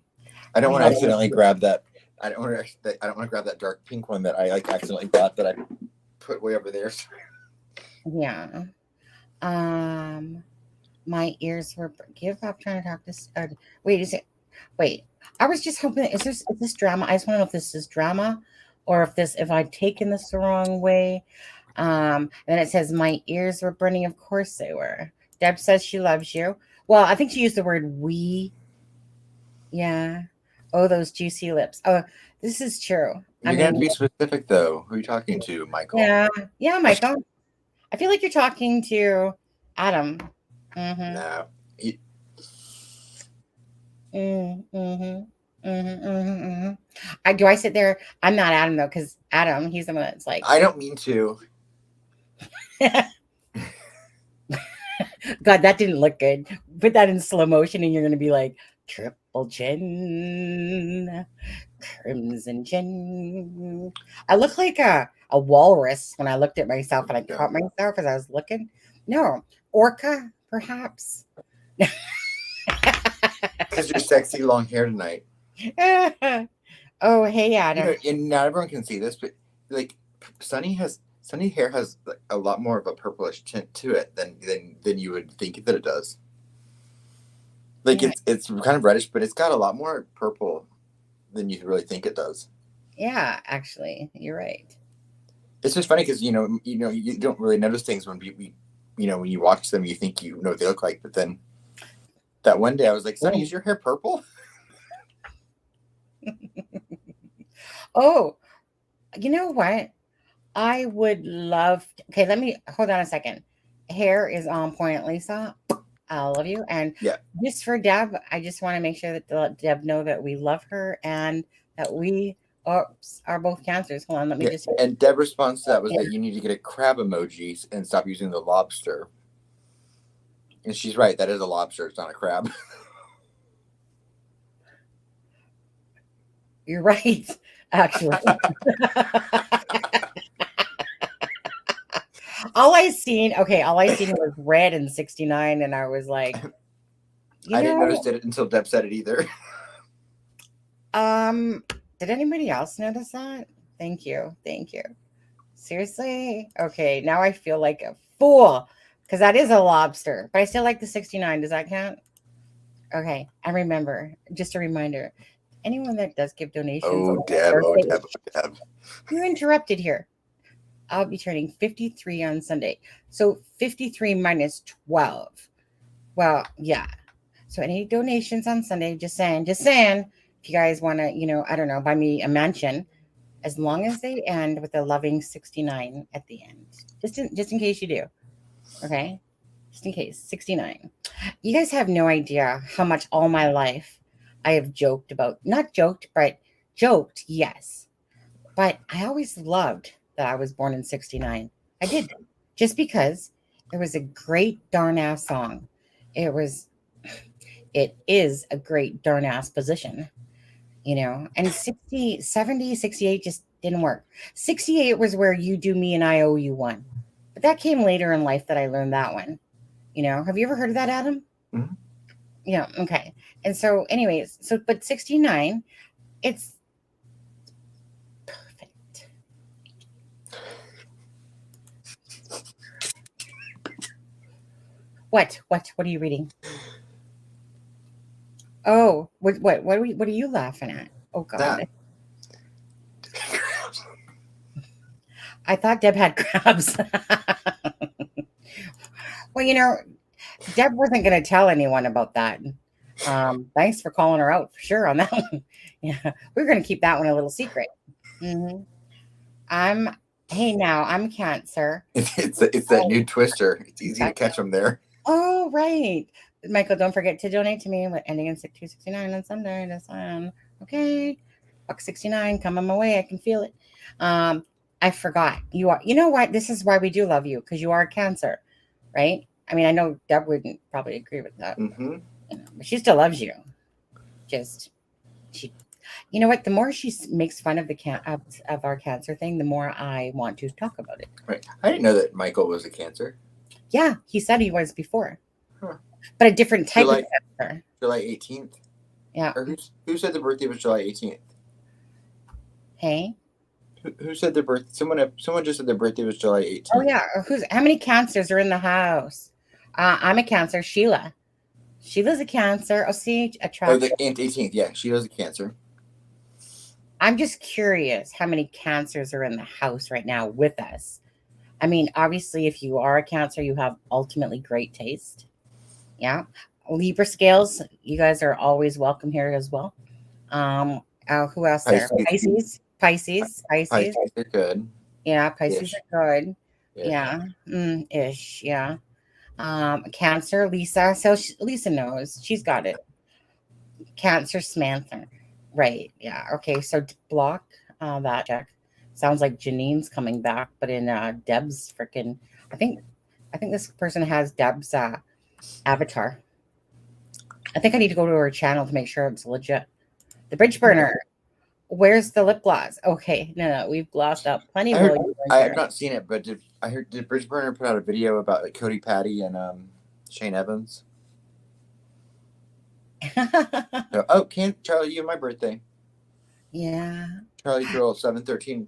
I don't want to accidentally grab that. I don't want to grab that dark pink one that I accidentally bought that I put way over there. Yeah. My ears were give up trying to talk this. Wait, is it? Wait, I was just hoping. Is this drama? I just want to know if this is drama, or if I'd taken this the wrong way. And then it says my ears were burning. Of course they were. Deb says she loves you. Well, I think she used the word we. Yeah. Oh, those juicy lips. Oh, this is true. You're gonna have to be specific, though. Who are you talking to, Michael? Yeah, Michael. I feel like you're talking to Adam. Mm-hmm. No. Do I sit there? I'm not Adam though, because Adam, he's the one that's like. I don't mean to. God, that didn't look good. Put that in slow motion, and you're gonna be like triple chin, crimson chin. I look like a walrus when I looked at myself, and I caught myself as I was looking. No, orca, perhaps. Because your sexy long hair tonight. Oh, hey, Adam. And not everyone can see this, but like Sunny hair has like a lot more of a purplish tint to it than you would think that it does. Like it's kind of reddish, but it's got a lot more purple than you really think it does. Yeah, actually, you're right. It's just funny because you don't really notice things when when you watch them, you think you know what they look like, but then that one day I was like, Sunny, is your hair purple? Oh, you know what? I would love okay, let me hold on a second. Hair is on point, Lisa. I love you. And just for Deb, I just want to make sure that Deb know that we love her and that we are both cancers. Hold on, let me just. And Deb's response to that was that you need to get a crab emoji and stop using the lobster. And she's right. That is a lobster. It's not a crab. You're right, actually. All I seen was red and 69, and I was like, I didn't notice it until Deb said it either. Did anybody else notice that? Thank you. Seriously? Okay, now I feel like a fool because that is a lobster, but I still like the 69. Does that count? Okay, and remember, just a reminder, anyone that does give donations. Deb. You interrupted here. I'll be turning 53 on Sunday. So 53 minus 12. Well, yeah. So any donations on Sunday, just saying, if you guys want to, I don't know, buy me a mansion, as long as they end with a loving 69 at the end. Just in case you do. Okay? Just in case. 69. You guys have no idea how much all my life I have joked about. Not joked, but joked, yes. But I always loved that I was born in 69. I did. Just because it was a great darn ass song. It is a great darn ass position, and 60, 70, 68 just didn't work. 68 was where you do me and I owe you one. But that came later in life that I learned that one. Have you ever heard of that, Adam? Mm-hmm. Yeah. Okay. And so anyways, but 69, it's What are you reading? Oh, what are you laughing at? Oh God. I thought Deb had crabs. Well, Deb wasn't going to tell anyone about that. Thanks for calling her out for sure on that one. Yeah, we're going to keep that one a little secret. Mm-hmm. I'm Cancer. It's that new Twister. It's easy to catch them there. Oh, right. Michael, don't forget to donate to me. Ending in 269 on Sunday. That's okay. Buck 69 coming my way. I can feel it. I forgot. You know what? This is why we do love you, because you are a Cancer, right? I mean, I know Deb wouldn't probably agree with that. Mm-hmm. But she still loves you. You know what? The more she makes fun of of our Cancer thing, the more I want to talk about it. Right. I didn't know that Michael was a Cancer. Yeah, he said he was before, but a different type of Cancer. July 18th. Yeah. Or who said the birthday was July 18th? Hey. Who said their birth? Someone just said their birthday was July 18th. Oh yeah, how many cancers are in the house? I'm a Cancer. Sheila's a Cancer. Oh, see, Oh, attraction. the 18th. Yeah, she was a Cancer. I'm just curious how many Cancers are in the house right now with us. I mean, obviously, if you are a Cancer, you have ultimately great taste. Yeah. Libra scales, you guys are always welcome here as well. Who else there? Pisces. Pisces are good. Yeah, Pisces Ish. are good. Ish. Yeah. Ish. Yeah. Cancer, Lisa. So Lisa knows. She's got it. Cancer, Samantha. Right. Yeah. Okay. So block that check. Sounds like Janine's coming back, but in Deb's freaking. I think this person has Deb's avatar. I think I need to go to her channel to make sure it's legit. The bridge burner. Where's the lip gloss? Okay, no, we've glossed up plenty. I have not seen it, but did Bridge Burner put out a video about like Cody Patty and Shane Evans? So, Charlie, you have my birthday. Yeah. Charlie Girl 713.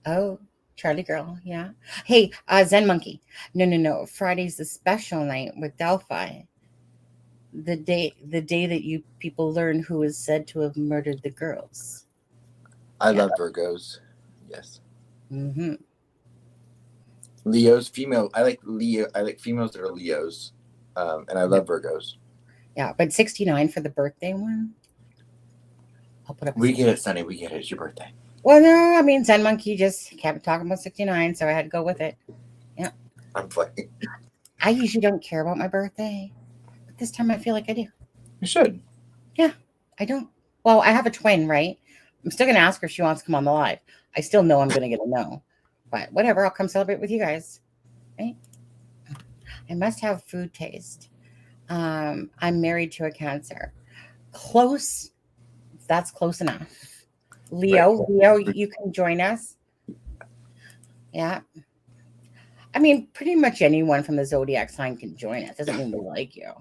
Oh, Charlie Girl, yeah. Hey, Zen Monkey. No. Friday's the special night with Delphi. The day that you people learn who is said to have murdered the girls. I love Virgos. Yes. Mm-hmm. Leos, female. I like females that are Leos, and I love Virgos. Yeah, but 69 for the birthday one. I'll put up. We get it, Sunny. We get it. It's your birthday. Well, no, I mean Zen Monkey just kept talking about 69, so I had to go with it. Yeah. I'm playing. I usually don't care about my birthday. This time I feel like I do. You should. Yeah, I don't. Well, I have a twin, right? I'm still going to ask her if she wants to come on the live. I still know I'm going to get a no. But whatever, I'll come celebrate with you guys. Right? I must have food taste. I'm married to a Cancer. Close. That's close enough. Leo, you can join us. Yeah. I mean, pretty much anyone from the zodiac sign can join us. Doesn't mean we like you.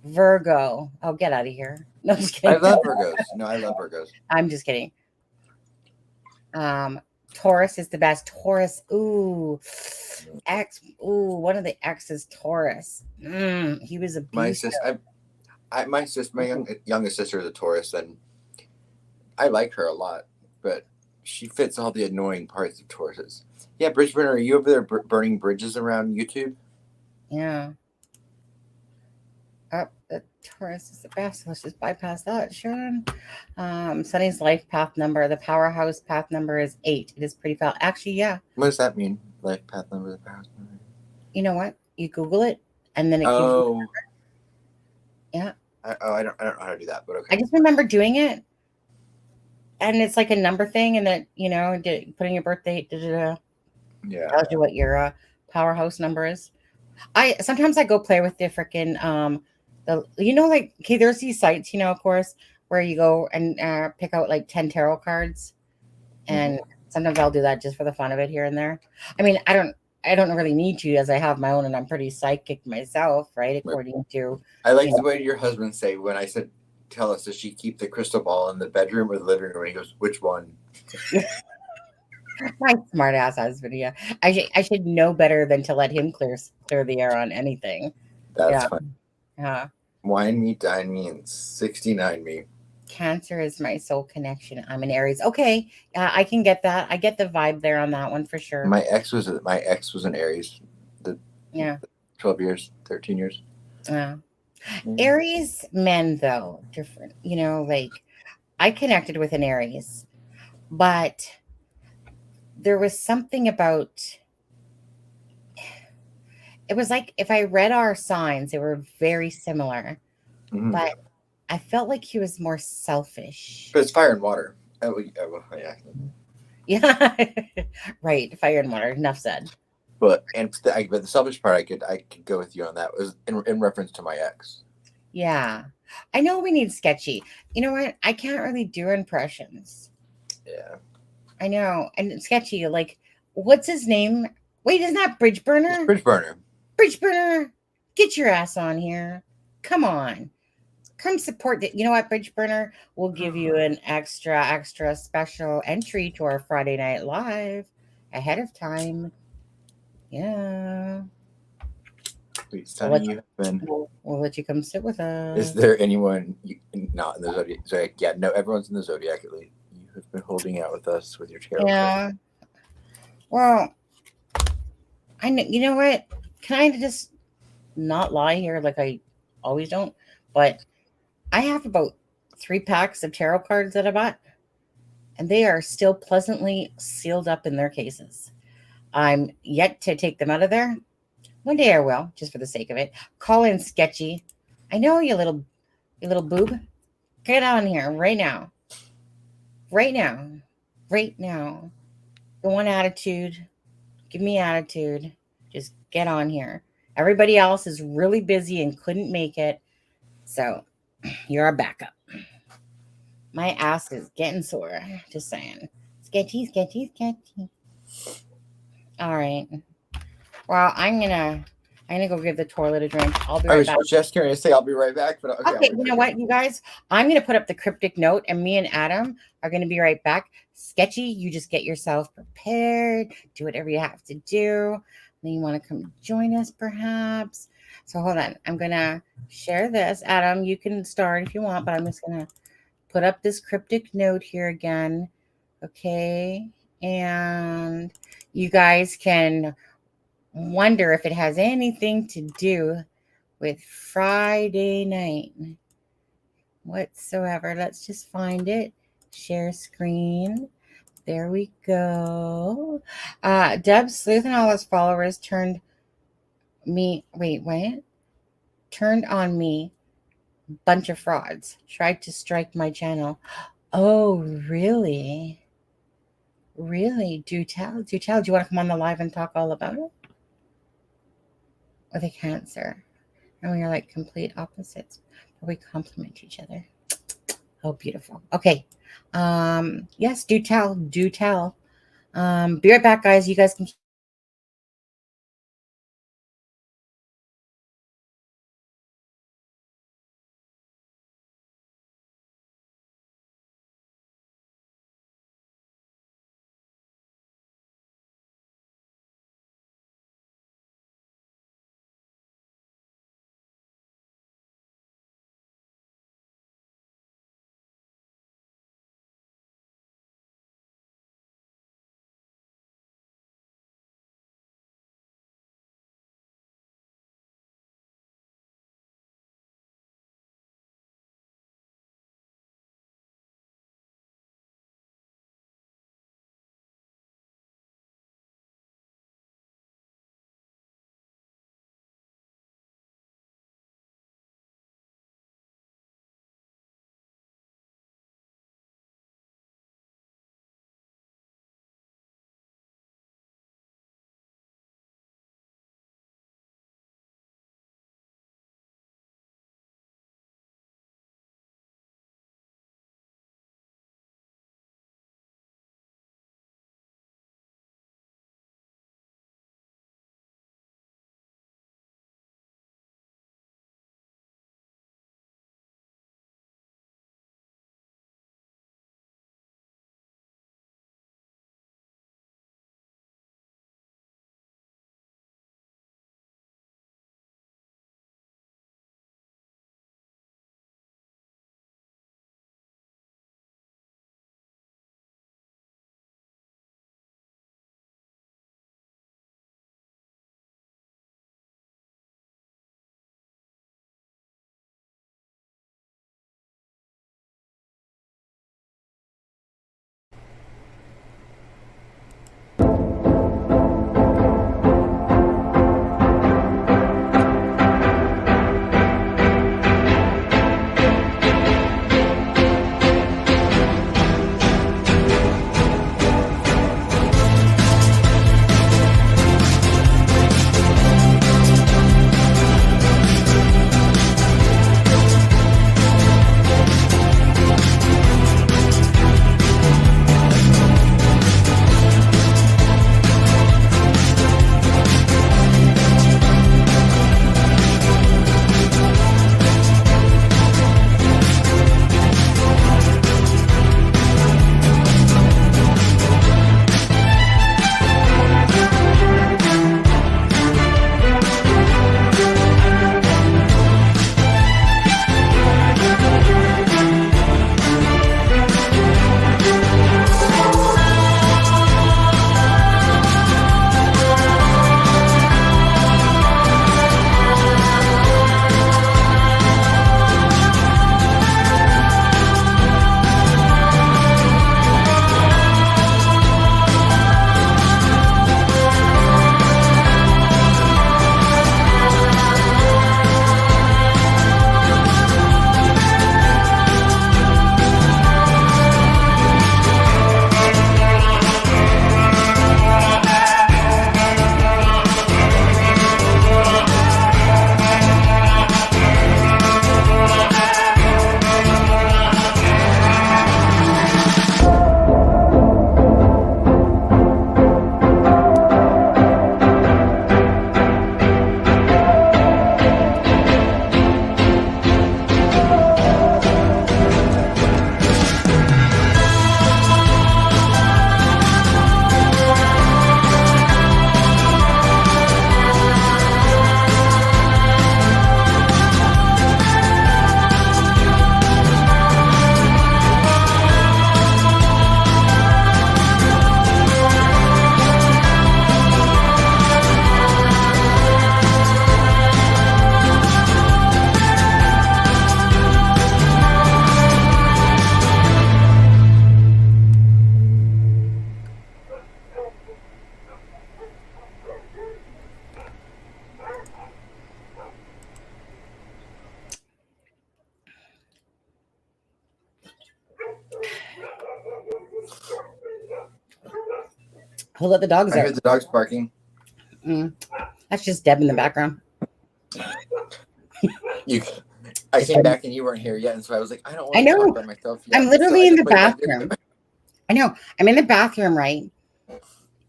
Virgo. Oh, get out of here. No, I'm just kidding. I love Virgos. No, I love Virgos. I'm just kidding. Taurus is the best. Taurus. Ooh. One of the exes, Taurus. He was a beast. My sister, my youngest sister is a Taurus, and I like her a lot, but she fits all the annoying parts of Tauruses. Yeah, Bridge Burner, are you over there burning bridges around YouTube? Yeah. The Taurus is the best. Let's just bypass that, Sharon. Sunny's life path number. The powerhouse path number is 8. It is pretty foul. Actually, yeah. What does that mean? Life path number, the powerhouse number. You know what? You Google it, and then it gives you. Yeah. I don't know how to do that, but okay. I just remember doing it, and it's like a number thing, and that putting your birthday. Yeah. Tells you what your powerhouse number is. Sometimes I go play with the freaking there's these sites, of course, where you go and pick out like 10 tarot cards, and sometimes I'll do that just for the fun of it here and there. I mean, I don't really need to, as I have my own and I'm pretty psychic myself, right? According to I like the way your husband say when I said, "Tell us, does she keep the crystal ball in the bedroom or the living room?" And he goes, "Which one?" My smart ass husband. Yeah, I should know better than to let him clear the air on anything. That's fun. Yeah. Whine me, dine me, and 69 me. Cancer is my soul connection. I'm an Aries. Okay, I can get that. I get the vibe there on that one for sure. My ex was an Aries. 12 years, 13 years. Yeah. Aries men though different. Like I connected with an Aries, but there was something about. It was like if I read our signs, they were very similar, but I felt like he was more selfish. But it's fire and water. Oh, yeah. Yeah, right. Fire and water. Enough said. But the selfish part, I could go with you on that. Was in reference to my ex. Yeah, I know we need sketchy. You know what? I can't really do impressions. Yeah, I know. And sketchy, like, what's his name? Wait, isn't that Bridge Burner? It's Bridge Burner. Bridge Burner, get your ass on here. Come on. come support it. You know what, Bridge Burner? We'll give you an extra special entry to our Friday Night Live ahead of time. Yeah. Wait, Sonny, you have been. We'll let you come sit with us. Is there anyone not in the Zodiac? Yeah, no, everyone's in the Zodiac at least. You have been holding out with us with your tarot. Yeah. Well, I know. You know what? Can I just not lie here like I always don't? But I have about 3 packs of tarot cards that I bought, and they are still pleasantly sealed up in their cases. I'm yet to take them out of there. One day I will, just for the sake of it. Call in Sketchy. I know you little boob. Get on here right now. Right now. Right now. You want attitude? Give me attitude. Just get on here. Everybody else is really busy and couldn't make it. So you're a backup. My ass is getting sore. Just saying. Sketchy. All right. Well, I'm gonna go give the toilet a drink. I'll be I right was back. just going to say I'll be right back, but Okay, you know what, you guys? I'm gonna put up the cryptic note, and me and Adam are gonna be right back. Sketchy, you just get yourself prepared, do whatever you have to do. Then you want to come join us, perhaps. So hold on, I'm gonna share this. Adam, you can start if you want, but I'm just gonna put up this cryptic note here again. Okay, and you guys can wonder if it has anything to do with Friday night whatsoever. Let's just find it. Share screen. There we go. Deb Sleuth and all his followers turned on me. Bunch of frauds. Tried to strike my channel. Oh, really? Really? Do tell. Do you want to come on the live and talk all about it? With a cancer. And we are like complete opposites, but we complement each other. Oh, beautiful. Okay. Yes, do tell. Be right back, guys. You guys can Who let the dogs I out? heard the dogs barking. That's just Deb in the background. I came back and you weren't here yet, and so I was like, I don't want I to know. talk by myself yet. I'm literally So in the just played that video. bathroom. I know. I'm in the bathroom, right?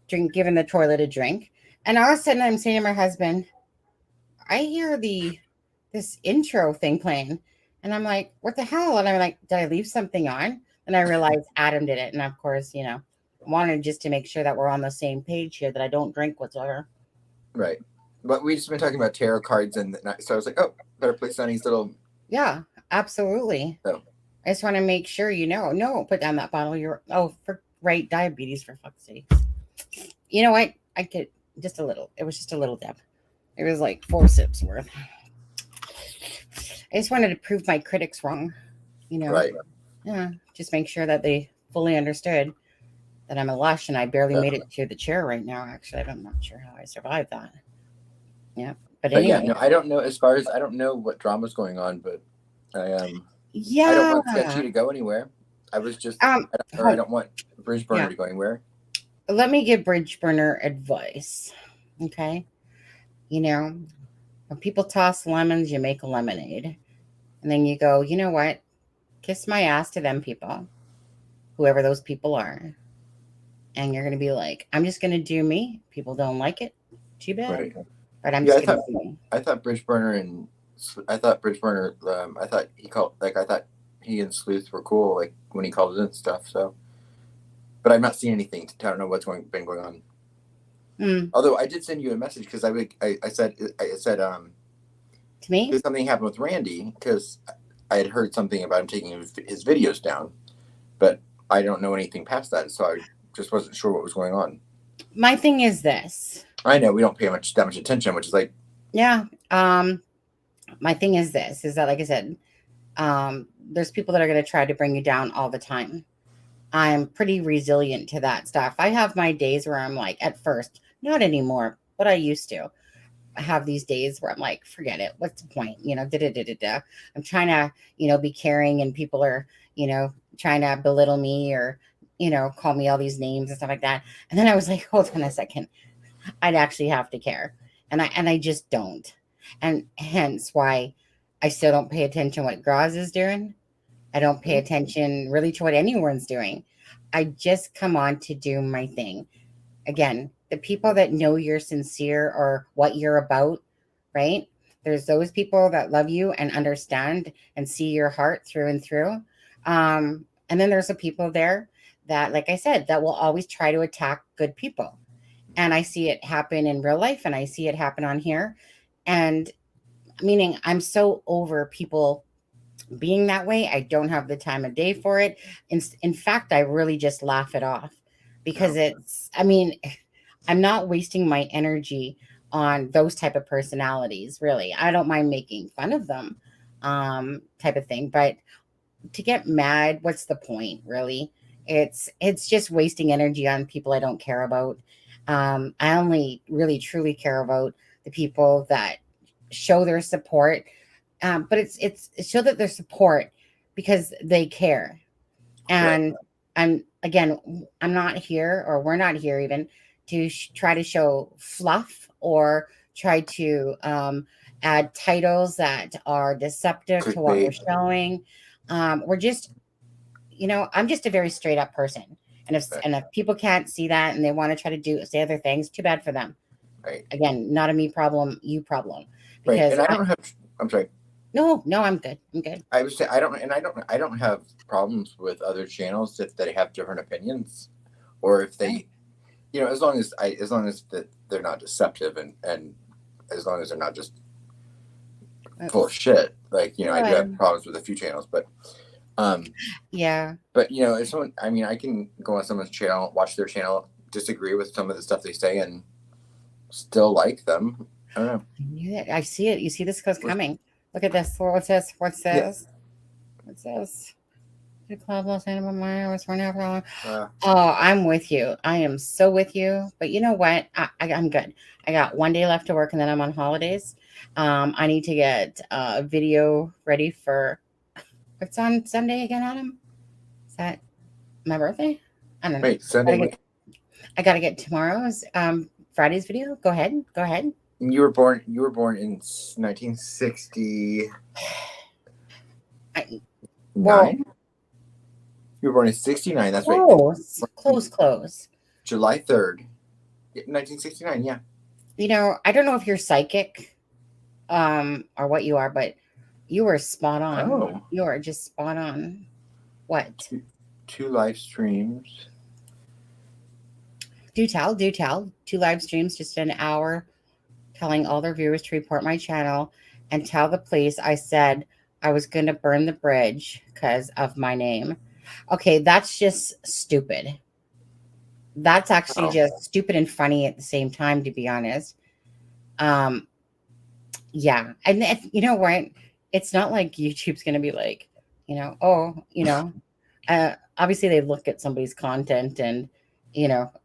Giving the toilet a drink. And all of a sudden I'm saying to my husband, I hear this intro thing playing. And I'm like, what the hell? And I'm like, did I leave something on? And I realized Adam did it. And of course, wanted just to make sure that we're on the same page here, that I don't drink whatsoever. Right. But we just been talking about tarot cards, and so I was like, oh, better play Sonny's little. Yeah, absolutely. So I just want to make sure no, put down that bottle. Right, diabetes, for fuck's sake. You know what? I could just a little. It was just a little, Deb. It was like 4 sips worth. I just wanted to prove my critics wrong. Right. Yeah, just make sure that they fully understood that I'm a lush, and I barely made it to the chair right now. Actually, I'm not sure how I survived that. Yeah, but anyway. Yeah, no, I don't know. As far as I don't know what drama's going on, but yeah, I don't want Sketchy to go anywhere. I was just I don't want Bridgeburner to go anywhere. Let me give Bridgeburner advice. Okay, when people toss lemons, you make a lemonade, and then you go, you know what? Kiss my ass to them people, whoever those people are, and you're gonna be like, I'm just gonna do me. People don't like it, too bad. Right. But I'm just gonna do. I thought Bridgeburner I thought he and Sleuth were cool, like when he called it and stuff. So, but I've not seen anything. I don't know what's been going on. Although I did send you a message because I said to me something happened with Randy, because I had heard something about him taking his videos down, but I don't know anything past that, so I just wasn't sure what was going on. My thing is this. I know we don't pay that much attention, which is like, yeah. My thing is this: is that, like I said, there's people that are going to try to bring you down all the time. I'm pretty resilient to that stuff. I have my days where I'm like, at first, not anymore, but I used to. I have these days where I'm like, forget it. What's the point? I'm trying to, be caring, and people are, trying to belittle me or, call me all these names and stuff like that. And then I was like, hold on a second. I'd actually have to care. And I just don't. And hence why I still don't pay attention what Graz is doing. I don't pay attention really to what anyone's doing. I just come on to do my thing. Again, the people that know you're sincere or what you're about, right? There's those people that love you and understand and see your heart through and through. And then there's the people there that, like I said, that will always try to attack good people. And I see it happen in real life, and I see it happen on here. And meaning I'm so over people being that way. I don't have the time of day for it. In fact, I really just laugh it off, because I'm not wasting my energy on those type of personalities. Really, I don't mind making fun of them, type of thing. But to get mad, what's the point, really? It's just wasting energy on people I don't care about. I only really truly care about the people that show their support. But it's show that their support because they care. And right. I'm not here, or we're not here even to try to show fluff or try to add titles that are deceptive to what we're showing. We're just, I'm just a very straight up person. And if people can't see that and they want to try to say other things, too bad for them. Right. Again, not a me problem, you problem. Because right. And I'm sorry. No, I'm good. I'm good. I would say I don't have problems with other channels if they have different opinions, or if they, as long as that they're not deceptive, and as long as they're not just full of shit. Like, I do have problems with a few channels, but yeah. But if someone, I can go on someone's channel, watch their channel, disagree with some of the stuff they say, and still like them. I don't know. I see it. You see this coming. Look at this. What's this? What's this? Yeah. What's this? The club lost animal mind. I was running after. Oh, I'm with you. I am so with you. But you know what? I'm good. I got 1 day left to work, and then I'm on holidays. I need to get a video ready for what's on Sunday again, Adam? Is that my birthday? I don't know. Wait, Sunday. I gotta get tomorrow's Friday's video. Go ahead. You were born in 1960. Well, You were born in 69. That's right. Close. July 3rd, 1969. Yeah. You know, I don't know if you're psychic, or what you are, but you were spot on. Oh. You are just spot on. What? 2 live streams. Do tell. 2 live streams, just an hour, telling all their viewers to report my channel and tell the police I said I was going to burn the bridge because of my name. Okay, that's just stupid. That's actually just stupid and funny at the same time, to be honest. Yeah. And you know what? It's not like YouTube's going to be like, obviously they look at somebody's content and,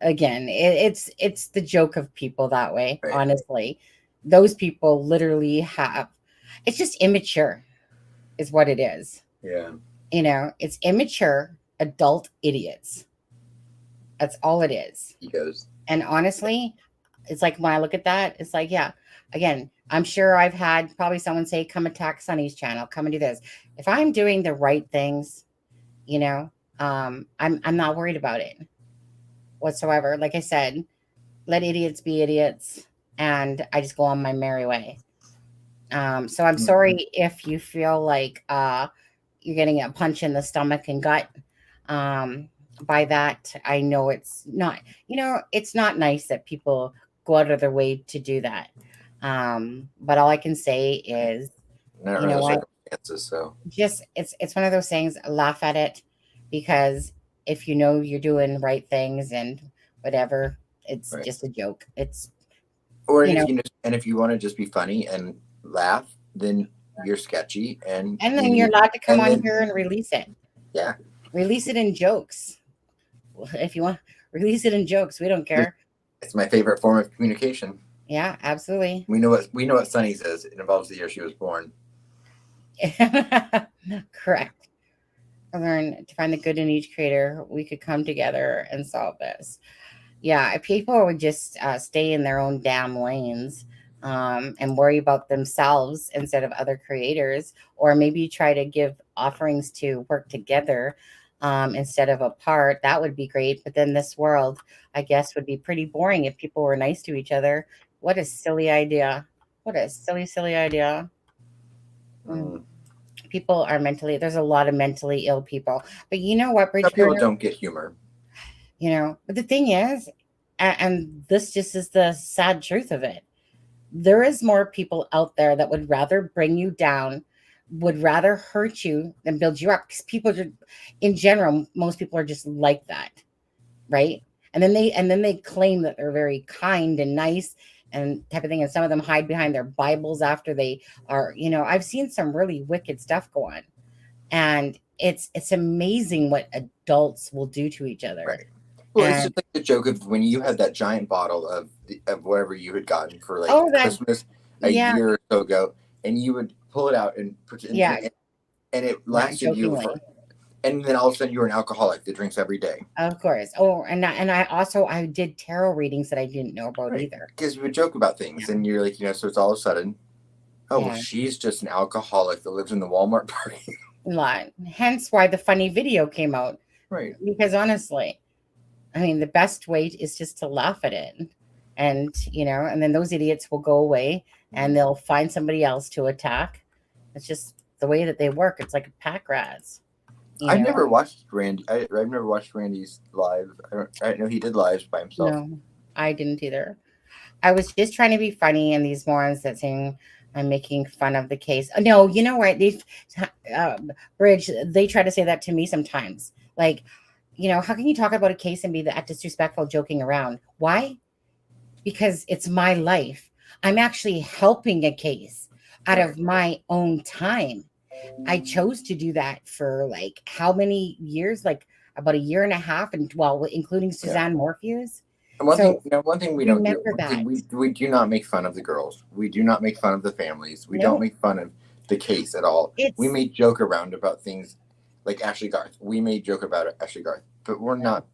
again, it's the joke of people that way. Right. Honestly, those people literally it's just immature is what it is. Yeah. It's immature adult idiots. That's all it is. Egos. And honestly, it's like when I look at that, it's like, yeah, again, I'm sure I've had probably someone say, come attack Sunny's channel, come and do this. If I'm doing the right things, I'm not worried about it whatsoever. Like I said, let idiots be idiots, and I just go on my merry way. So I'm sorry if you feel like you're getting a punch in the stomach and gut by that. I know it's not, it's not nice that people go out of their way to do that. But all I can say is, not really circumstances, so just it's one of those things. Laugh at it, because if you're doing right things and whatever, it's right. Just a joke. It's if you want to just be funny and laugh, then you're sketchy, and then you're allowed to come on here and release it. Yeah, release it in jokes. If you want, release it in jokes. We don't care. It's my favorite form of communication. Yeah, absolutely. We know what Sunny says. It involves the year she was born. Correct. I learned to find the good in each creator. We could come together and solve this. Yeah, if people would just stay in their own damn lanes and worry about themselves instead of other creators, or maybe try to give offerings to work together instead of apart, that would be great. But then this world, I guess, would be pretty boring if people were nice to each other. What a silly idea. What a silly idea. People are there's a lot of mentally ill people. But you know what, Bridge? Some people don't get humor. But the thing is, and this just is the sad truth of it, there is more people out there that would rather bring you down, would rather hurt you than build you up. Because people are, in general, most people are just like that, right? And then they claim that they're very kind and nice and type of thing. And some of them hide behind their Bibles after they are, I've seen some really wicked stuff go on. And it's amazing what adults will do to each other. Right. Well, it's just like the joke of when you had that giant bottle of whatever you had gotten for Christmas a year or so ago, and you would pull it out and pretend, and it lasted you and then all of a sudden you were an alcoholic that drinks every day. Of course. Oh, and I did tarot readings that I didn't know about either. Because you would joke about things, and you're like, so it's all of a sudden, well, she's just an alcoholic that lives in the Walmart parking lot. Hence why the funny video came out. Right. Because honestly, I mean, the best way is just to laugh at it. And, and then those idiots will go away and they'll find somebody else to attack. It's just the way that they work. It's like a pack rats. I've never watched Randy. I've never watched Randy's live. I know he did lives by himself. No, I didn't either. I was just trying to be funny, and these morons that saying I'm making fun of the case. No, you know what? Bridge, they try to say that to me sometimes. Like, how can you talk about a case and be that disrespectful, joking around? Why? Because it's my life. I'm actually helping a case out of my own time. I chose to do that for like how many years? Like about 1.5 years, and including Suzanne Morphew's. And one thing we don't do, we do not make fun of the girls. We do not make fun of the families. We don't make fun of the case at all. We may joke around about things like Ashley Garth. We may joke about Ashley Garth, but we're not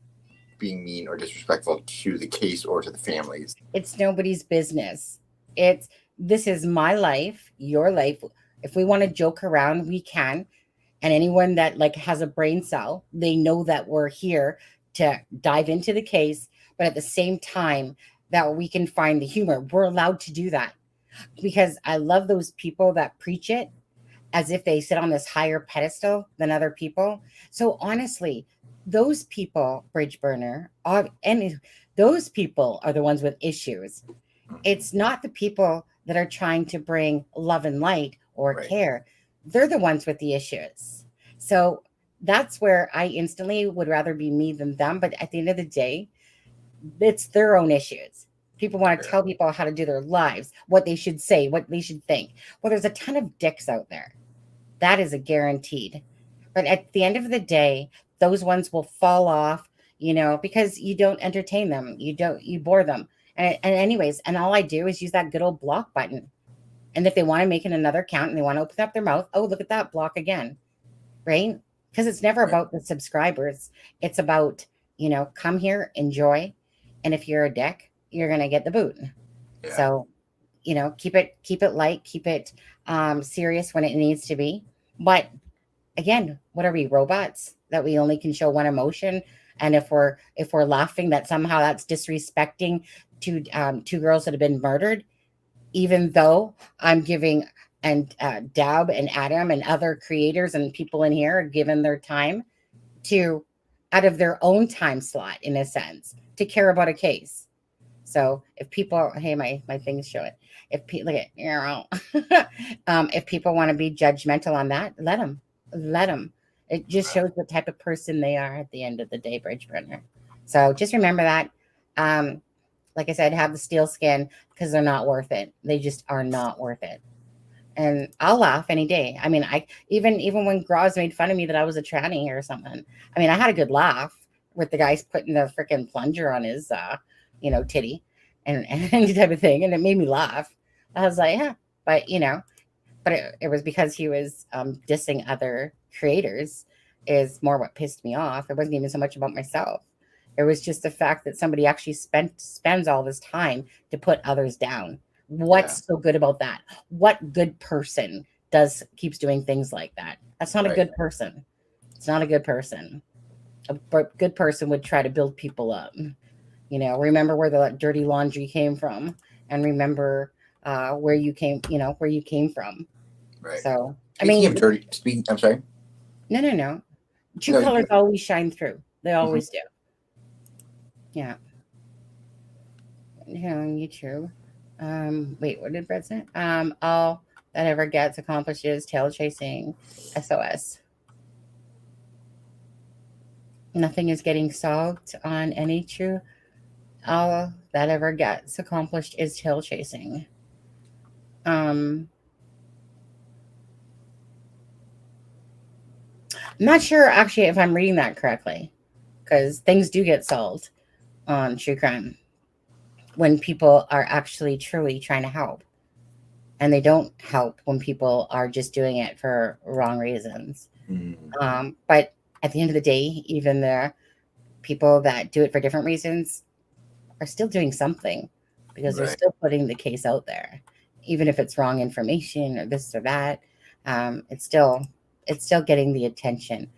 being mean or disrespectful to the case or to the families. It's nobody's business. This is my life, your life. If we want to joke around, we can. And anyone that like has a brain cell, they know that we're here to dive into the case, but at the same time that we can find the humor. We're allowed to do that, because I love those people that preach it as if they sit on this higher pedestal than other people. So honestly, those people, bridge burner, and those people are the ones with issues. It's not the people that are trying to bring love and light or Right. care. They're the ones with the issues. So that's where I instantly would rather be me than them. But at the end of the day, it's their own issues. People want to Yeah. tell people how to do their lives, what they should say, what they should think. Well, there's a ton of dicks out there. That is a guaranteed. But at the end of the day, those ones will fall off, because you don't entertain them. You bore them. And anyways, and all I do is use that good old block button. And if they want to make it another account and they want to open up their mouth, oh, look at that, block again. Right? Because it's never Right. about the subscribers. It's about, come here, enjoy. And if you're a dick, you're going to get the boot. Yeah. So, keep it light, keep it serious when it needs to be. But again, what are we, robots that we only can show one emotion? And if we're laughing, that somehow that's disrespecting to two girls that have been murdered, even though I'm giving and Dab and Adam and other creators and people in here are given their time to, out of their own time slot, in a sense, to care about a case. So if people, hey, my things show it. If people look at, if people want to be judgmental on that, let them. It just shows what type of person they are at the end of the day, bridge burner. So just remember that. Like I said, have the steel skin, because they're not worth it. They just are not worth it. And I'll laugh any day. I mean, I even when Graz made fun of me that I was a tranny or something. I mean, I had a good laugh with the guys putting the freaking plunger on his, titty and any type of thing, and it made me laugh. I was like, yeah, but but it was because he was dissing other creators is more what pissed me off. It wasn't even so much about myself. It was just the fact that somebody actually spends all this time to put others down. What's so good about that? What good person keeps doing things like that? That's not a good person. It's not a good person. A good person would try to build people up. Remember where the dirty laundry came from, and remember where you came from. Right. So, I'm sorry. No. True colors always shine through. They always do. Yeah. YouTube. Wait, what did Brett say? All that ever gets accomplished is tail chasing. SOS. Nothing is getting solved on any true. All that ever gets accomplished is tail chasing. I'm not sure actually if I'm reading that correctly, because things do get solved on true crime when people are actually truly trying to help, and they don't help when people are just doing it for wrong reasons. But at the end of the day, even the people that do it for different reasons are still doing something, because they're still putting the case out there, even if it's wrong information or this or that. It's still getting the attention,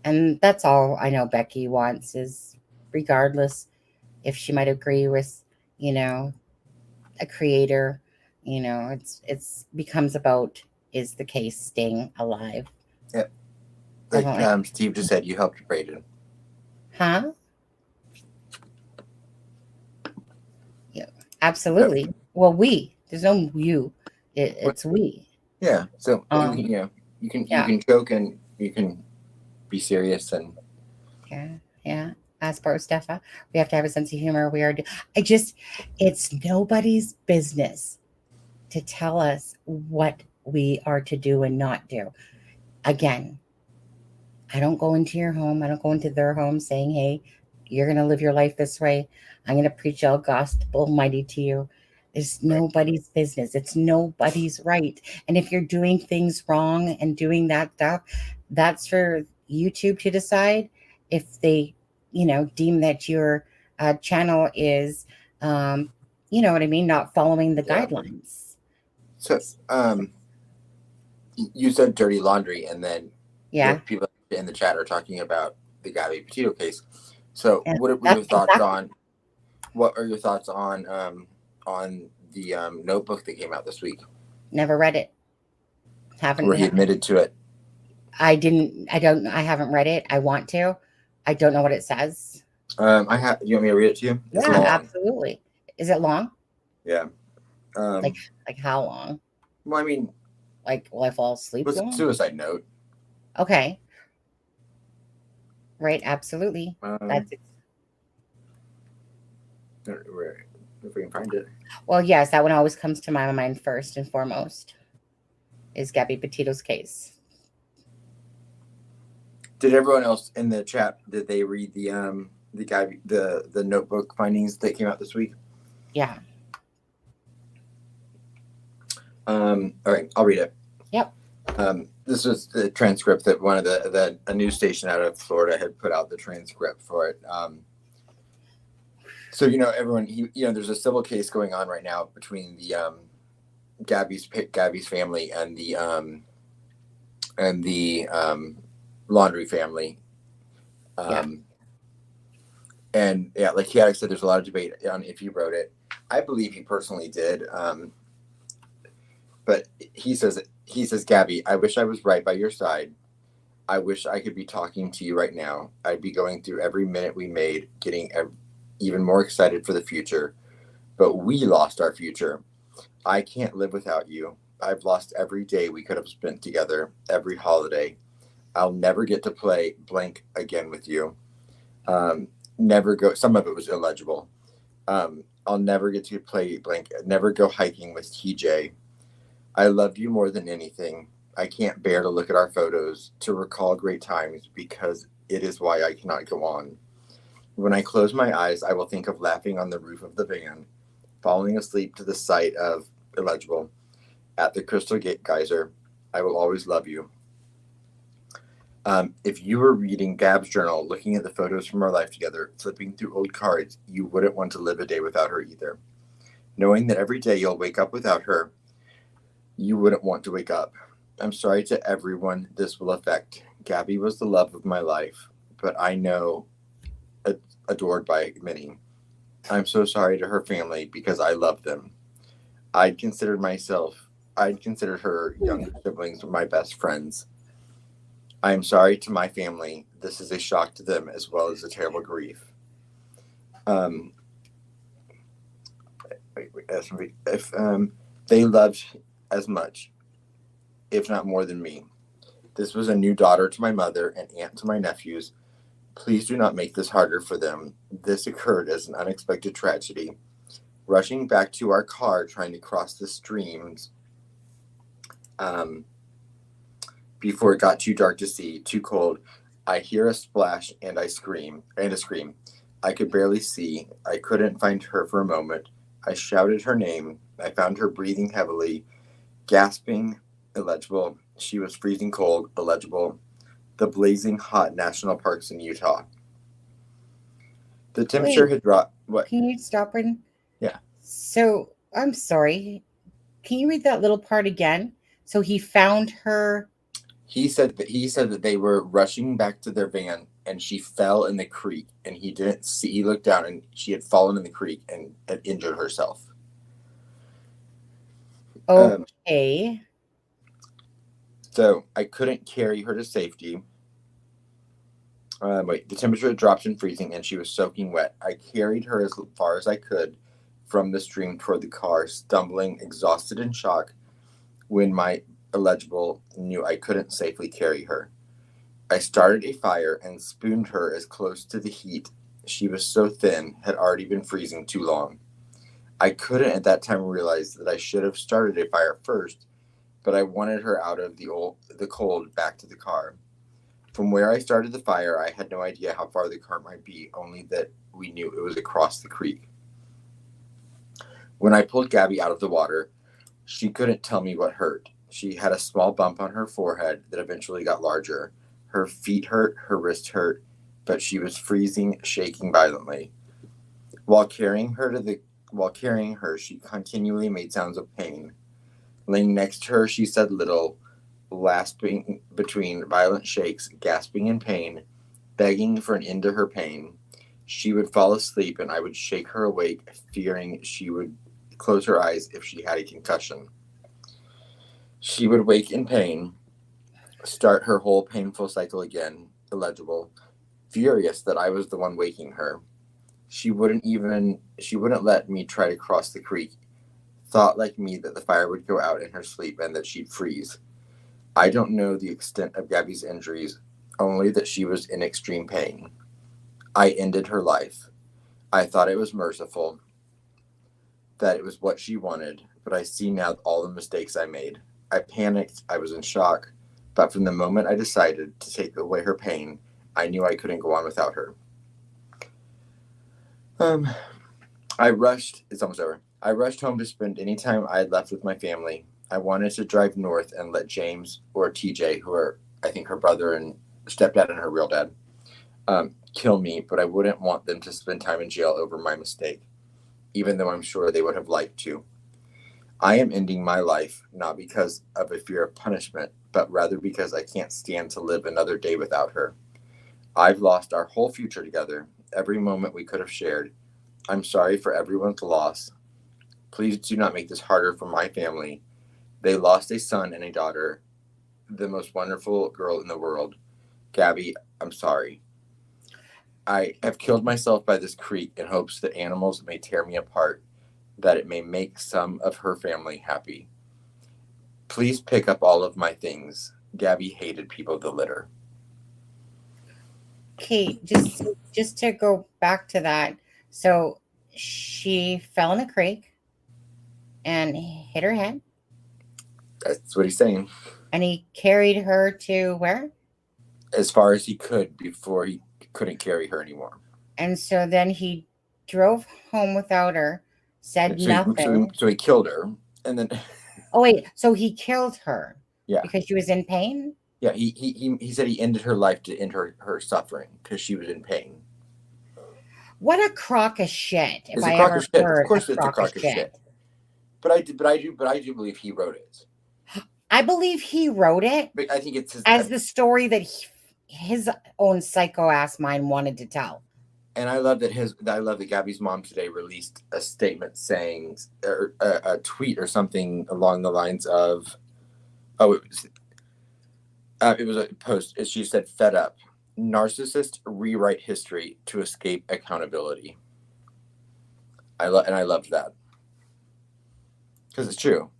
and that's all I know Becky wants, is regardless if she might agree with a creator, it's becomes about, is the case staying alive? Yep. Like Steve just said, you helped Brayden. Huh? Yeah, absolutely. Yep. Well, there's no you. It's we. Yeah. So you can joke and you can be serious and. Yeah. As per Steffa, we have to have a sense of humor. It's nobody's business to tell us what we are to do and not do. Again, I don't go into your home. I don't go into their home saying, hey, you're going to live your life this way. I'm going to preach all gospel almighty to you. It's nobody's business. It's nobody's right. And if you're doing things wrong and doing that stuff, that's for YouTube to decide if they, deem that your channel is, you know what I mean, not following the Yeah. guidelines. So, you said dirty laundry, and then Yeah. people in the chat are talking about the Gabby Petito case. So, And what are your that's thoughts exactly- on? What are your thoughts on the notebook that came out this week, Never read it. where he admitted to it? I haven't read it. I want to. I don't know what it says. I have. You want me to read it to you? It's Yeah, long. absolutely. Is it long? Yeah. Like how long? Well, I mean, Like, will I fall asleep? was a long? suicide note. Okay. Right. Absolutely. That's if we can find it. well, yes. That one always comes to my mind first and foremost. Is Gabby Petito's case? Did everyone else in the chat, did they read the guy, the notebook findings that came out this week? Yeah. All right, I'll read it. Yep. This was the transcript that one of a news station out of Florida had put out the transcript for it. So everyone, there's a civil case going on right now between the Gabby's family and the Laundry family. And yeah, like Alex said, there's a lot of debate on if he wrote it. I believe he personally did. But he says, Gabby, I wish I was right by your side. I wish I could be talking to you right now. I'd be going through every minute we made, getting even more excited for the future. But we lost our future. I can't live without you. I've lost every day we could have spent together, every holiday. I'll never get to play blank again with you. Never go. Some of it was illegible. I'll never get to play blank. Never go hiking with TJ. I love you more than anything. I can't bear to look at our photos, to recall great times, because it is why I cannot go on. When I close my eyes, I will think of laughing on the roof of the van, falling asleep to the sight of illegible at the Crystal Geyser. I will always love you. If you were reading Gab's journal, looking at the photos from our life together, flipping through old cards, you wouldn't want to live a day without her either. Knowing that every day you'll wake up without her, you wouldn't want to wake up. I'm sorry to everyone this will affect. Gabby was the love of my life, but I know adored by many. I'm so sorry to her family because I love them. I'd considered her younger siblings my best friends. I am sorry to my family. This is a shock to them as well as a terrible grief. If they loved as much, if not more than me. This was a new daughter to my mother and aunt to my nephews. Please do not make this harder for them. This occurred as an unexpected tragedy. Rushing back to our car, trying to cross the streams, before it got too dark to see, too cold, I hear a splash and a scream. I could barely see. I couldn't find her for a moment. I shouted her name. I found her breathing heavily, gasping, illegible. She was freezing cold, illegible. The blazing hot national parks in Utah. The temperature had dropped. What? Can you stop, Brayden? Yeah. So, I'm sorry. Can you read that little part again? So he found her. He said that they were rushing back to their van and she fell in the creek, and he didn't see. He looked down and she had fallen in the creek and had injured herself. Okay. So I couldn't carry her to safety. The temperature had dropped and freezing, and she was soaking wet. I carried her as far as I could from the stream toward the car, stumbling, exhausted and shocked, when my illegible knew I couldn't safely carry her. I started a fire and spooned her as close to the heat. She was so thin, had already been freezing too long. I couldn't at that time realize that I should have started a fire first, but I wanted her out of the cold back to the car. From where I started the fire, I had no idea how far the car might be, only that we knew it was across the creek. When I pulled Gabby out of the water, she couldn't tell me what hurt. She had a small bump on her forehead that eventually got larger. Her feet hurt, her wrist hurt, but she was freezing, shaking violently. While carrying her, she continually made sounds of pain. Laying next to her, she said little, gasping between violent shakes, gasping in pain, begging for an end to her pain. She would fall asleep, and I would shake her awake, fearing she would close her eyes if she had a concussion. She would wake in pain, start her whole painful cycle again, illegible, furious that I was the one waking her. She wouldn't let me try to cross the creek, thought like me that the fire would go out in her sleep and that she'd freeze. I don't know the extent of Gabby's injuries, only that she was in extreme pain. I ended her life. I thought it was merciful, that it was what she wanted, but I see now all the mistakes I made. I panicked, I was in shock, but from the moment I decided to take away her pain, I knew I couldn't go on without her. It's almost over. I rushed home to spend any time I had left with my family. I wanted to drive north and let James or TJ, who are, I think, her brother and stepdad and her real dad, kill me, but I wouldn't want them to spend time in jail over my mistake, even though I'm sure they would have liked to. I am ending my life, not because of a fear of punishment, but rather because I can't stand to live another day without her. I've lost our whole future together, every moment we could have shared. I'm sorry for everyone's loss. Please do not make this harder for my family. They lost a son and a daughter, the most wonderful girl in the world. Gabby, I'm sorry. I have killed myself by this creek in hopes that animals may tear me apart, that it may make some of her family happy. Please pick up all of my things. Gabby hated people that litter. Kate, just to go back to that. So she fell in a creek and hit her head. That's what he's saying. And he carried her to where? As far as he could before he couldn't carry her anymore. And so then he drove home without her, said nothing. So he killed her, and then. Oh wait, so he killed her. Yeah. Because she was in pain. Yeah, he said he ended her life to end her suffering because she was in pain. What a crock of shit! It's a crock of shit. Of course, it's a crock of shit. But I do believe he wrote it. I believe he wrote it. But I think it's the story that his own psycho ass mind wanted to tell. And I love that Gabby's mom today released a statement saying, or a tweet or something along the lines of, it was a post. She said, "Fed up. Narcissists rewrite history to escape accountability." I loved that because it's true.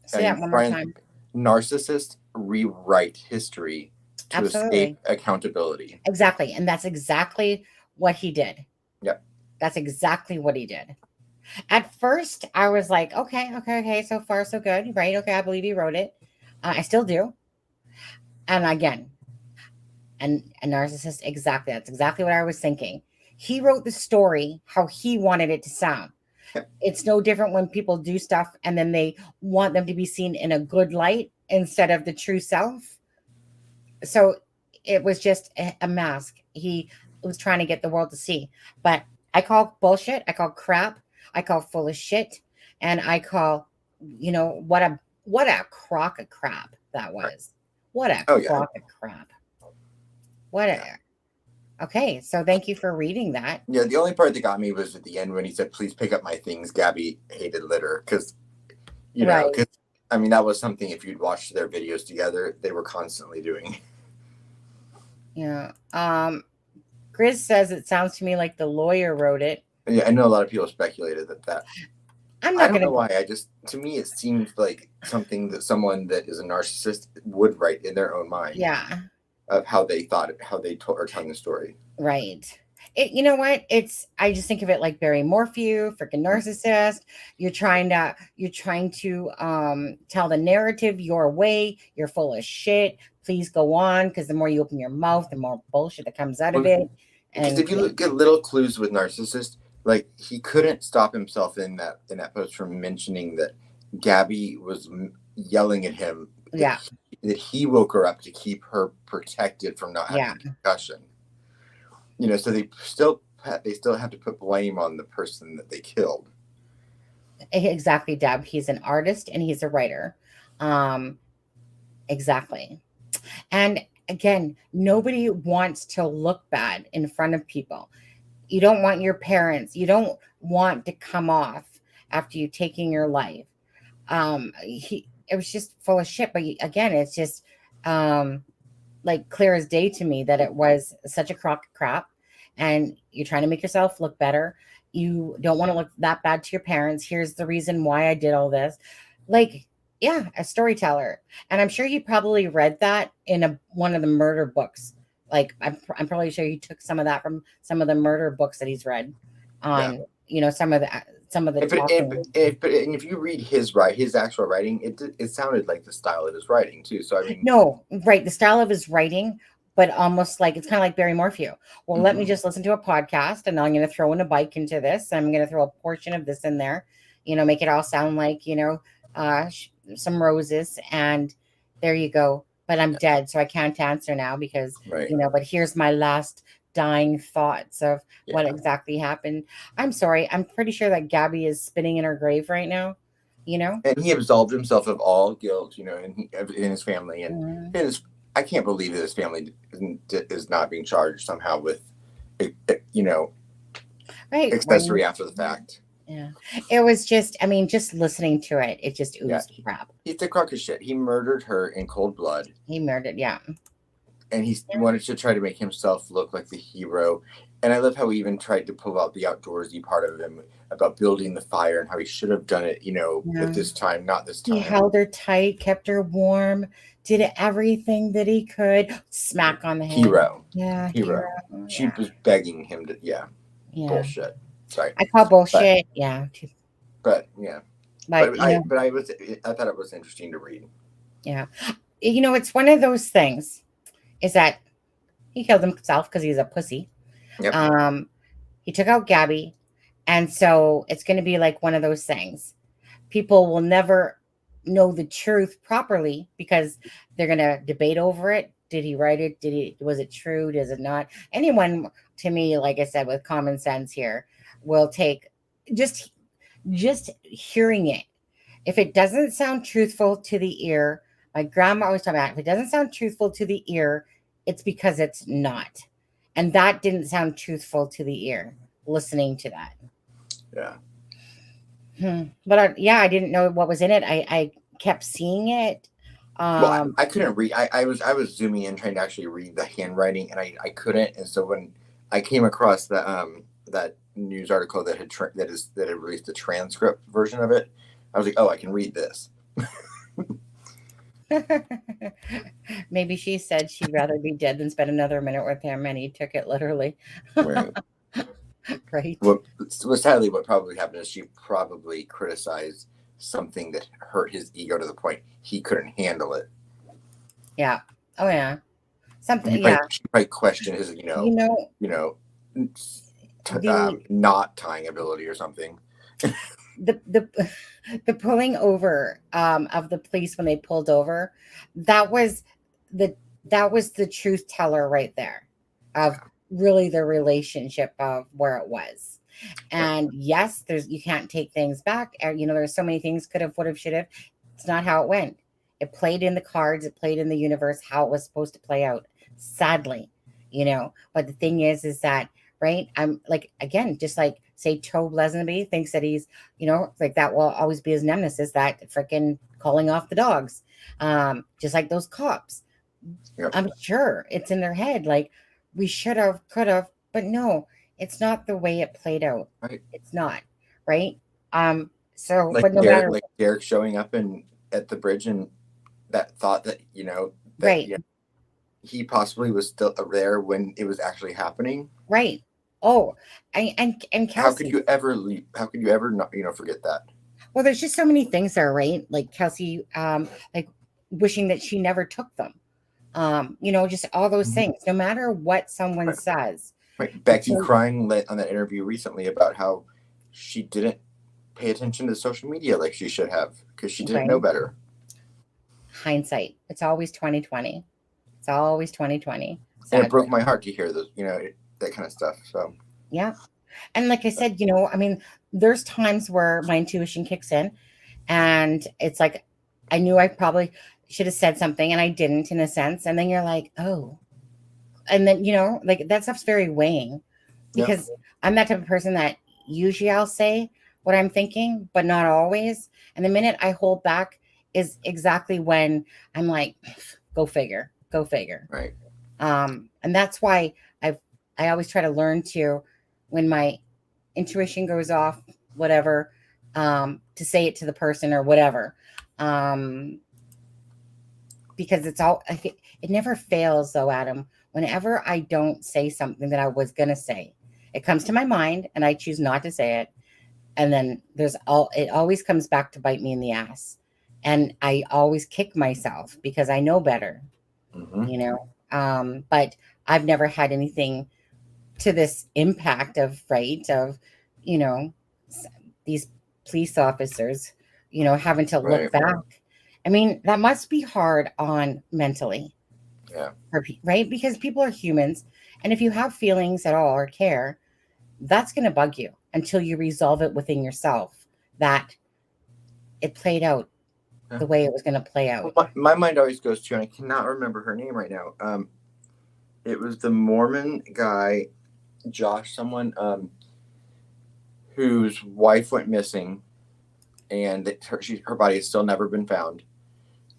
Say that one more time. Narcissists rewrite history to escape accountability. Exactly, and that's exactly what he did. Yep. That's exactly what he did. At first, I was like, okay, so far so good, right? Okay, I believe he wrote it. I still do. And again, and a narcissist, exactly. That's exactly what I was thinking. He wrote the story how he wanted it to sound. Yep. It's no different when people do stuff and then they want them to be seen in a good light instead of the true self. So it was just a mask. He was trying to get the world to see. But I call bullshit. I call crap. I call full of shit. And I call, what a crock of crap that was. What a crock of crap. Okay, so thank you for reading that. Yeah, the only part that got me was at the end when he said, "Please pick up my things." Gabby hated litter because, that was something, if you'd watched their videos together, they were constantly doing. Yeah. Grizz says it sounds to me like the lawyer wrote it. Yeah, I know a lot of people speculated that. I don't know why. To me, it seems like something that someone that is a narcissist would write in their own mind. Yeah. Of how they thought it, how they are telling the story. Right. You know what? I just think of it like Barry Morphew, freaking narcissist. You're trying to tell the narrative your way. You're full of shit. Please go on, because the more you open your mouth, the more bullshit that comes out of it. Because if you look at little clues with narcissists, like he couldn't stop himself in that post from mentioning that Gabby was yelling at him. Yeah. That he woke her up to keep her protected from not having a concussion. So they still have to put blame on the person that they killed. Exactly, Deb. He's an artist and he's a writer. Exactly. And again, nobody wants to look bad in front of people. You don't want your parents, you don't want to come off after you taking your life. It was just full of shit. But again, it's just like clear as day to me that it was such a crock of crap, and you're trying to make yourself look better. You don't want to look that bad to your parents. Here's the reason why I did all this. Like, yeah, a storyteller. And I'm sure he probably read that in one of the murder books. Like, I'm probably sure he took some of that from some of the murder books that he's read on, some of the talking. But if you read his actual writing, it sounded like the style of his writing too. So I mean, no, right, the style of his writing, but almost like it's kind of like Barry Morphew. Well, let me just listen to a podcast, and I'm going to throw in a bike into this. I'm going to throw a portion of this in there, make it all sound like some roses, and there you go. But I'm dead, so I can't answer now because But here's my last dying thoughts of what exactly happened. I'm sorry. I'm pretty sure that Gabby is spinning in her grave right now. And he absolved himself of all guilt, in his family, and I can't believe that his family is not being charged somehow with, accessory after the fact. Yeah, it was just, just listening to it, it just oozed crap. He's a crock of shit. He murdered her in cold blood. He murdered, and he wanted to try to make himself look like the hero. And I love how he even tried to pull out the outdoorsy part of him about building the fire and how he should have done it, at this time, not this time. He held her tight, kept her warm, did everything that he could. Smack on the head. Hero. Yeah. Hero. She was begging him to, bullshit. Sorry. I call bullshit. But yeah. I thought it was interesting to read. Yeah. It's one of those things is that he killed himself because he's a pussy. Yep. He took out Gabby. And so it's going to be like one of those things. People will never know the truth properly because they're going to debate over it. Did he write it? Was it true? Does it not? Anyone, to me, like I said, with common sense here, will take just hearing it. If it doesn't sound truthful to the ear, my grandma always talked about, if it doesn't sound truthful to the ear, it's because it's not. And that didn't sound truthful to the ear, listening to that. Yeah. But I didn't know what was in it. I kept seeing it. Well, I couldn't read. I was zooming in trying to actually read the handwriting, and I couldn't. And so when I came across that news article that had released a transcript version of it, I was like, oh, I can read this. Maybe she said she'd rather be dead than spend another minute with him, and he took it literally. Right. Well, sadly, what probably happened is she probably criticized something that hurt his ego to the point he couldn't handle it. Yeah. Oh yeah. Something. She probably questioned his, not tying ability or something. The pulling over of the police when they pulled over, that was the truth teller right there of really the relationship of where it was. And yes, you can't take things back. There's so many things could have, would have, should have. It's not how it went. It played in the cards. It played in the universe how it was supposed to play out. Sadly, But the thing is that, right? I'm like, again, just like say Tobe Lesenby thinks that he's, like that will always be his nemesis, that freaking calling off the dogs. Just like those cops. Yep. I'm sure it's in their head. Like, we should have, could have, but no, it's not the way it played out. Right. It's not, right? So, like but no Garrett, matter, like Derek showing up at the bridge and that thought that, right. He possibly was still there when it was actually happening. Right. Oh, and Kelsey, how could you ever leave? How could you ever not, forget that? Well, there's just so many things there, right? Like Kelsey, like wishing that she never took them. Just all those things, no matter what someone says. Right. Becky crying on that interview recently about how she didn't pay attention to social media like she should have because she didn't know better. Hindsight. It's always 2020. It's always 2020. And it broke my heart to hear this. that kind of stuff. So Yeah. And like I said, I mean, there's times where my intuition kicks in and it's like, I knew I probably should have said something and I didn't in a sense. And then you're like, oh, and then, like that stuff's very weighing because I'm that type of person that usually I'll say what I'm thinking, but not always. And the minute I hold back is exactly when I'm like, go figure. Right. And that's why I always try to learn to, when my intuition goes off, whatever, to say it to the person or whatever. Because it never fails though, Adam. Whenever I don't say something that I was going to say, it comes to my mind and I choose not to say it. And then it always comes back to bite me in the ass. And I always kick myself because I know better, but I've never had anything to this impact of these police officers, having to look back. I mean, that must be hard on mentally. Yeah. Right? Because people are humans. And if you have feelings at all or care, that's going to bug you until you resolve it within yourself that it played out the way it was going to play out. Well, my mind always goes to, and I cannot remember her name right now. It was the Mormon guy, Josh, someone whose wife went missing, and her body has still never been found.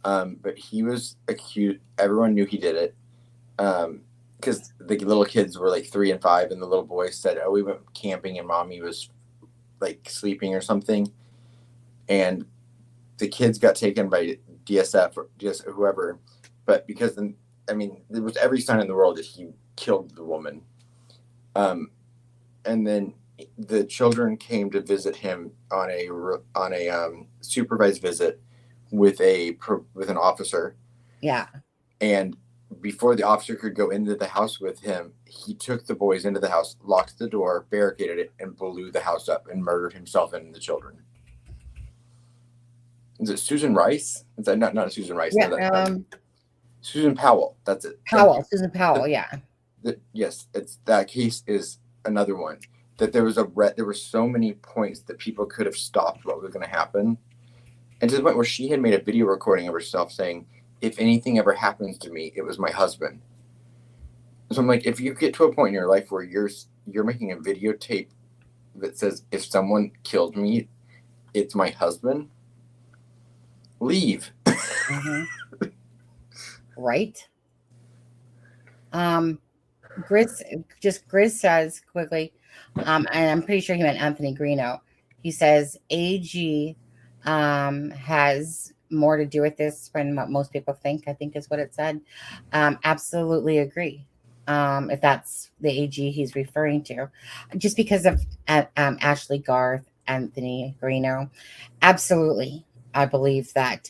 But he was accused. Everyone knew he did it because the little kids were like 3 and 5, and the little boy said, "Oh, we went camping, and mommy was like sleeping or something," and the kids got taken by DSF or just whoever. But because there was every sign in the world that he killed the woman. And then the children came to visit him on a supervised visit with an officer. Yeah. And before the officer could go into the house with him, he took the boys into the house, locked the door, barricaded it, and blew the house up and murdered himself and the children. Is it Susan Rice? Is that not Susan Rice? Yeah, no, Susan Powell. That's it. Susan Powell. Yeah. Yes, it's that case is another one that there were so many points that people could have stopped what was going to happen, and to the point where she had made a video recording of herself saying, "If anything ever happens to me, it was my husband." So I'm like, if you get to a point in your life where you're making a videotape that says, "If someone killed me, it's my husband," leave. Mm-hmm. Right. Grizz says quickly, and I'm pretty sure he meant Anthony Greeno. He says AG has more to do with this than what most people think, I think is what it said. Absolutely agree. If that's the AG he's referring to, just because of Ashley Garth, Anthony Greeno. Absolutely. I believe that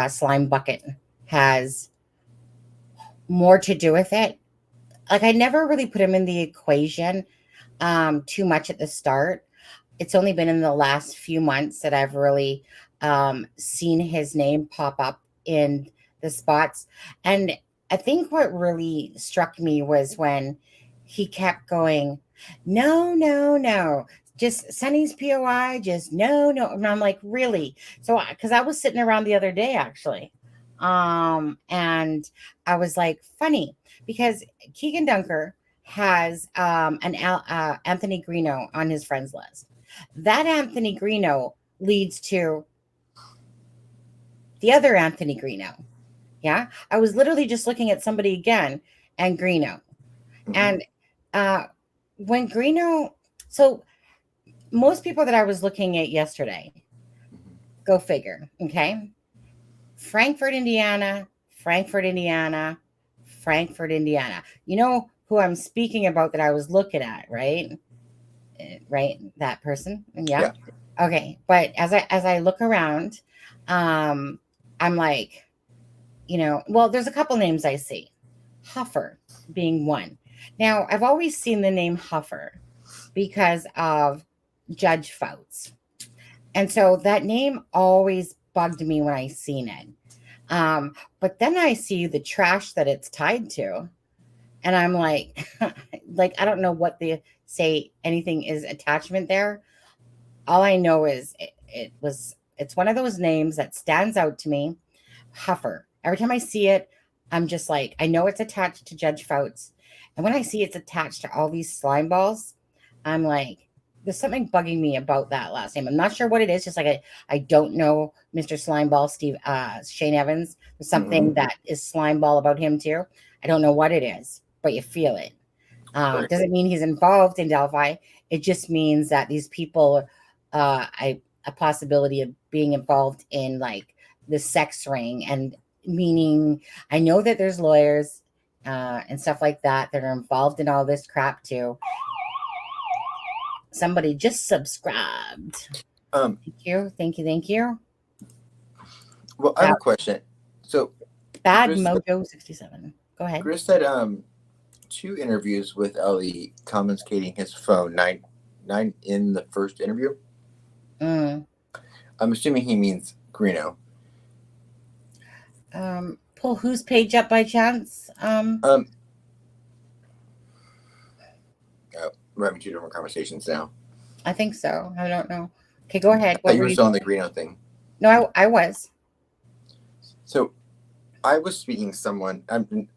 Slime Bucket has more to do with it. Like, I never really put him in the equation too much at the start. It's only been in the last few months that I've really seen his name pop up in the spots. And I think what really struck me was when he kept going, no, just Sunny's POI, just no. And I'm like, really? So, because I was sitting around the other day, actually. And I was like, funny, because Keegan Dunker has Anthony Greeno on his friends list. That Anthony Greeno leads to the other Anthony Greeno. Yeah. I was literally just looking at somebody again and Greeno. Mm-hmm. And when Greeno, so most people that I was looking at yesterday, go figure. Okay. Frankfurt, Indiana. You know who I'm speaking about that I was looking at, right? Right, that person. Yeah. Okay, but as I look around, I'm like, well, there's a couple names I see. Huffer being one. Now, I've always seen the name Huffer because of Judge Fouts. And so that name always bugged me when I seen it. But then I see the trash that it's tied to. And I'm like, like, I don't know what the say anything is attachment there. All I know is it's one of those names that stands out to me. Huffer. Every time I see it, I'm just like, I know it's attached to Judge Fouts. And when I see it's attached to all these slime balls, I'm like, there's something bugging me about that last name. I'm not sure what it is. Just like I don't know Mr. Slimeball, Shane Evans. There's something that is Slimeball about him too. I don't know what it is, but you feel it. Right. Doesn't mean he's involved in Delphi. It just means that these people, a possibility of being involved in like the sex ring, and meaning I know that there's lawyers and stuff like that that are involved in all this crap too. Somebody just subscribed. Thank you. Well, I have a question. So Bad Chris, Mojo 67. Go ahead. Chris said 2 interviews with Ellie confiscating his phone, nine in the first interview. I'm assuming he means Greeno. Pull whose page up by chance? We're having 2 different conversations now. I think so. I don't know. Okay, go ahead. You were still on the Greeno thing. No, I was. So I was speaking to someone. I've been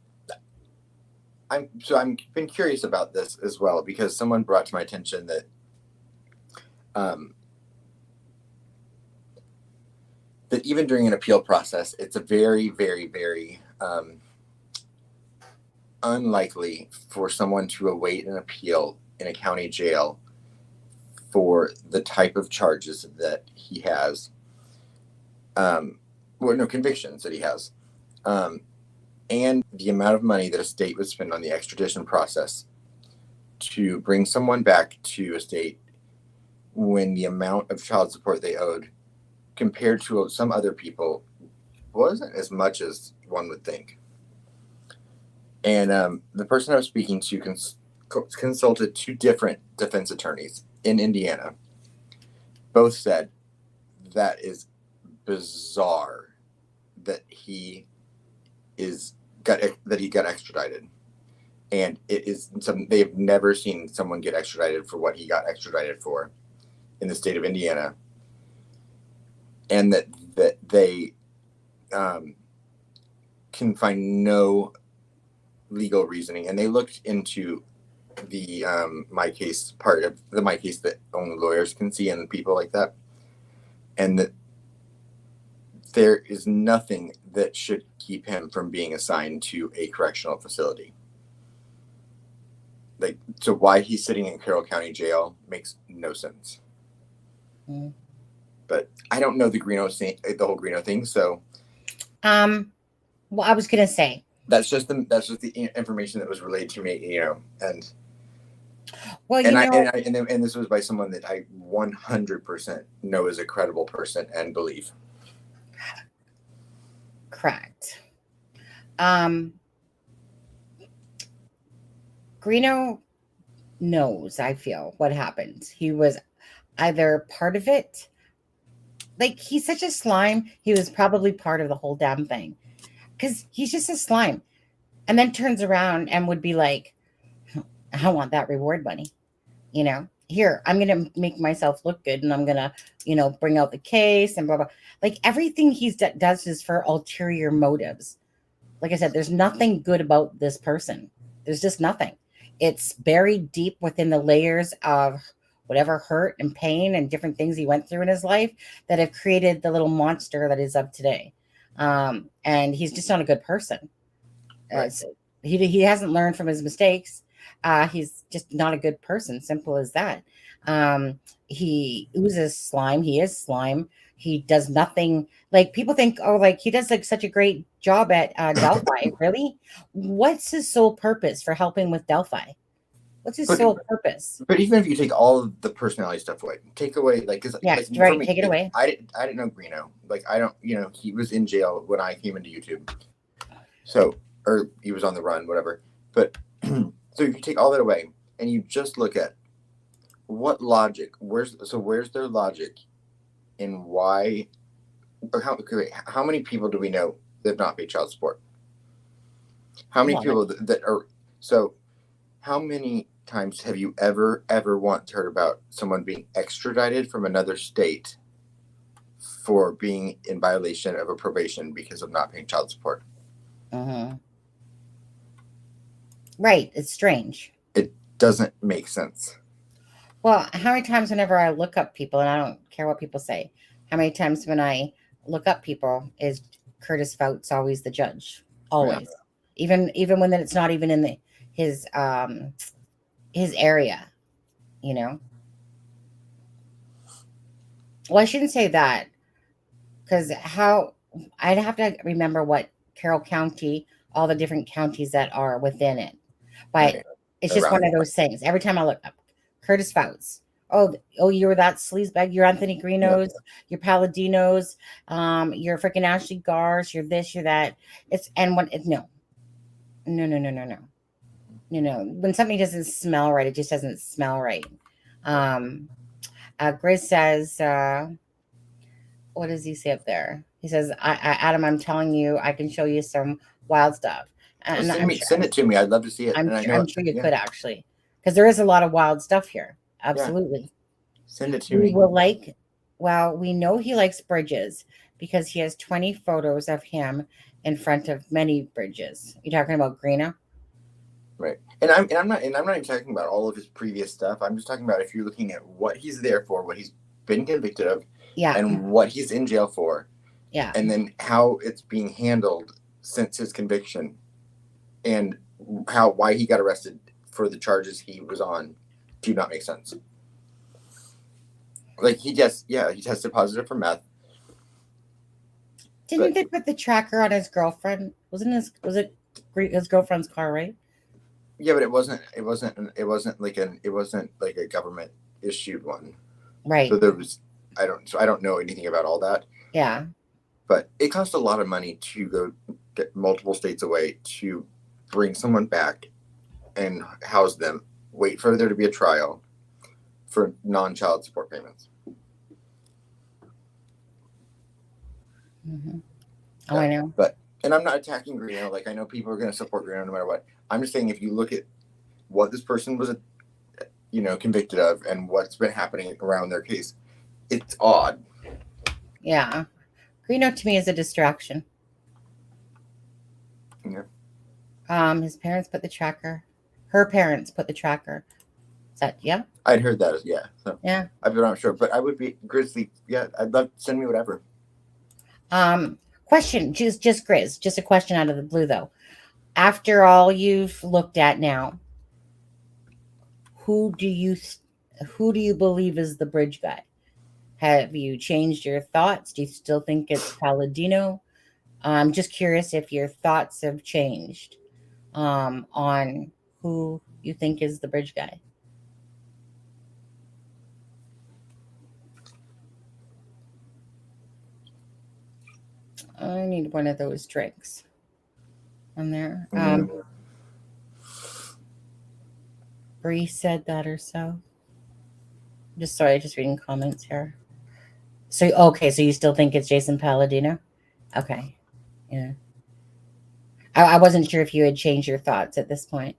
curious about this as well, because someone brought to my attention that that even during an appeal process, it's a very, very, very unlikely for someone to await an appeal in a county jail for the type of charges that he has, convictions that he has, and the amount of money that a state would spend on the extradition process to bring someone back to a state when the amount of child support they owed compared to some other people wasn't as much as one would think. And the person I was speaking to consulted 2 different defense attorneys in Indiana. Both said that is bizarre that he got extradited, and it is something they've never seen someone get extradited for what he got extradited for in the state of Indiana, and that they can find no legal reasoning. And they looked into the my case part of the my case that only lawyers can see and people like that, and that there is nothing that should keep him from being assigned to a correctional facility. Like, so why he's sitting in Carroll County Jail makes no sense. But I don't know the whole Greeno thing, so well, I was gonna say that's just the information that was relayed to me, and well, and this was by someone that I 100% know is a credible person and believe. Correct. Greeno knows, I feel, what happened. He was either part of it. Like, he's such a slime. He was probably part of the whole damn thing. Because he's just a slime. And then turns around and would be like, I want that reward money. Here, I'm going to make myself look good. And I'm going to, bring out the case and blah, blah. Like, everything he does is for ulterior motives. Like I said, there's nothing good about this person. There's just nothing. It's buried deep within the layers of whatever hurt and pain and different things he went through in his life that have created the little monster that is of today. And he's just not a good person. So he hasn't learned from his mistakes. He's just not a good person. Simple as that. He oozes slime. He is slime. He does nothing. Like, people think, oh, like, he does like such a great job at Delphi. Really? What's his sole purpose for helping with Delphi? What's his sole purpose? But even if you take all of the personality stuff away, take away, like, because right, take it away. I didn't know Greeno. Like, I don't, he was in jail when I came into YouTube. So, or he was on the run, whatever. But so if you take all that away and you just look at what logic, where's their logic in why, or how many people do we know that have not paid child support? How many people that are, So, how many times have you ever once heard about someone being extradited from another state for being in violation of a probation because of not paying child support? Right. It's strange. It doesn't make sense. Well, how many times whenever I look up people, and I don't care what people say, how many times when I look up people is Curtis Fouts always the judge? Always. Even when it's not even in his area, you know? Well, I shouldn't say that, because I'd have to remember what Carroll County, all the different counties that are within it. But Right. it's just one of those things. Every time I look up Curtis Fouts, oh, you're that sleazebag, you're Anthony Greenos, you're Paladinos, you're freaking Ashley Gars, you're this, you're that. No. When something doesn't smell right, it just doesn't smell right. Grizz says, what does he say up there? He says, Adam, I'm telling you, I can show you some wild stuff. And send it to me. I'd love to see it. I'm sure you could, actually, because there is a lot of wild stuff here. Absolutely. Yeah. Send it to me. We know he likes bridges because he has 20 photos of him in front of many bridges. You talking about Greeno? Right. And I'm not even talking about all of his previous stuff. I'm just talking about if you're looking at what he's there for, what he's been convicted of, and what he's in jail for. Yeah. And then how it's being handled since his conviction, and why he got arrested for the charges he was on do not make sense. Like he tested positive for meth. Didn't they put the tracker on his girlfriend? Was it his girlfriend's car, right? Yeah, but it wasn't like a government issued one. Right. So I don't know anything about all that. Yeah. But it costs a lot of money to go get multiple states away to bring someone back and house them, wait for there to be a trial for non-child support payments. Mm-hmm. Oh, I know. And I'm not attacking Greeno. Like, I know people are going to support Greeno no matter what. I'm just saying, if you look at what this person was, convicted of and what's been happening around their case, it's odd. Yeah. Greeno to me is a distraction. Yeah. His parents put the tracker. Her parents put the tracker. Is that, yeah? I'd heard that. Yeah. So yeah. I'm not sure, but I would be Grizzly. Yeah. I'd love to send me whatever. Question, just Grizz, just a question out of the blue though. After all you've looked at now, who do you believe is the bridge guy? Have you changed your thoughts? Do you still think it's Palladino? I'm just curious if your thoughts have changed on who you think is the bridge guy. I need one of those drinks on there. Bree said that herself. Just reading comments here. So you still think it's Jason Palladino? Okay. Yeah. I wasn't sure if you had changed your thoughts at this point,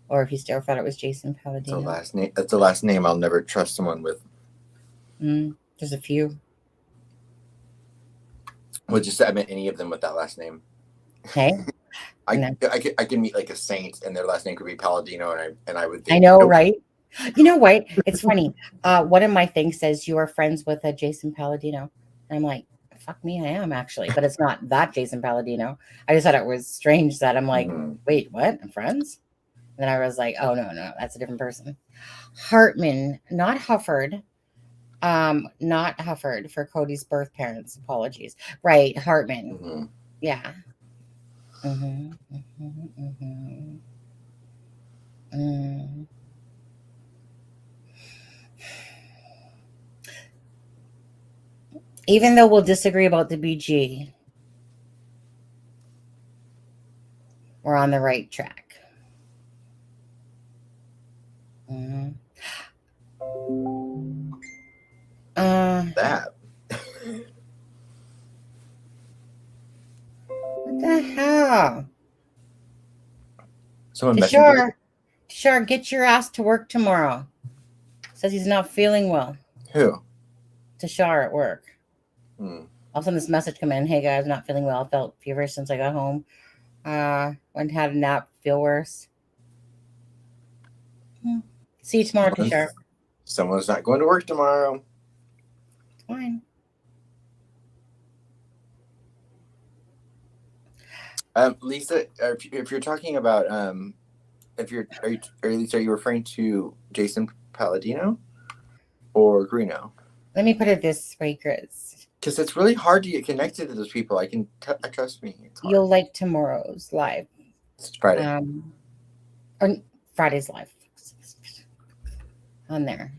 or if you still thought it was Jason Palladino. That's the last name I'll never trust someone with. There's a few. Well, I meant any of them with that last name. Hey. I can meet like a saint and their last name could be Palladino, and I would think, I know, nope. Right? You know what? It's funny. One of my things says you are friends with a Jason Palladino. And I'm like, fuck me, I am actually, but it's not that Jason Palladino. I just thought it was strange that I'm like, wait, what? I'm friends? And then I was like, oh no, that's a different person. Hartman, not Hufford. Not Hufford for Cody's birth parents. Apologies. Right, Hartman. Mm-hmm. Yeah. Even though we'll disagree about the BG, we're on the right track. That. What the hell? Someone messaged Sure, get your ass to work tomorrow. Says he's not feeling well. Who? Tashar at work. Hmm. All of a sudden this message come in, hey guys, not feeling well. I felt feverish since I got home. Went and had a nap, feel worse. See you tomorrow, Tashar. Someone's not going to work tomorrow. Fine. Lisa, if you're talking about Lisa, are you referring to Jason Palladino or Greeno? Let me put it this way, Chris. Because it's really hard to get connected to those people. Trust me. It's hard. You'll like tomorrow's live. It's Friday. Or Friday's live. On there.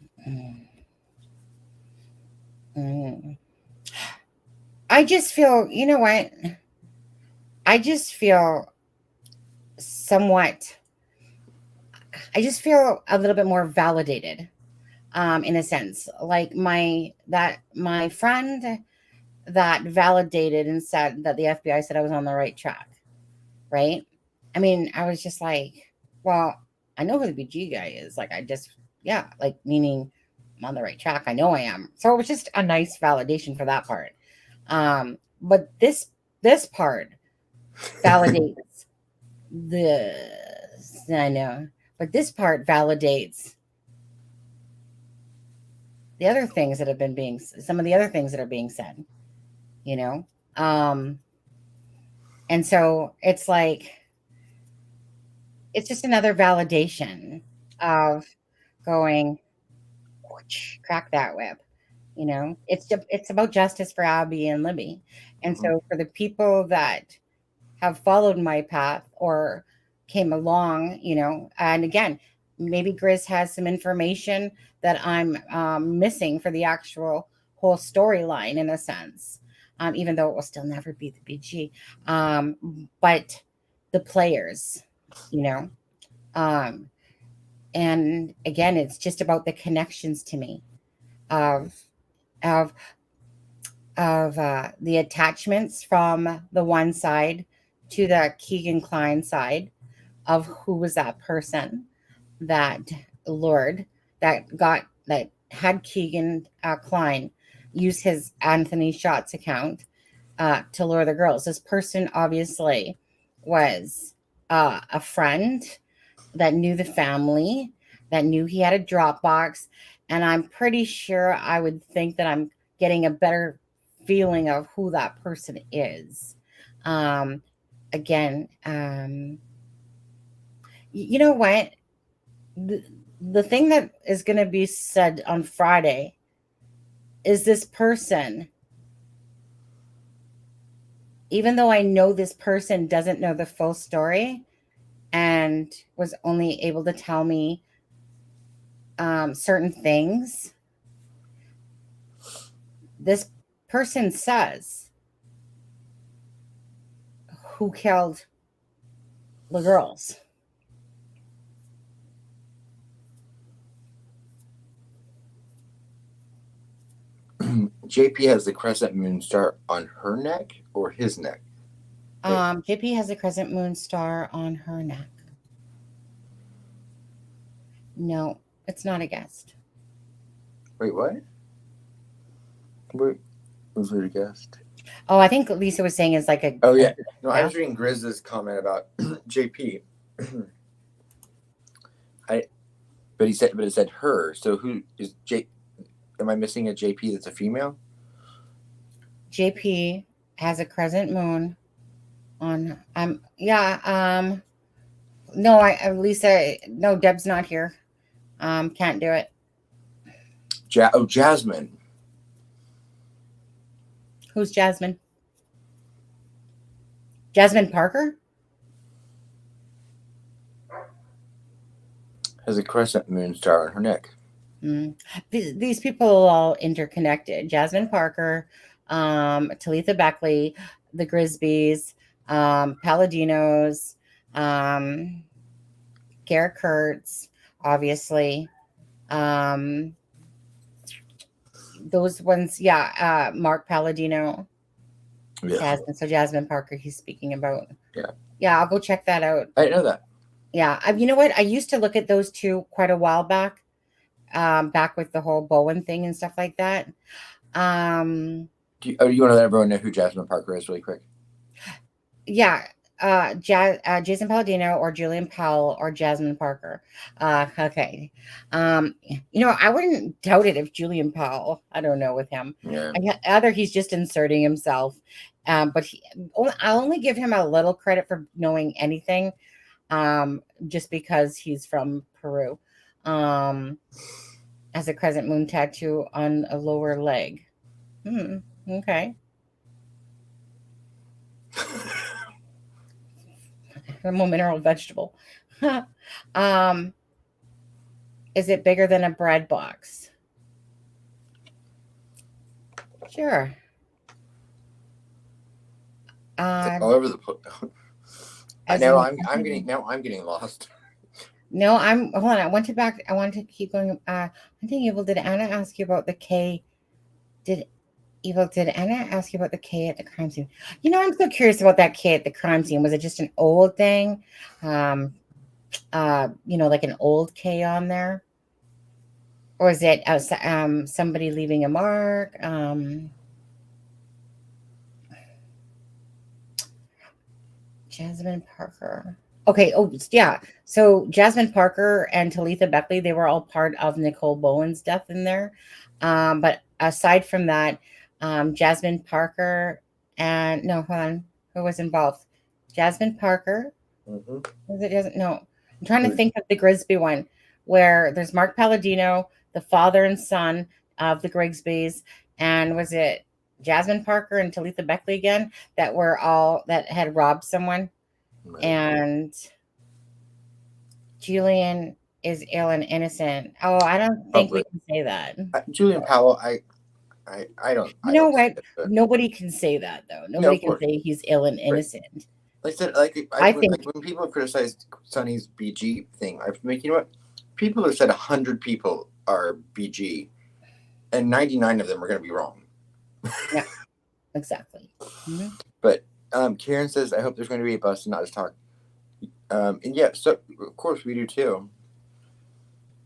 I just feel, you know what? I just feel a little bit more validated, in a sense. Like my friend that validated and said that the FBI said I was on the right track, right? I mean, I was just like, well, I know who the BG guy is. Like, meaning I'm on the right track. I know I am. So it was just a nice validation for that part. But this part validates I know, but this part validates the other things that have been some of the other things that are being said, you know? And so it's like, it's just another validation of going, crack that whip, you know? It's about justice for Abby and Libby. And so for the people that have followed my path or came along, you know, and again, maybe Grizz has some information that I'm missing for the actual whole storyline in a sense, even though it will still never be the BG. But the players, you know, and again, it's just about the connections to me of the attachments from the one side to the Keegan Klein side of who was that person that lured, that had Keegan Klein use his Anthony Shots account to lure the girls. This person obviously was a friend that knew the family, that knew he had a Dropbox, and I'm pretty sure I would think that I'm getting a better feeling of who that person is. Again, you know what? The thing that is going to be said on Friday is this person, even though I know this person doesn't know the full story and was only able to tell me certain things, this person says who killed the girls. JP has the crescent moon star on her neck or his neck? JP has a crescent moon star on her neck. No, it's not a guest. Wait, what? Wait, was it a guest? Oh, I think Lisa was saying is like a. Oh yeah, no, I was reading Grizz's comment about JP. But it said her. So who is J? Am I missing a JP that's a female? JP has a crescent moon on. No, Lisa. No, Deb's not here. Can't do it. Jasmine. Who's Jasmine? Jasmine Parker? Has a crescent moon star on her neck. These people are all interconnected. Jasmine Parker, Talitha Beckley, the Grisbys, Palladinos, Garrett Kurtz, obviously. Those ones, Mark Palladino. Yeah. Jasmine. So Jasmine Parker he's speaking about. Yeah. Yeah, I'll go check that out. I didn't know that. Yeah, you know what? I used to look at those two quite a while back, back with the whole Bowen thing and stuff like that. Um, You want to let everyone know who Jasmine Parker is really quick? yeah, Jason Palladino or Julian Powell or Jasmine Parker. Okay. I wouldn't doubt it if Julian Powell, I don't know with him. Yeah. Either he's just inserting himself, but I'll only give him a little credit for knowing anything, just because he's from Peru. Has a crescent moon tattoo on a lower leg. Okay. A mineral vegetable. Is it bigger than a bread box? Sure. All over the place. I know I'm getting lost. No, hold on. I want to keep going. I think Evil, did Anna ask you about the K? Did Anna ask you about the K at the crime scene? I'm so curious about that K at the crime scene. Was it just an old thing? Like an old K on there? Or is it somebody leaving a mark? Jasmine Parker. Okay. Oh, yeah. So Jasmine Parker and Talitha Beckley, they were all part of Nicole Bowen's death in there. But aside from that, Jasmine Parker and no, hold on, who was involved? Jasmine Parker. Mm-hmm. No, I'm trying to think of the Grigsby one where there's Mark Palladino, the father and son of the Grigsbys, and was it Jasmine Parker and Talitha Beckley again that had robbed someone? Right. And Julian is ill and innocent. Oh, I don't think we can say that. Julian Powell, I don't. You know what? Nobody can say that though. Nobody can say he's ill and innocent. Like I said, I think when people have criticized Sonny's BG thing, you know what? People have said 100 people are BG, and 99 of them are going to be wrong. Yeah, exactly. Mm-hmm. But Karen says, I hope there's going to be a bust and not just talk. And yeah, so of course we do too.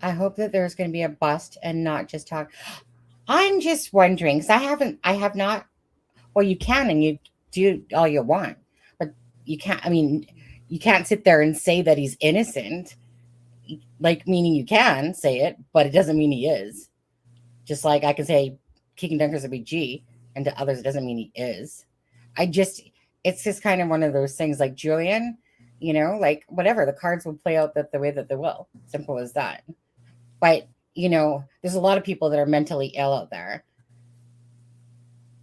I hope that there's going to be a bust and not just talk. I'm just wondering, because I have not. Well, you can and you do all you want, but you can't. I mean, you can't sit there and say that he's innocent. Like, meaning you can say it, but it doesn't mean he is. Just like I can say Keegan Dunker's a BG, and to others it doesn't mean he is. It's just kind of one of those things. Like Julian, like whatever, the cards will play out the way that they will. Simple as that. But there's a lot of people that are mentally ill out there.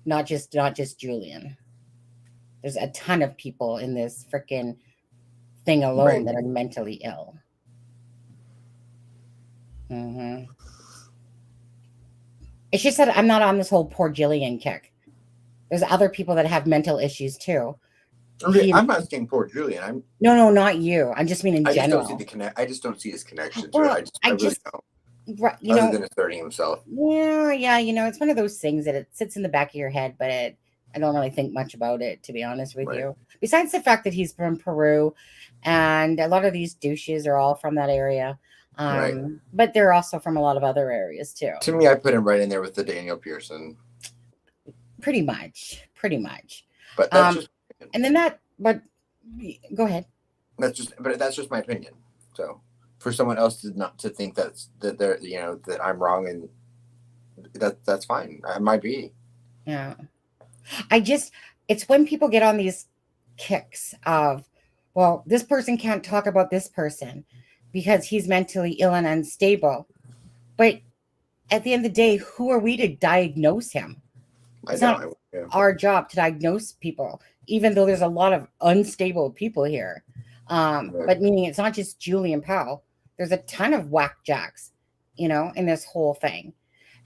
Not just Julian. There's a ton of people in this freaking thing alone that are mentally ill. Mm-hmm. It's just that I'm not on this whole poor Jillian kick. There's other people that have mental issues too. Okay, I'm not saying poor Julian. No, not you. I just mean in general. I just don't see his connection to Well, it. I really don't. Right, Other than asserting himself. Yeah. It's one of those things that it sits in the back of your head, but I don't really think much about it, to be honest with you. Besides the fact that he's from Peru, and a lot of these douches are all from that area. But they're also from a lot of other areas too. To me, I put him right in there with the Daniel Pearson. Pretty much. But that's just. And then but go ahead. That's just my opinion. So for someone else to think that they're that I'm wrong, and that's fine. I might be. Yeah. It's when people get on these kicks of, well, this person can't talk about this person because he's mentally ill and unstable. But at the end of the day, who are we to diagnose him? It's not our job to diagnose people, even though there's a lot of unstable people here. But meaning it's not just Julian Powell. There's a ton of whackjacks, in this whole thing.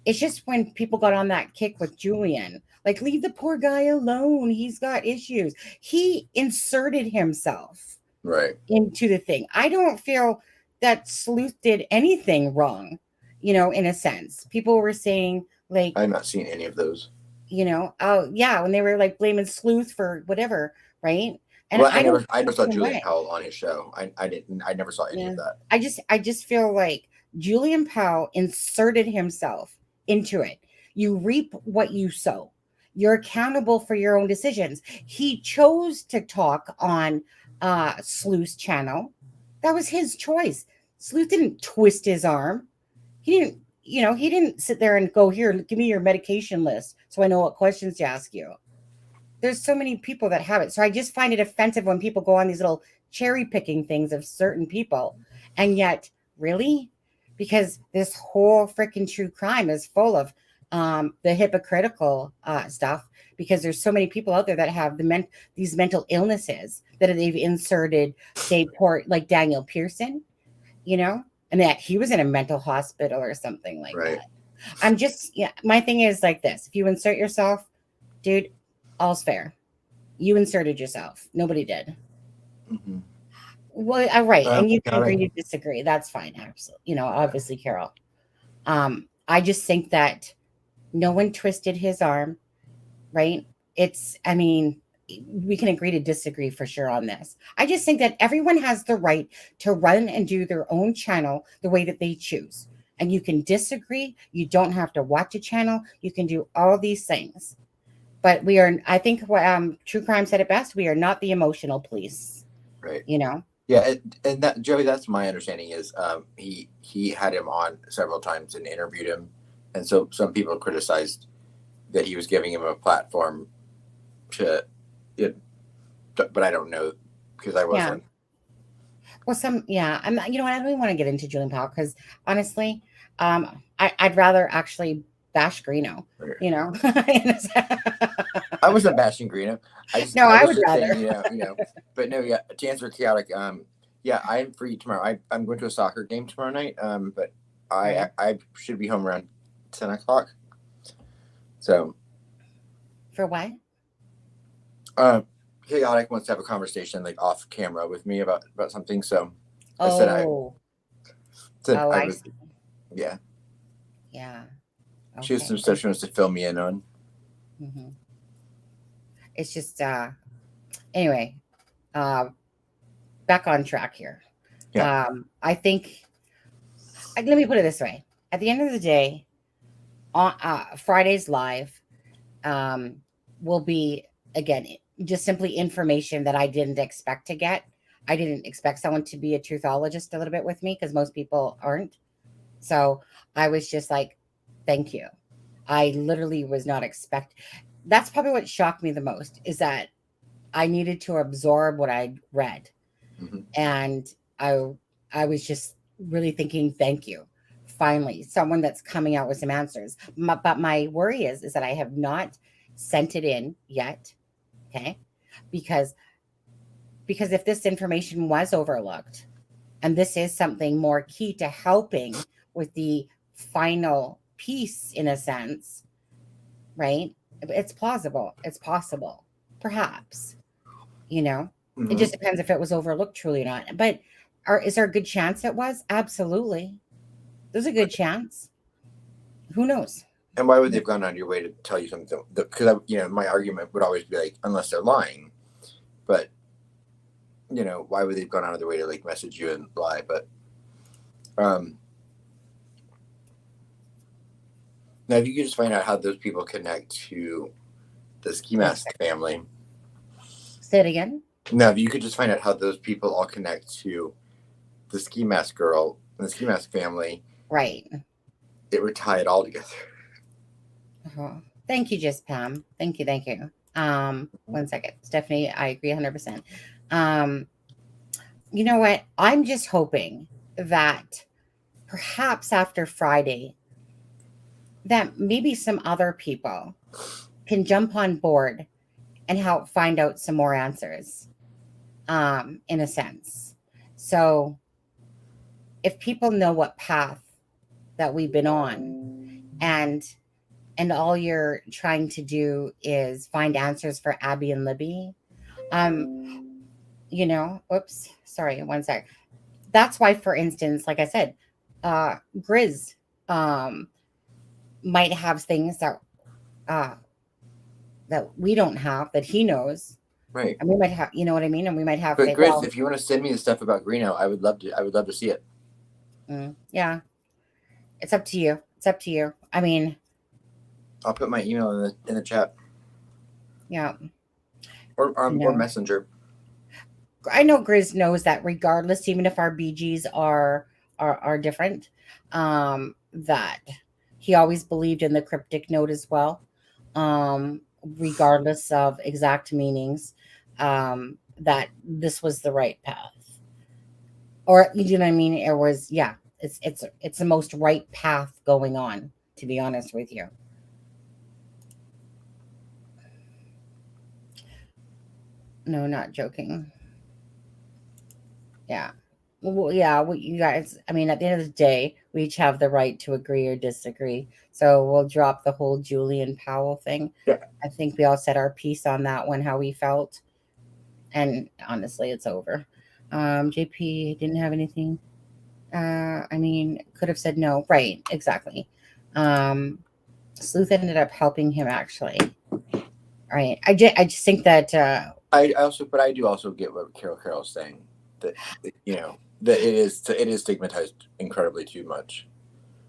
It's just when people got on that kick with Julian, like, leave the poor guy alone. He's got issues. He inserted himself into the thing. I don't feel that Sleuth did anything wrong, in a sense. People were saying, like, I'm not seeing any of those. Oh yeah, when they were like blaming Sleuth for whatever, right? And Well, I don't I never saw feel Julian right. Powell on his show. I never saw any Yeah. of that. I just feel like Julian Powell inserted himself into it. You reap what you sow. You're accountable for your own decisions. He chose to talk on Sleuth's channel. That was his choice. Sleuth didn't twist his arm. He didn't, he didn't sit there and go, here, give me your medication list so I know what questions to ask you. There's so many people that have it. So I just find it offensive when people go on these little cherry picking things of certain people. And yet, really? Because this whole freaking true crime is full of the hypocritical stuff, because there's so many people out there that have these mental illnesses that they've inserted, say, like Daniel Pearson, and that he was in a mental hospital or something like Right. that. My thing is like this. If you insert yourself, dude, all's fair. You inserted yourself. Nobody did. Mm-hmm. Well, right. And you can got it. agree to disagree. That's fine. Absolutely. Obviously, Carol. I just think that no one twisted his arm, right? We can agree to disagree for sure on this. I just think that everyone has the right to run and do their own channel the way that they choose. And you can disagree. You don't have to watch a channel. You can do all these things. But I think True Crime said it best. We are not the emotional police. Right. Yeah, and that, Joey, that's my understanding is he had him on several times and interviewed him, and so some people criticized that he was giving him a platform to it, but I don't know because I wasn't. Well, I'm not, I don't even want to get into Julian Powell because honestly, I'd rather actually bash Greeno, I wasn't bashing Greeno. I was would just rather. saying, but no, yeah. To answer chaotic, I'm free tomorrow. I'm going to a soccer game tomorrow night. But I should be home around 10:00. So. For what? Chaotic wants to have a conversation like off camera with me about something. So I said I see. Yeah. Yeah. Okay. She has some stuff she wants to fill me in on. Mm-hmm. It's just anyway, back on track here. Yeah. I think let me put it this way. At the end of the day, on Friday's live will be, again, just simply information that I didn't expect to get. I didn't expect someone to be a truthologist a little bit with me because most people aren't. So I was just like, thank you. I literally was not that's probably what shocked me the most, is that I needed to absorb what I read. Mm-hmm. And I was just really thinking, thank you. Finally, someone that's coming out with some answers. But my worry is that I have not sent it in yet. Okay. Because if this information was overlooked, and this is something more key to helping with the final piece, in a sense, right? It's plausible. It's possible. Perhaps, Mm-hmm. It just depends if it was overlooked truly or not. But is there a good chance it was? Absolutely. There's a good chance. Who knows? And why would they have gone out of your way to tell you something? Because my argument would always be like, unless they're lying. But why would they have gone out of their way to like message you and lie? But now, if you could just find out how those people connect to the ski mask family. Say it again. Now, if you could just find out how those people all connect to the ski mask girl and the ski mask family, right? It would tie it all together. Thank you, Just Pam. Thank you. 1 second, Stephanie. I agree 100%. You know what? I'm just hoping that perhaps after Friday, that maybe some other people can jump on board and help find out some more answers, in a sense. So if people know what path that we've been on, and all you're trying to do is find answers for Abby and Libby, oops, sorry, 1 sec. That's why, for instance, like I said, Grizz might have things that we don't have, that he knows, Right. And we might have, you know what I mean? And we might have, But Grizz, if you want to send me the stuff about Greeno, I would love to see it. Yeah. It's up to you. It's up to you. I mean, I'll put my email in the chat. Yeah. Or Messenger. I know Grizz knows that regardless, even if our BGs are different, that he always believed in the cryptic note as well, regardless of exact meanings, that this was the right path. Or you know what I mean? It was, yeah, it's the most right path going on, to be honest with you. No, not joking. Yeah. Well, yeah, you guys, I mean, at the end of the day, we each have the right to agree or disagree. So we'll drop the whole Julian Powell thing. Yeah. I think we all said our piece on that one, how we felt. And honestly, it's over. JP didn't have anything. I mean, could have said no. Right, exactly. Sleuth ended up helping him, actually. Right. I just think that I do also get what Carol's saying, that that it is stigmatized incredibly too much.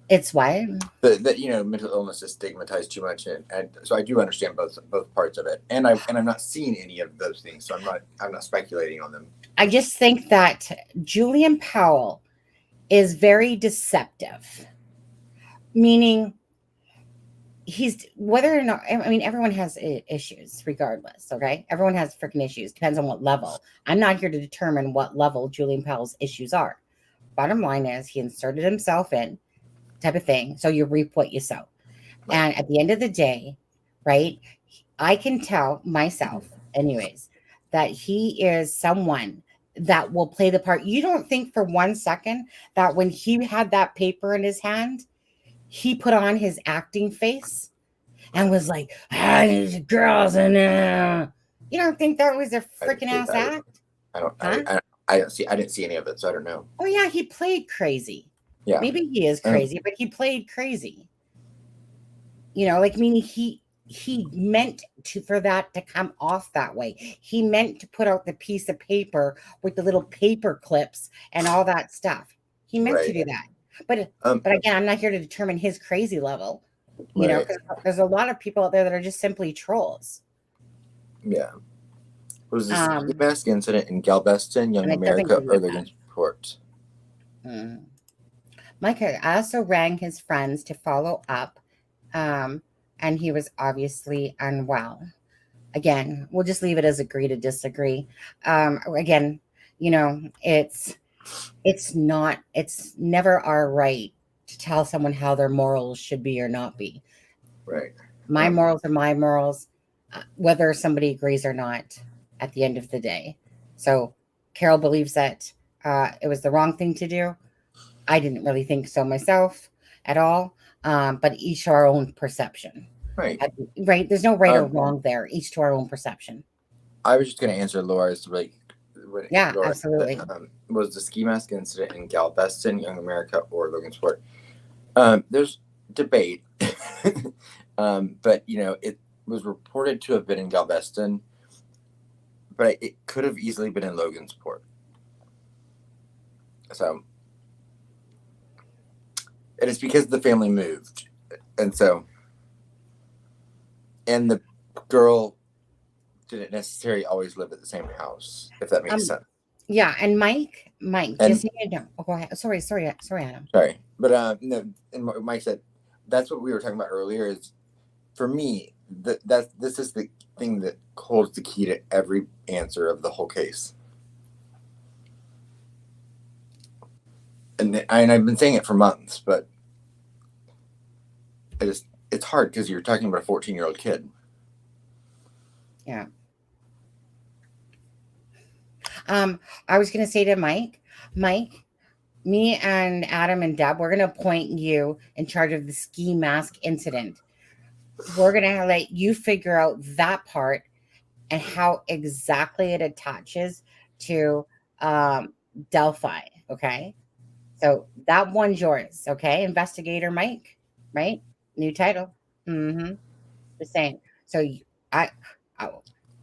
It's what? That mental illness is stigmatized too much, and so I do understand both parts of it, and I'm not seeing any of those things, so I'm not speculating on them. I just think that Julian Powell is very deceptive, meaning he's, whether or not, I mean, everyone has issues regardless. Okay. Everyone has freaking issues. Depends on what level. I'm not here to determine what level Julian Powell's issues are. Bottom line is he inserted himself in, type of thing. So you reap what you sow. Right. And at the end of the day, right, I can tell myself anyways, that he is someone that will play the part. You don't think for 1 second that when he had that paper in his hand, he put on his acting face and was like, these girls, and you don't think that was a freaking ass act? I didn't see any of it, so I don't know. Oh yeah, he played crazy. Yeah. Maybe he is crazy, but he played crazy. Like, meaning he meant for that to come off that way. He meant to put out the piece of paper with the little paper clips and all that stuff. He meant to do that. But again, I'm not here to determine his crazy level. You know, because there's a lot of people out there that are just simply trolls. Yeah. Was this the mask incident in Galveston, Young America, or Logansport? Mike also rang his friends to follow up, and he was obviously unwell. Again, we'll just leave it as agree to disagree. Again, it's never our right to tell someone how their morals should be or not be. Right. My morals are my morals, whether somebody agrees or not at the end of the day. So Carol believes that it was the wrong thing to do. I didn't really think so myself at all. But each to our own perception. Right. Right. There's no right or wrong there. Each to our own perception. I was just going to answer Laura's Yeah, Laura, absolutely. Was the ski mask incident in Galveston, Young America, or Logansport? There's debate, but it was reported to have been in Galveston, but it could have easily been in Logansport. So, and it's because the family moved, and the girl didn't necessarily always live at the same house, if that makes sense. Yeah, and Mike, just so you know, go ahead. Sorry, Adam. Sorry, but no, and Mike said that's what we were talking about earlier. Is for me this is the thing that holds the key to every answer of the whole case. And I've been saying it for months, but it's hard because you're talking about a 14-year-old kid. Yeah. I was going to say to Mike, me and Adam and Deb, we're going to appoint you in charge of the ski mask incident. We're going to let you figure out that part and how exactly it attaches to Delphi. Okay. So that one's yours. Okay. Investigator Mike, right? New title. Just saying. So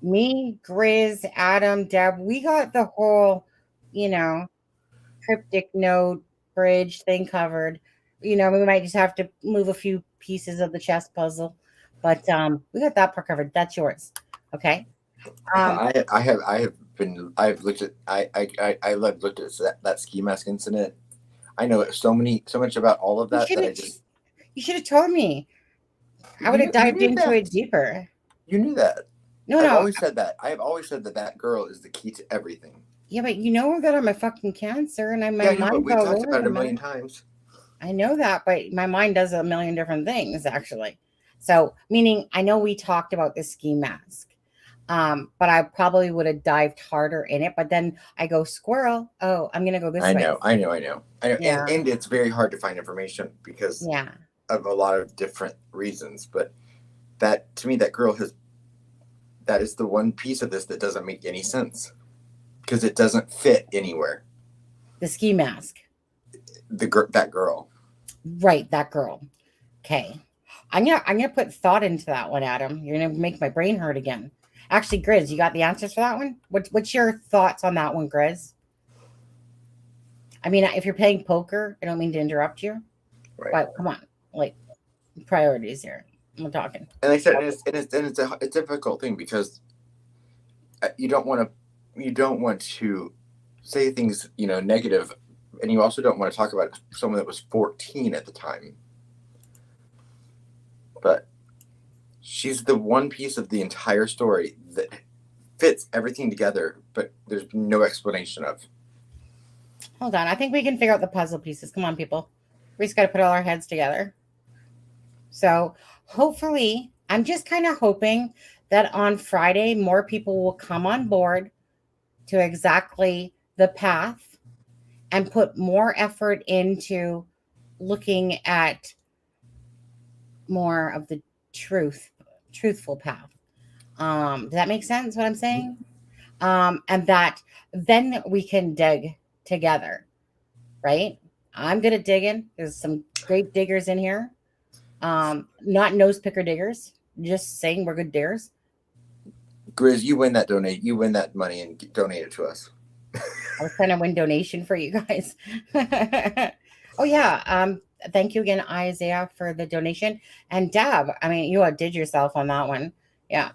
Me, Grizz, Adam, Deb, we got the whole, you know, cryptic note bridge thing covered. We might just have to move a few pieces of the chess puzzle, but we got that part covered. That's yours. Okay. Um, I've looked at I've looked at that ski mask incident. I know so much about all of you that should that I have just you should have told me. I would have you dived knew into that. it deeper. You knew that. No, I've no. always said that. I have always said that that girl is the key to everything. Yeah, but we got on my fucking cancer and my Yeah, I know, but mind's we've all talked over about it the a million map. times. I know that, but my mind does a million different things actually. So, meaning I know we talked about the ski mask. But I probably would have dived harder in it. But then I go squirrel. Oh, I'm gonna go this I way. know. Yeah, And it's very hard to find information because yeah. of a lot of different reasons. But that to me, that is the one piece of this that doesn't make any sense because it doesn't fit anywhere. The ski mask. That girl. Right, that girl. Okay. I'm gonna put thought into that one, Adam. You're gonna make my brain hurt again. Actually, Grizz, you got the answers for that one? What's your thoughts on that one, Grizz? I mean, if you're playing poker, I don't mean to interrupt you, Right. but come on, like priorities here. I'm talking. And like I said, it's a difficult thing because you don't want to say things negative, and you also don't want to talk about someone that was 14 at the time. But she's the one piece of the entire story that fits everything together, but there's no explanation of. Hold on. I think we can figure out the puzzle pieces. Come on, people. We just got to put all our heads together. So hopefully, I'm just kind of hoping that on Friday, more people will come on board to exactly the path and put more effort into looking at more of the truthful path. Does that make sense what I'm saying? And that then we can dig together, right? I'm good at digging. There's some great diggers in here. Not nose picker diggers, just saying we're good diggers. Grizz, you win that money and donate it to us. I was trying to win donation for you guys. Oh yeah. Thank you again, Isaiah, for the donation. And Deb, I mean, you outdid yourself on that one. Yeah.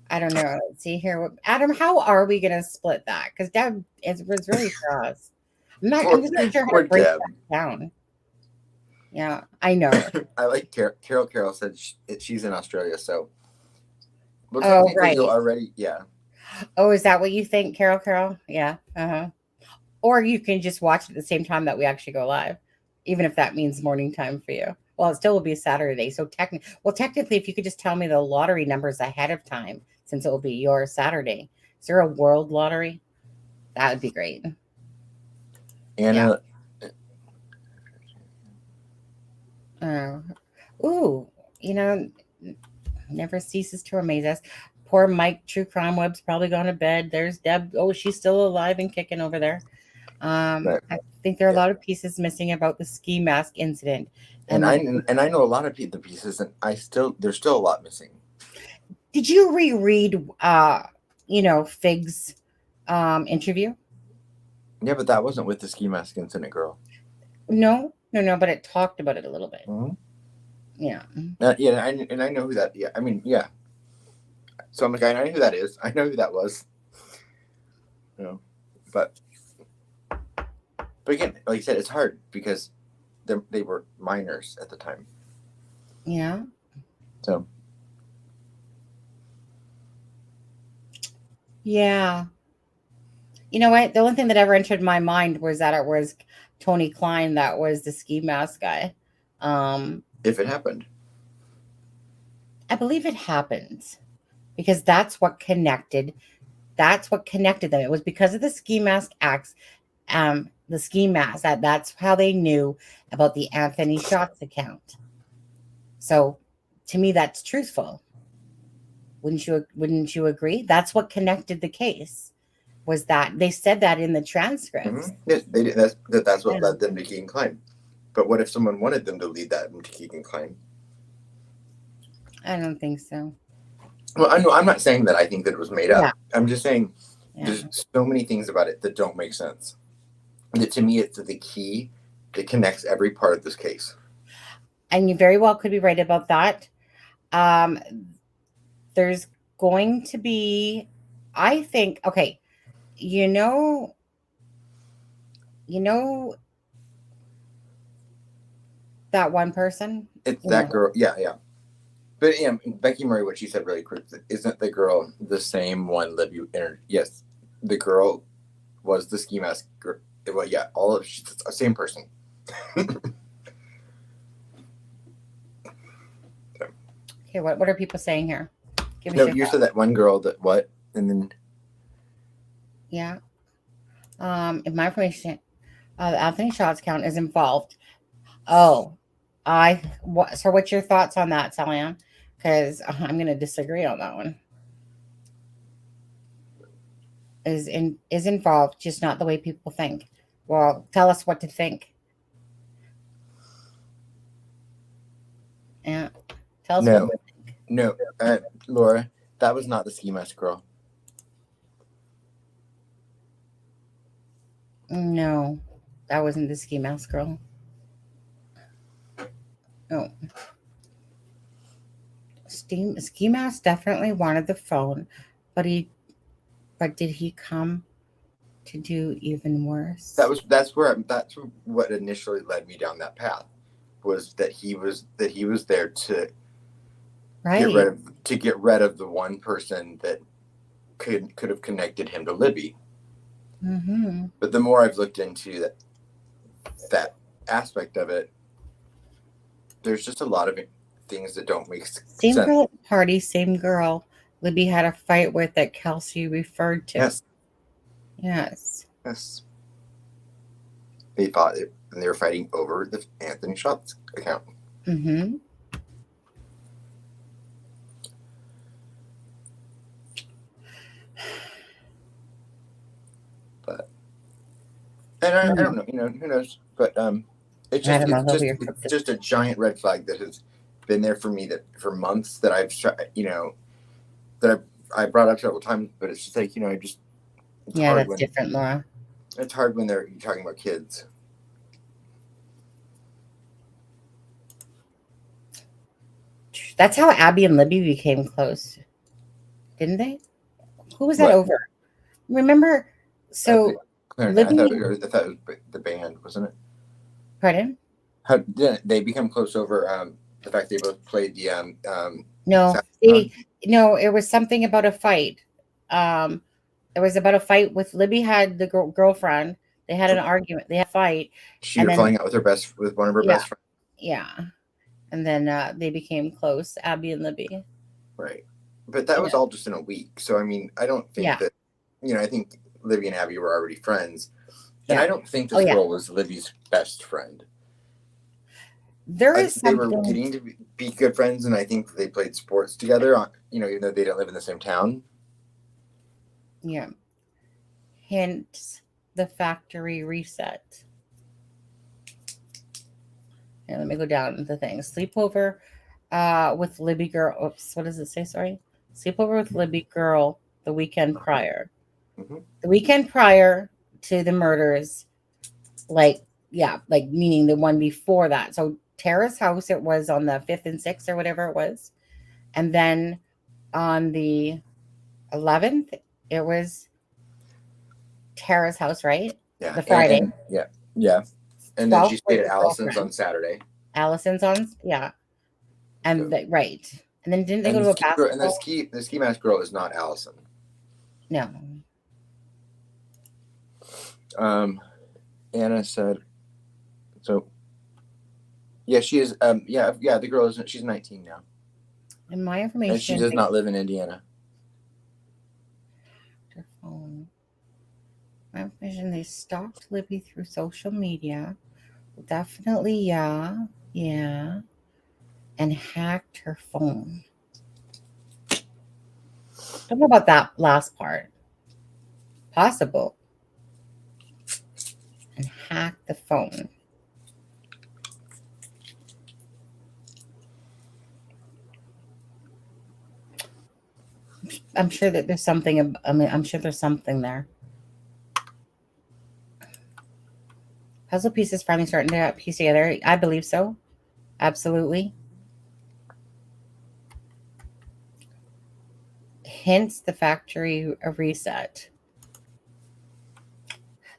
I don't know. Let's see here. Adam, how are we going to split that? Because Deb was really for us. I'm just not sure how to break Deb. that down. Yeah, I know. I like Carol. Carol said she's in Australia, so. Well, Oh, right. Already, yeah. Oh, is that what you think, Carol? Yeah. Uh-huh. Or you can just watch it at the same time that we actually go live, even if that means morning time for you. Well, it still will be a Saturday. So technically, if you could just tell me the lottery numbers ahead of time, since it will be your Saturday. Is there a world lottery? That would be great. Anna. Yeah. Ooh, never ceases to amaze us. Poor Mike, True Crime Web's probably gone to bed. There's Deb. Oh, she's still alive and kicking over there. I think there are a lot of pieces missing about the ski mask incident. And I know a lot of the pieces, and there's still a lot missing. Did you reread Fig's interview? Yeah, but that wasn't with the ski mask incident, girl. No, but it talked about it a little bit. Mm-hmm. Yeah. I know who that. Yeah, I mean, yeah. So I'm like, I know who that is. I know who that was. But again, like I said, it's hard because they were minors at the time. Yeah. So. Yeah. You know what? The only thing that ever entered my mind was that it was Tony Klein that was the ski mask guy. If it happened. I believe it happened because that's what connected them. It was because of the ski mask acts, the ski mask, that's how they knew about the Anthony Shots account. So to me, that's truthful. Wouldn't you agree? That's what connected the case. Was that they said that in the transcripts? Mm-hmm. Yes, they did. That's what led them to Keegan Klein. But what if someone wanted them to lead that into Keegan Klein? I don't think so. Well, I'm not saying that I think that it was made up. Yeah. I'm just saying Yeah. there's so many things about it that don't make sense. That to me, it's the key that connects every part of this case. And you very well could be right about that. There's going to be, I think, okay, you know that one person? It's You that know, girl. Yeah, yeah. But yeah, Becky Murray, what she said really quick, isn't the girl the same one Libby entered? Yes, the girl was the ski mask girl. Well, yeah, all of she's the same person. okay, what are people saying here? Give us No, your you thoughts. said that one girl that what? And then Yeah. In my information, Anthony Shot's account is involved. Oh, so what's your thoughts on that, Salian? Because I'm going to disagree on that one. Is involved, just not the way people think. Well, tell us what to think. Yeah, tell us what. no, Laura, that was not the ski mask girl. No, that wasn't the ski mask girl. No. Ski mask definitely wanted the phone, but did he come to do even worse? That's what initially led me down that path, was that he was there to get rid of the one person that could have connected him to Libby. Mm-hmm. But the more I've looked into that aspect of it, there's just a lot of things that don't make sense. Same girl at the party, same girl Libby had a fight with that Kelsey referred to. Yes. They fought it, and they were fighting over the Anthony Shot's account. Mm-hmm. And I don't know, who knows? But it's just a giant red flag that has been there for me for months, that I've tried, that I brought up several times. But it's just like, that's different, Laura. It's hard when you're talking about kids. That's how Abby and Libby became close, didn't they? Who was that over? Remember? So Libby, I thought it was the band, wasn't it? Pardon? How did they become close over the fact they both played the No, it was something about a fight. It was about a fight with Libby had the girlfriend. They had an argument. They had a fight. She was falling out with one of her best friends. Yeah. And then they became close, Abby and Libby. Right. But that was all just in a week. So, I mean, I don't think that, I think Libby and Abby were already friends. And I don't think this girl was Libby's best friend. They were getting to be good friends, and I think they played sports together, even though they don't live in the same town. Yeah. Hence the factory reset. And let me go down the things. Sleepover with Libby girl. Oops, what does it say? Sorry. Sleepover with Libby girl the weekend prior. Mm-hmm. The weekend prior to the murders, meaning the one before that. So Tara's house, it was on the 5th and 6th or whatever it was. And then on the 11th, it was Tara's house, right? Yeah. The Friday. Yeah. And then she stayed at Allison's on Saturday. And right. And then didn't they go to a basketball? And the ski mask girl is not Allison. No. Anna said, so yeah, she is. The girl isn't. She's 19 now. In my information, and she does not live in Indiana. Her phone. My information. They stalked Libby through social media. Definitely, yeah, and hacked her phone. Don't know about that last part. Possible. And hacked the phone. I'm sure that there's something. I mean, I'm sure there's something there. Puzzle pieces finally starting to piece together. I believe so. Absolutely. Hence the factory reset.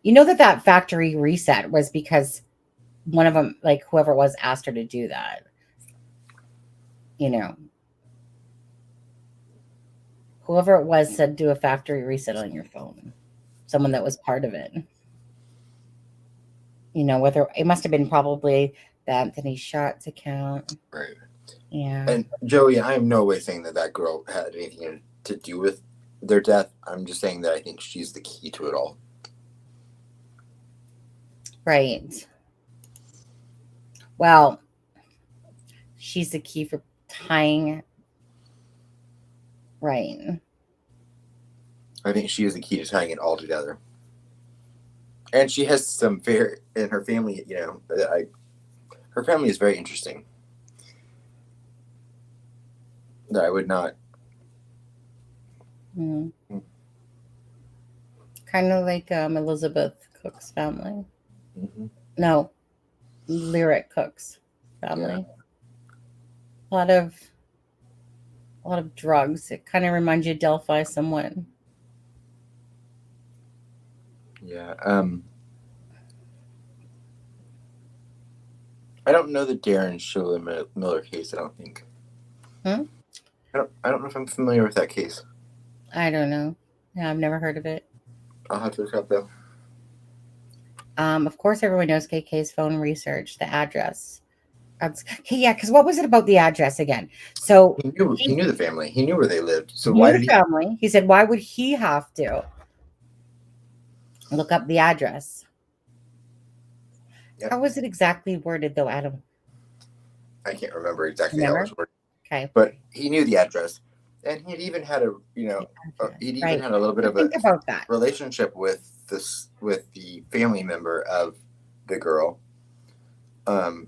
You know that factory reset was because one of them, like whoever it was, asked her to do that. You know, whoever it was said do a factory reset on your phone. Someone that was part of it. You know, whether it must have been probably the Anthony Shots account. Right. Yeah. And Joey, I am no way saying that girl had anything to do with their death. I'm just saying that I think she's the key to it all. Right. Well, she's the key for tying. Right. I think she is the key to tying it all together. And she has some very, in her family, you know, her family is very interesting. That I would not. Mm. Kind of like Elizabeth Cook's family. Mm-hmm. No, Lyric Cook's family. Yeah. A lot of drugs. It kind of reminds you of Delphi somewhat. Yeah. I don't know the Darren Schuler Miller case. I don't think. I don't know if I'm familiar with that case. I don't know. Yeah, I've never heard of it. I'll have to look up though. Of course, everyone knows KK's phone research, the address. Okay, yeah, because what was it about the address again? So he knew the family. He knew where they lived. So he why knew did the family? He said, why would he have to look up the address? Yep. How was it exactly worded, though, Adam? I can't remember exactly how it was worded. Okay, but he knew the address, and he'd even had a he'd even had a little bit of a about that relationship with the family member of the girl. So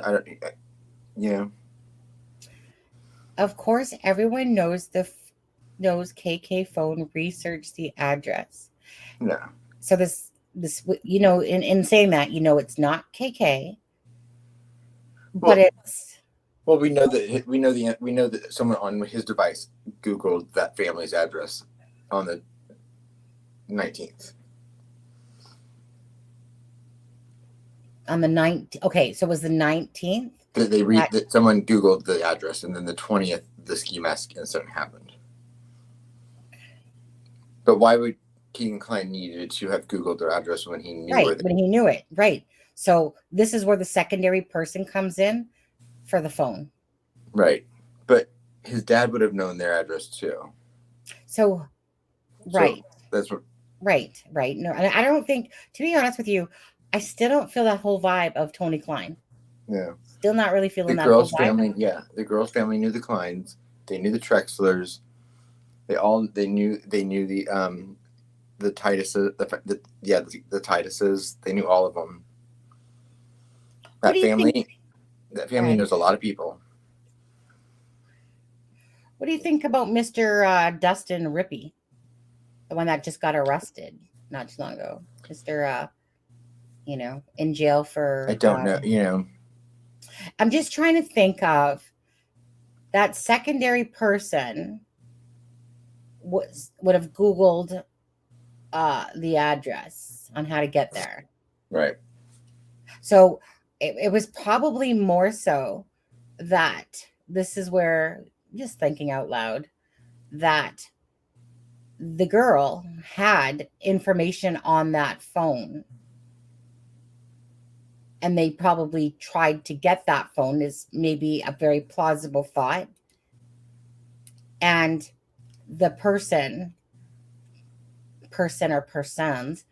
I don't, Of course, everyone knows KK phone researched the address. No. So this in saying that, it's not KK, but it's. Well, we know that someone on his device Googled that family's address on the 19th. On the 19th. Okay, so it was the 19th? That someone Googled the address, and then the 20th, the ski mask incident happened. But why would Keegan Klein needed to have Googled their address when he knew when he knew it? Right. So this is where the secondary person comes in for the phone. Right. But his dad would have known their address too. So right. So that's what. Right. No, and I don't think, to be honest with you, I still don't feel that whole vibe of Tony Klein. Yeah. Still not really feeling the that girl's whole vibe. family. Yeah, the girl's family knew the Kleins. They knew the Trexlers. They knew the Tituses. The Tituses. They knew all of them. That family knows a lot of people. What do you think about Mr. Dustin Rippey, the one that just got arrested not too long ago? Mr. In jail for. I don't know. I'm just trying to think of that secondary person would have Googled the address on how to get there. Right. So it was probably more so that this is where, just thinking out loud, that the girl had information on that phone. And they probably tried to get that phone, is maybe a very plausible thought. And the person or persons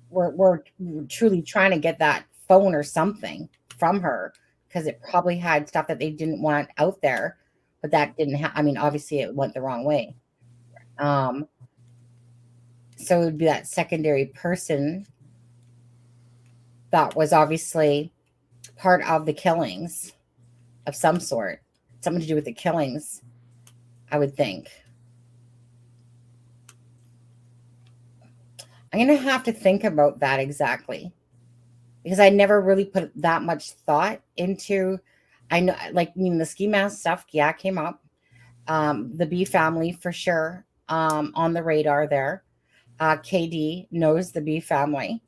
were truly trying to get that phone or something from her, because it probably had stuff that they didn't want out there, but that didn't obviously it went the wrong way. So it would be that secondary person that was obviously part of the killings of some sort. something to do with the killings, I would think. I'm going to have to think about that exactly, because I never really put that much thought into, I know, like, the ski mask stuff, yeah, came up. The B family for sure, on the radar there. KD knows the B family.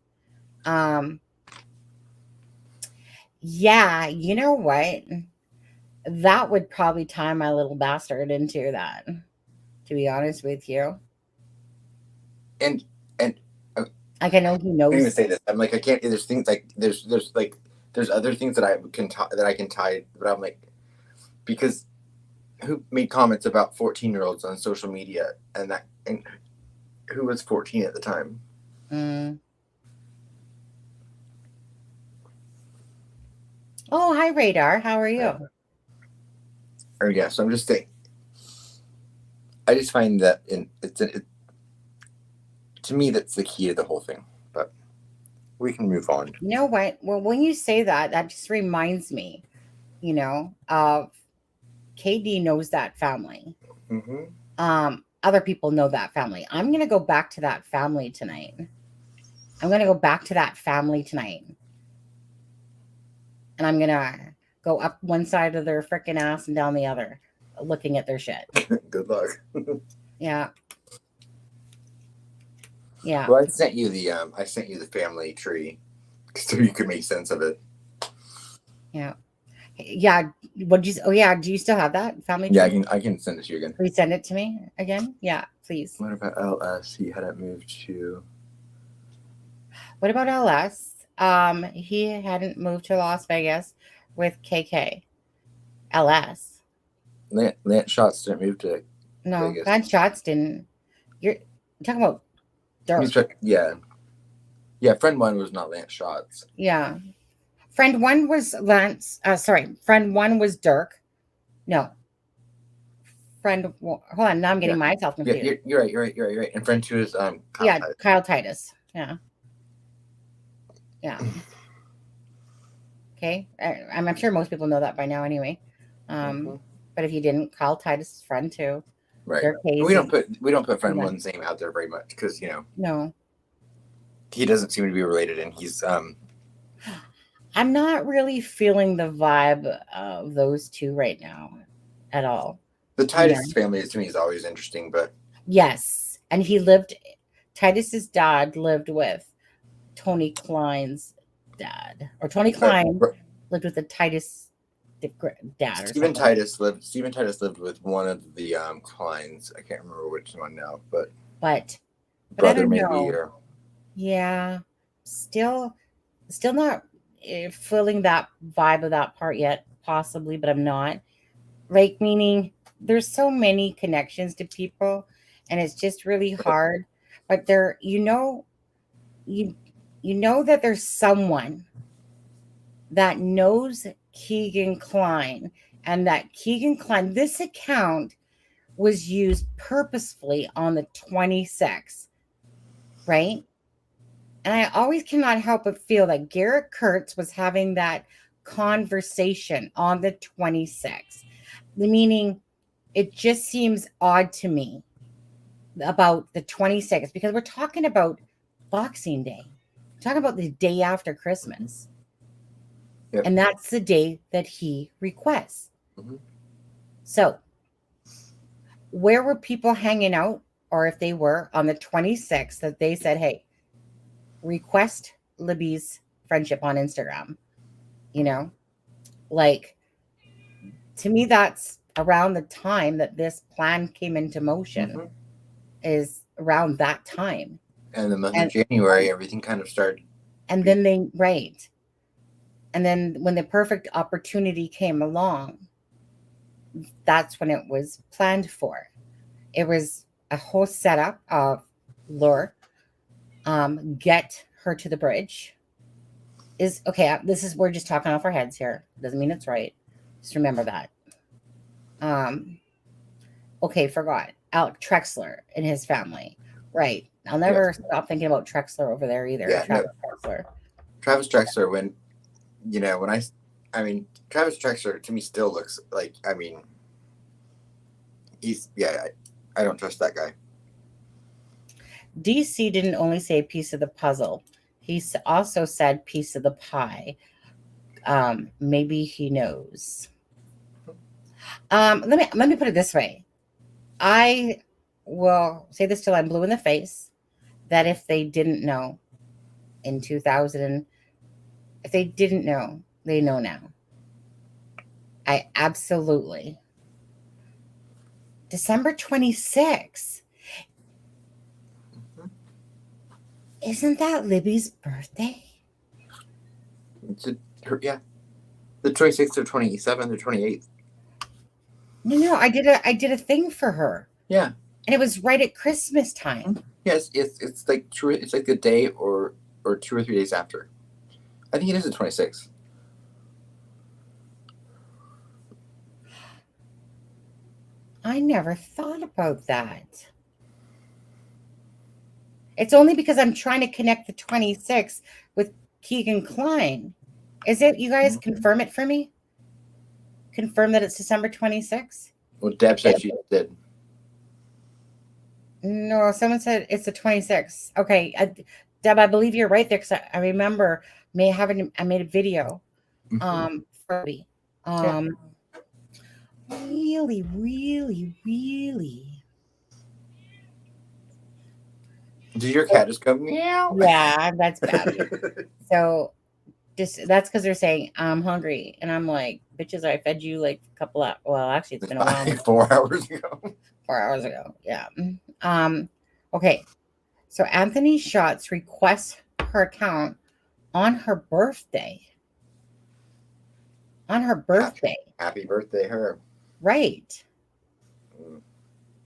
Yeah, you know what? That would probably tie my little bastard into that, to be honest with you. And Like, I know he knows. I can't even say this. I'm like, I can't. There's things like there's other things that I can tie, but I'm like, because who made comments about 14-year-olds on social media, and who was 14 at the time? Oh, hi, Radar. How are you? Or yeah, so I'm just saying. I just find that to me, that's the key to the whole thing. But we can move on. You know what? Well, when you say that, that just reminds me, of KD knows that family. Mm-hmm. Other people know that family. I'm going to go back to that family tonight. And I'm going to go up one side of their freaking ass and down the other, looking at their shit. Good luck. Yeah. Yeah. Well, I sent you the family tree so you could make sense of it. Yeah. Yeah. What you? Oh yeah. Do you still have that family tree? Yeah, I can send it to you again. Please send it to me again. Yeah, please. What about LS? He hadn't moved to. What about LS? He hadn't moved to Las Vegas with KK. LS. Lance Shots didn't move to Vegas. Lance Shots didn't. You're talking about Dirk. Yeah. Friend one was not Lance Shots. Yeah. Friend one was Lance. Friend one was Dirk. No. Hold on. Now I'm getting myself confused. Yeah, you're right. And friend two is Kyle Titus. Kyle Titus. Yeah. Yeah. Okay. I'm sure most people know that by now anyway. But if you didn't, Kyle Titus is friend two. Right. We don't put friend one's name out there very much because No. He doesn't seem to be related, and he's I'm not really feeling the vibe of those two right now at all. The Titus family to me is always interesting, but yes, and Titus's dad lived with Tony Klein's dad, or Tony Klein lived with the Titus dad. Stephen Titus lived with one of the Kleins. I can't remember which one now, but brother maybe or yeah, still not feeling that vibe of that part yet, possibly, but I'm not. Like, meaning there's so many connections to people, and it's just really hard. But there, you know that there's someone that knows Keegan Klein, and that Keegan Klein, this account was used purposefully on the 26th, right? And I always cannot help but feel that Garrett Kurtz was having that conversation on the 26th. Meaning, it just seems odd to me about the 26th, because we're talking about Boxing Day. We're talking about the day after Christmas. Yep. And that's the day that he requests. Mm-hmm. So, where were people hanging out, or if they were on the 26th, that they said, hey, request Libby's friendship on Instagram? Like, to me, that's around the time that this plan came into motion, is around that time. And the month of January, everything kind of started. And then And then when the perfect opportunity came along, that's when it was planned for. It was a whole setup of lure, get her to the bridge. We're just talking off our heads here. Doesn't mean it's right. Just remember that. Forgot. Alec Trexler and his family. Right. I'll never stop thinking about Trexler over there either. Yeah, Travis Trexler. Travis Trexler, when I mean, Travis Trexler to me still looks like, I mean, I don't trust that guy. DC didn't only say piece of the puzzle. He also said piece of the pie. Maybe he knows. Let me put it this way. I will say this till I'm blue in the face, that if they didn't know in 2000, if they didn't know, they know now. I absolutely. December 26th. Isn't that Libby's birthday? The 26th or 27th or 28th. No, I did a thing for her. Yeah. And it was right at Christmas time. Yes, it's like true. It's like the day or 2 or 3 days after. I think it is the 26th. I never thought about that. It's only because I'm trying to connect the 26th with Keegan Klein. Is it? You guys confirm it for me? Confirm that it's December 26th? Well, Deb said she did. No, someone said it's the 26th. Okay, Deb, I believe you're right there because I remember I made a video for me. Really, really, really. Did your cat just go meow? Yeah, that's bad. So that's because they're saying I'm hungry, and I'm like, bitches, I fed you like a couple of, well, actually it's been a while. 4 hours ago. 4 hours ago. Yeah. Okay. So Anthony Schatz requests her account on her birthday. On her birthday. Happy birthday, her. Right.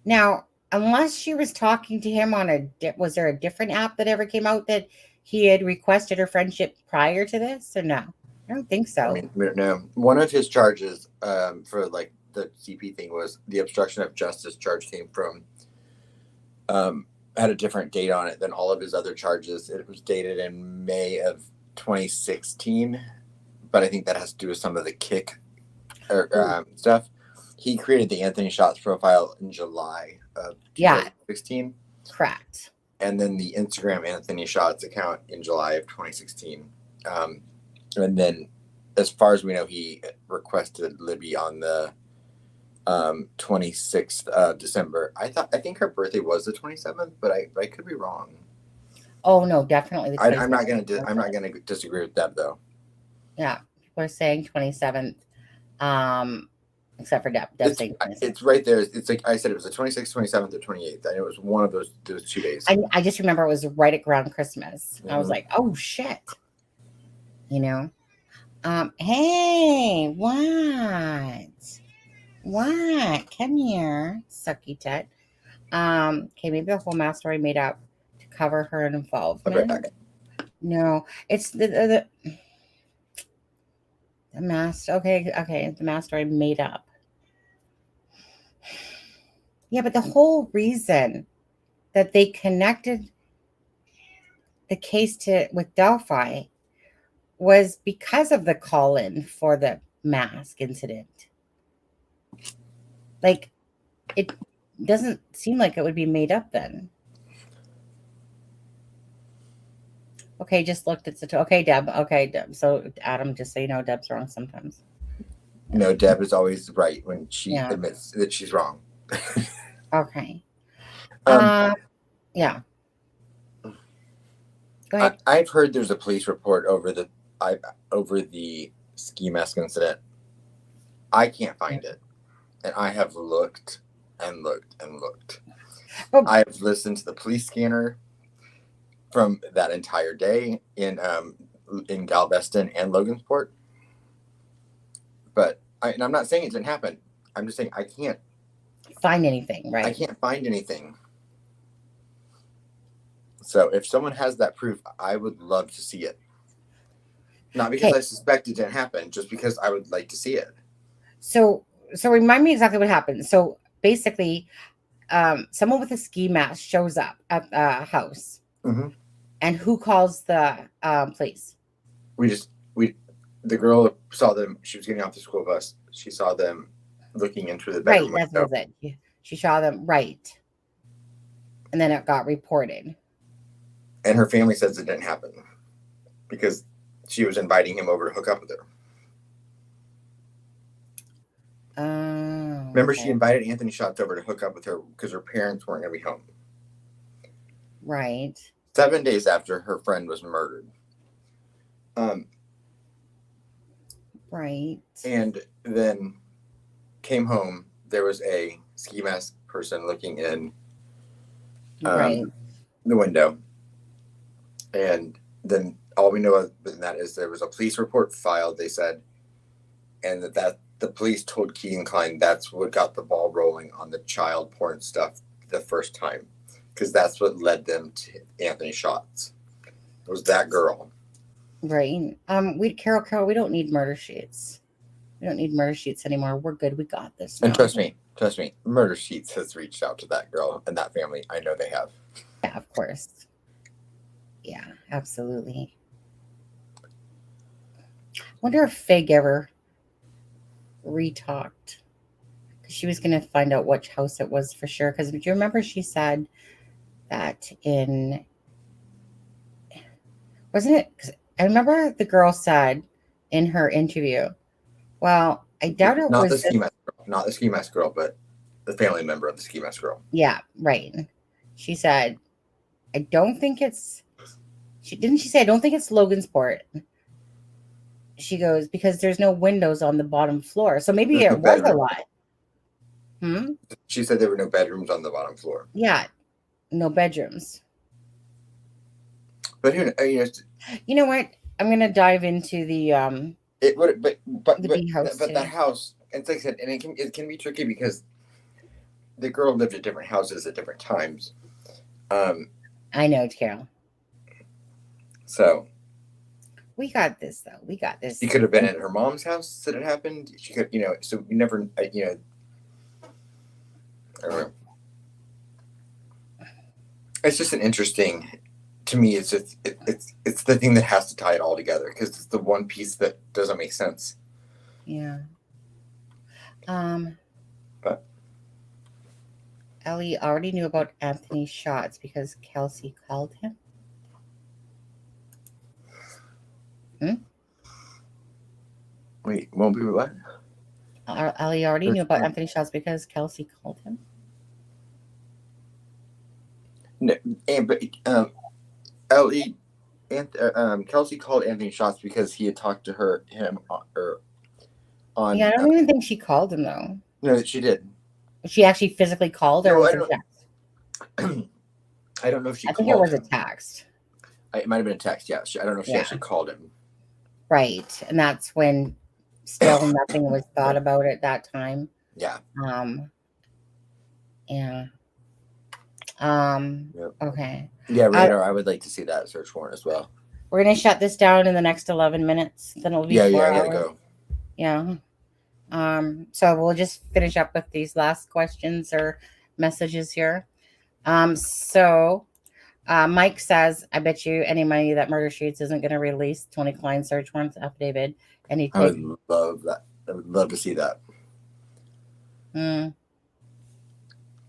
Now, unless she was talking to him on was there a different app that ever came out that he had requested her friendship prior to this, or no? I don't think so. I mean, we don't know. One of his charges for like the CP thing was the obstruction of justice charge came from had a different date on it than all of his other charges. It was dated in May of 2016, but I think that has to do with some of the kick stuff. He created the Anthony Schatz profile in July of 2016. Correct. And then the Instagram Anthony Schatz account in July of 2016. And then, as far as we know, he requested Libby on the 26th of December. I think her birthday was the 27th, but I could be wrong. Oh no, definitely. I'm not gonna disagree with Deb though. Yeah, people are saying 27th. Except for Deb. It's right there. It's like I said, it was the 26th, 27th, or 28th. I know it was one of those 2 days. I just remember it was right around Christmas. I was like, oh shit. You know? Hey, what? Come here, sucky tit. Okay, maybe the whole mask story made up to cover her involvement. I'll be right back. No, it's the mask. Okay, the mask story made up. Yeah, but the whole reason that they connected the case with Delphi was because of the call-in for the mask incident. Like, it doesn't seem like it would be made up then. Okay, just looked at the okay, Deb. Okay, Deb. So Adam, just so you know, Deb's wrong sometimes. No, Deb is always right when she admits that she's wrong. Okay. Yeah. Go ahead. I've heard there's a police report over the ski mask incident. I can't find it, and I have looked and looked and looked. Oh. I've listened to the police scanner from that entire day in Galveston and Logansport, but I'm not saying it didn't happen. I'm just saying I can't find anything, right? I can't find anything. So if someone has that proof, I would love to see it. Not because I suspect it didn't happen, just because I would like to see it. So remind me exactly what happened. So basically, someone with a ski mask shows up at the house. Mm-hmm. And who calls the police? the girl saw them. She was getting off the school bus. She saw them looking into the Right, bedroom that window. was it. She saw them, right. And then it got reported. And her family says it didn't happen because she was inviting him over to hook up with her. Remember, Okay. she invited Anthony Schatz over to hook up with her because her parents weren't going to be home. Right. 7 days after her friend was murdered. Right. And then came home. There was a ski mask person looking in Right. the window. And then all we know of that is there was a police report filed, they said, and that the police told Keegan Klein that's what got the ball rolling on the child porn stuff the first time, because that's what led them to Anthony Schatz. It was that girl. Right. Carol, we don't need murder sheets. We don't need murder sheets anymore. We're good. We got this now. And trust me, Murder Sheets has reached out to that girl and that family. I know they have. Yeah, of course. Yeah, absolutely. Wonder if Fig ever re-talked. Because she was going to find out which house it was for sure. Because do you remember she said that wasn't it? Because I remember the girl said in her interview, well, I doubt it Not was the ski mask girl, not the ski mask girl, but the family member of the ski mask girl. Yeah, right. She said, I don't think it's didn't she say I don't think it's Logansport. She goes, because there's no windows on the bottom floor. So maybe There's it no was a bedroom. lot. She said there were no bedrooms on the bottom floor. Yeah, no bedrooms. But who? You know what? I'm gonna dive into the it would, but the bee house but too. that house, and like I said, and it can be tricky because the girl lived at different houses at different times. I know, Carol. So we got this though. We got this. she could have been at her mom's house that it happened. She could, so you never, I don't know. It's just an interesting. To me, it's just it's the thing that has to tie it all together because it's the one piece that doesn't make sense. Yeah. But Ellie already knew about Anthony Schatz because Kelsey called him. Wait, won't be what? Ellie already knew about Anthony Schatz because Kelsey called him. No, but Ellie, Kelsey called Anthony Schatz because he had talked to him on. Yeah, I don't even think she called him though. No, she did. She actually physically called, or No, was I it a text? I don't know if she. I think called it was him. a text. It might have been a text. Yeah, I don't know if she actually called him. Right, and that's when still nothing was thought about at that time. Yeah. Yeah. Yep. Okay. Yeah, radar. I would like to see that search warrant as well. We're gonna shut this down in the next 11 minutes. Then it'll be 4 I gotta hours. go. Yeah. So we'll just finish up with these last questions or messages here. So Mike says, I bet you any money that Murder Sheets isn't going to release Tony Klein search warrant affidavit. And he I would love that. I would love to see that.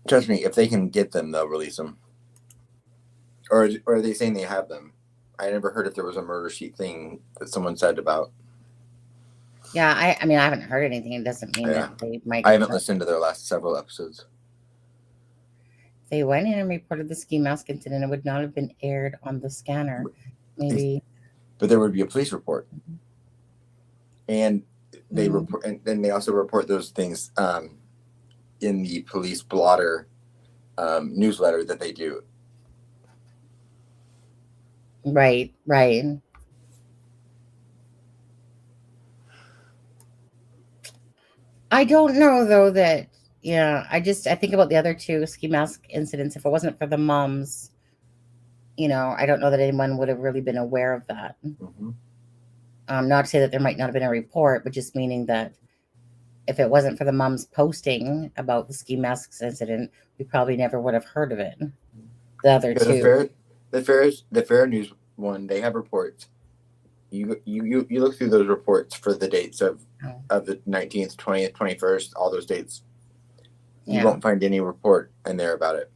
Trust me, if they can get them, they'll release them. Or are they saying they have them? I never heard if there was a murder sheet thing that someone said about. Yeah, I mean, I haven't heard anything. It doesn't mean that they might. I haven't listened to their last several episodes. They went in and reported the ski mask incident. It would not have been aired on the scanner. Maybe. But there would be a police report. And they report, and then they also report those things in the police blotter newsletter that they do. Right. I don't know though that, I think about the other two ski mask incidents. If it wasn't for the moms, I don't know that anyone would have really been aware of that. Not to say that there might not have been a report, but just meaning that if it wasn't for the moms posting about the ski masks incident, we probably never would have heard of it. The other two. The fair news one, they have reports. you look through those reports for the dates of the 19th, 20th, 21st, all those dates. You won't find any report in there about it.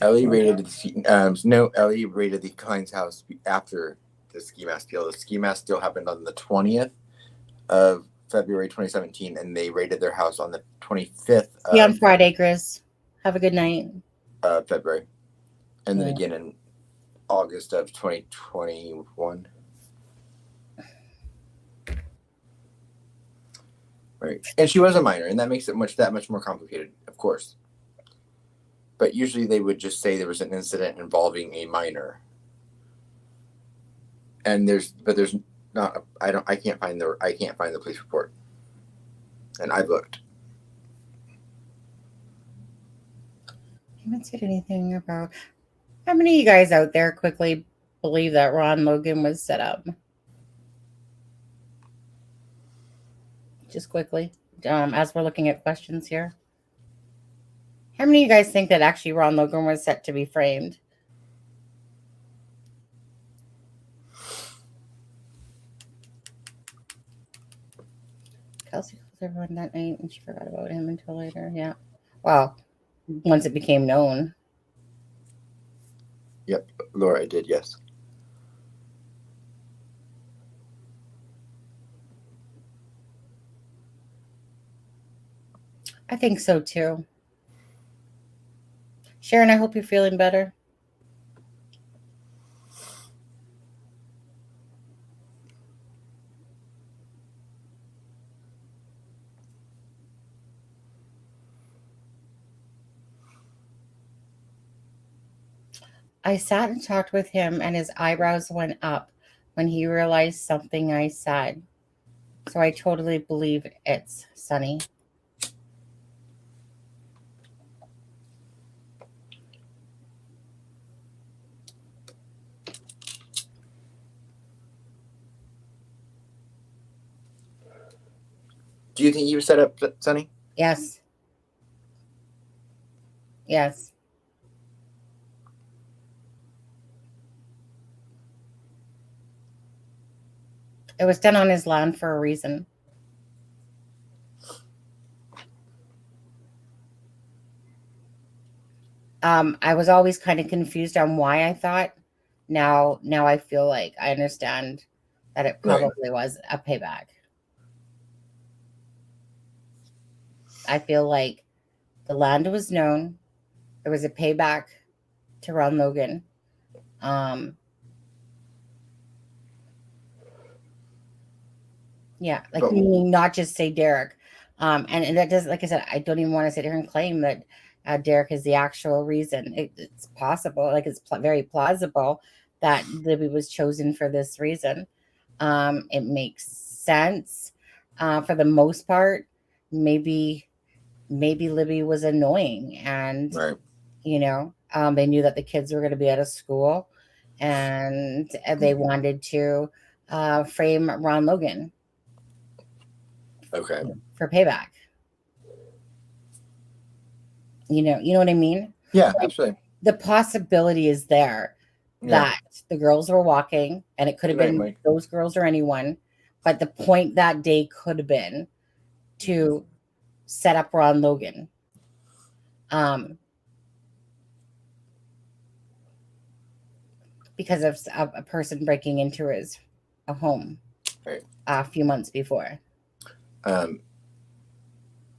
Ellie raided the Klein's house after the ski mask deal. The ski mask deal happened on the 20th of February 2017, and they raided their house on the 25th. See you on Friday, Grizz. Have a good night. February, and then again in August of 2021. Right, and she was a minor, and that makes it that much more complicated, of course. But usually they would just say there was an incident involving a minor. And there's not. I can't find the police report. And I've looked. I haven't said anything about. How many of you guys out there quickly believe that Ron Logan was set up? Just quickly, as we're looking at questions here. How many of you guys think that actually Ron Logan was set to be framed? Kelsey called everyone that night and she forgot about him until later. Yeah. Well, once it became known. Yep, Laura did, yes. I think so too. Sharon, I hope you're feeling better. I sat and talked with him, and his eyebrows went up when he realized something I said. So I totally believe it's Sunny. Do you think he was set up, Sonny? Yes. Yes. It was done on his land for a reason. I was always kind of confused on why I thought. Now I feel like I understand that it probably was a payback. I feel like the land was known. It was a payback to Ron Logan. Yeah, like meaning not just say Derek. And that does, like I said, I don't even want to sit here and claim that Derek is the actual reason. It's possible, like it's very plausible that Libby was chosen for this reason. It makes sense for the most part. Maybe Libby was annoying, and you know, they knew that the kids were going to be out of school, and they wanted to frame Ron Logan. Okay. For payback. You know what I mean? Yeah, absolutely. The possibility is there that the girls were walking, and it could have been those girls or anyone, but the point that day could have been to set up Ron Logan. Because of a person breaking into a home a few months before.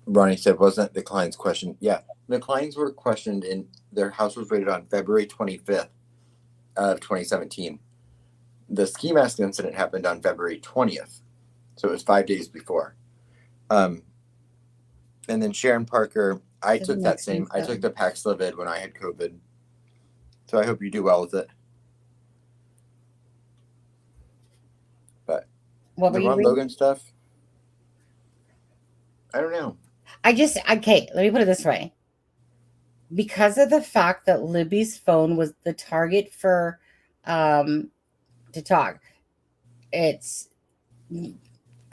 Ronnie said, wasn't the Kleins questioned? Yeah, the Kleins were questioned, and their house was raided on February 25th of 2017. The ski mask incident happened on February 20th, so it was 5 days before. And then Sharon Parker, I took the Paxlovid when I had COVID, so I hope you do well with it. But what the Ron Logan stuff, I don't know. Okay, let me put it this way. Because of the fact that Libby's phone was the target for to talk, it's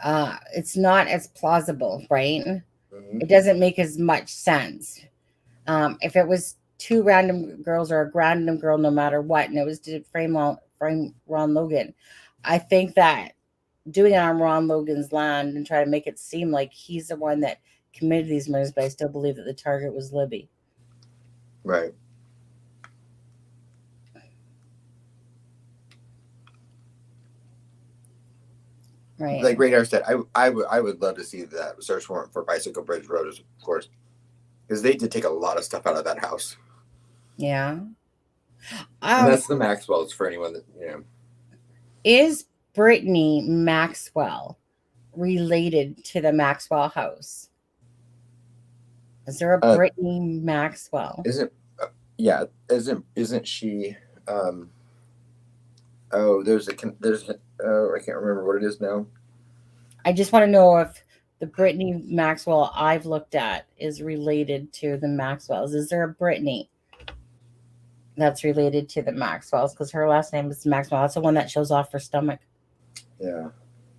not as plausible, right? Mm-hmm. It doesn't make as much sense. If it was two random girls or a random girl no matter what, and it was to frame Ron Logan. I think that doing it on Ron Logan's land and try to make it seem like he's the one that committed these murders, but I still believe that the target was Libby. Right. Right. Like Radar said, I would love to see that search warrant for Bicycle Bridge Road, of course, because they did take a lot of stuff out of that house. Yeah. And that's the Maxwells for anyone that, you know. Is Brittany Maxwell related to the Maxwell house? Is there a Brittany Maxwell? Isn't she? There's I can't remember what it is now. I just want to know if the Brittany Maxwell I've looked at is related to the Maxwells. Is there a Brittany that's related to the Maxwells? Because her last name is Maxwell. That's the one that shows off her stomach. Yeah.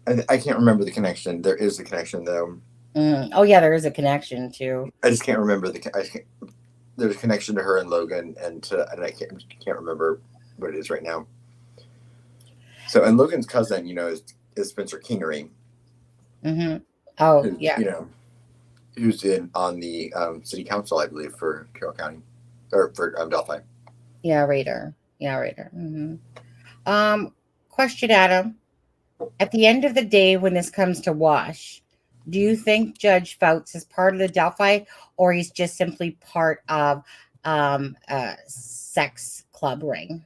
I can't remember the connection. There is a connection, though. Oh, yeah, there is a connection, too. I just can't remember there's a connection to her and Logan, and I can't remember what it is right now. So, and Logan's cousin, you know, is Spencer Kingery. Mm-hmm. Oh, yeah. You know, who's on the city council, I believe, for Carroll County, or for Delphi. Yeah, Radar. Mm-hmm. Question, Adam. At the end of the day, when this comes to wash, do you think Judge Fouts is part of the Delphi, or he's just simply part of a sex club ring?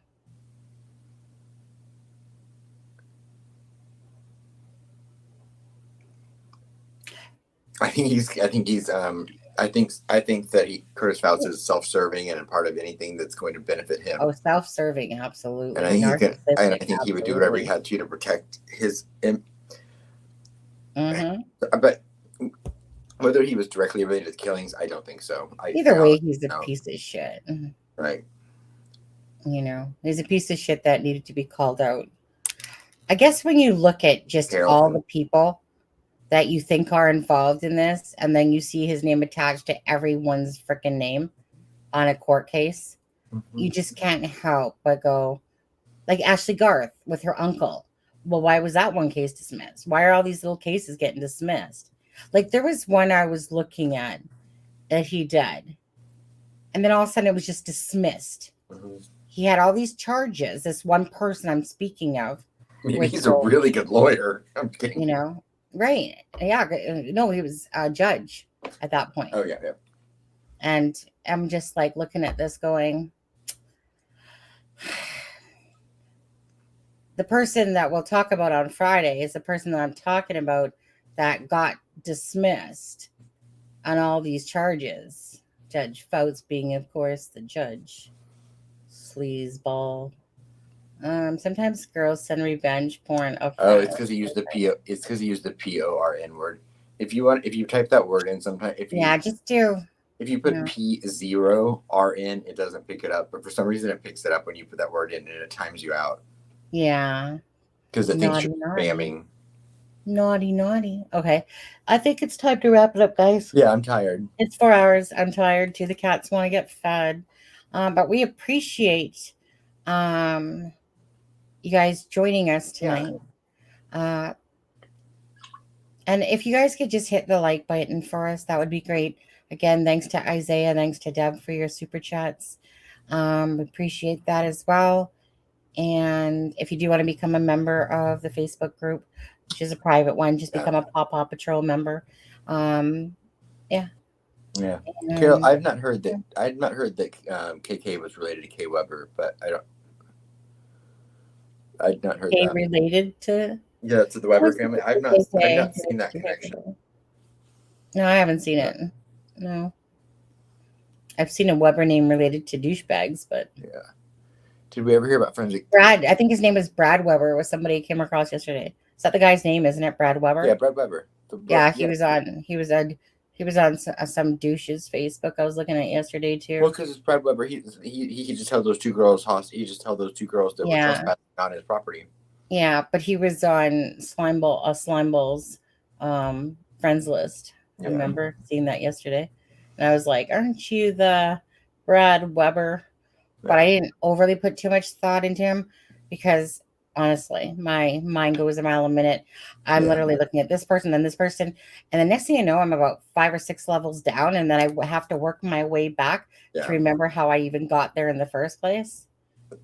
I think that Curtis Fouts is self-serving and a part of anything that's going to benefit him. Oh, self-serving, absolutely. And I think he would do whatever he had to protect his. Mm-hmm. But whether he was directly related to the killings, I don't think so. Either way, he's a piece of shit. Right. You know, he's a piece of shit that needed to be called out. I guess when you look at just all the people that you think are involved in this, and then you see his name attached to everyone's freaking name on a court case, you just can't help but go, like Ashley Garth with her uncle. Well, why was that one case dismissed? Why are all these little cases getting dismissed? Like, there was one I was looking at that he did, and then all of a sudden it was just dismissed. He had all these charges. This one person I'm speaking of. Maybe he's a really good lawyer. I'm kidding. You know, right. Yeah. No, he was a judge at that point. Oh, yeah. And I'm just like looking at this going, the person that we'll talk about on Friday is the person that I'm talking about that got dismissed on all these charges. Judge Fouts being, of course, the judge. Sleazeball. Sometimes girls send revenge porn. Oh, it's because he used the P. It's because he used the PORN word. If you type that word in, sometimes just do. If you put P0RN, it doesn't pick it up. But for some reason, it picks it up when you put that word in, and it times you out. Yeah. Because it thinks you're spamming. Naughty. Okay. I think it's time to wrap it up, guys. Yeah, I'm tired. It's 4 hours. I'm tired too. The cats want to get fed. But we appreciate you guys joining us tonight. Yeah. And if you guys could just hit the like button for us, that would be great. Again, thanks to Isaiah. Thanks to Deb for your super chats. We appreciate that as well. And if you do want to become a member of the Facebook group, which is a private one, just become a Paw Patrol member. Yeah. Carol, I've not heard that KK was related to Kay Weber, but I'd not heard that. Related to? Yeah, to the Weber family. I've not seen that connection. No, I haven't seen it. No. I've seen a Weber name related to douchebags, but yeah. Did we ever hear about forensic? Brad, I think his name is Brad Weber. Was somebody I came across yesterday? Is that the guy's name? Isn't it Brad Weber? Yeah, Brad Weber. He was on some douche's Facebook. I was looking at yesterday too. Well, because it's Brad Weber. He just held those two girls hostage. He just held those two girls that were trespassing on his property. Yeah, but he was on Slimeball's friends list. I remember seeing that yesterday, and I was like, "Aren't you the Brad Weber, but I didn't overly put too much thought into him because honestly, my mind goes a mile a minute. I'm literally looking at this person, then this person, and the next thing you know, I'm about 5 or 6 levels down, and then I have to work my way back to remember how I even got there in the first place.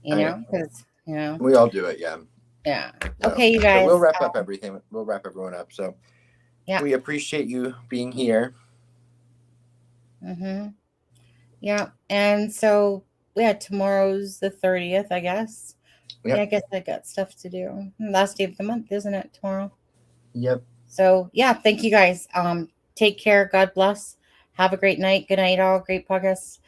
You know, because we all do it. Yeah. Yeah. So, okay, you guys. So we'll wrap up everything. We'll wrap everyone up. So yeah, we appreciate you being here. Mm-hmm. Yeah, and so tomorrow's the 30th, I guess. Yep. Yeah, I guess I got stuff to do. Last day of the month, isn't it? Tomorrow. Yep. So yeah, thank you guys. Take care. God bless. Have a great night. Good night, all. Great podcast,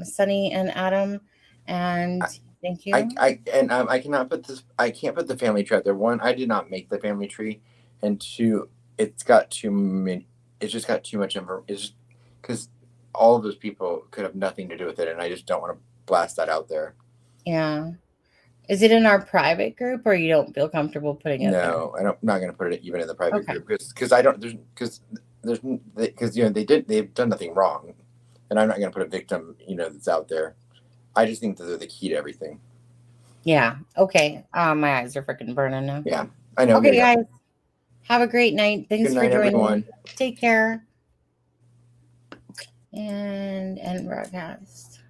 Sunny and Adam, and thank you. I cannot put this. I can't put the family tree out there. One, I did not make the family tree, and two, it's got too many. It's just got too much information. It's just because all of those people could have nothing to do with it, and I just don't want to blast that out there. Yeah. Is it in our private group, or you don't feel comfortable putting it? No, I'm not going to put it even in the private group because I don't. Because they've done nothing wrong, and I'm not going to put a victim that's out there. I just think that they're the key to everything. Yeah. Okay. My eyes are freaking burning now. Yeah, I know. Okay, guys. Have a great night. Thanks for joining. Everyone. Take care. And broadcast.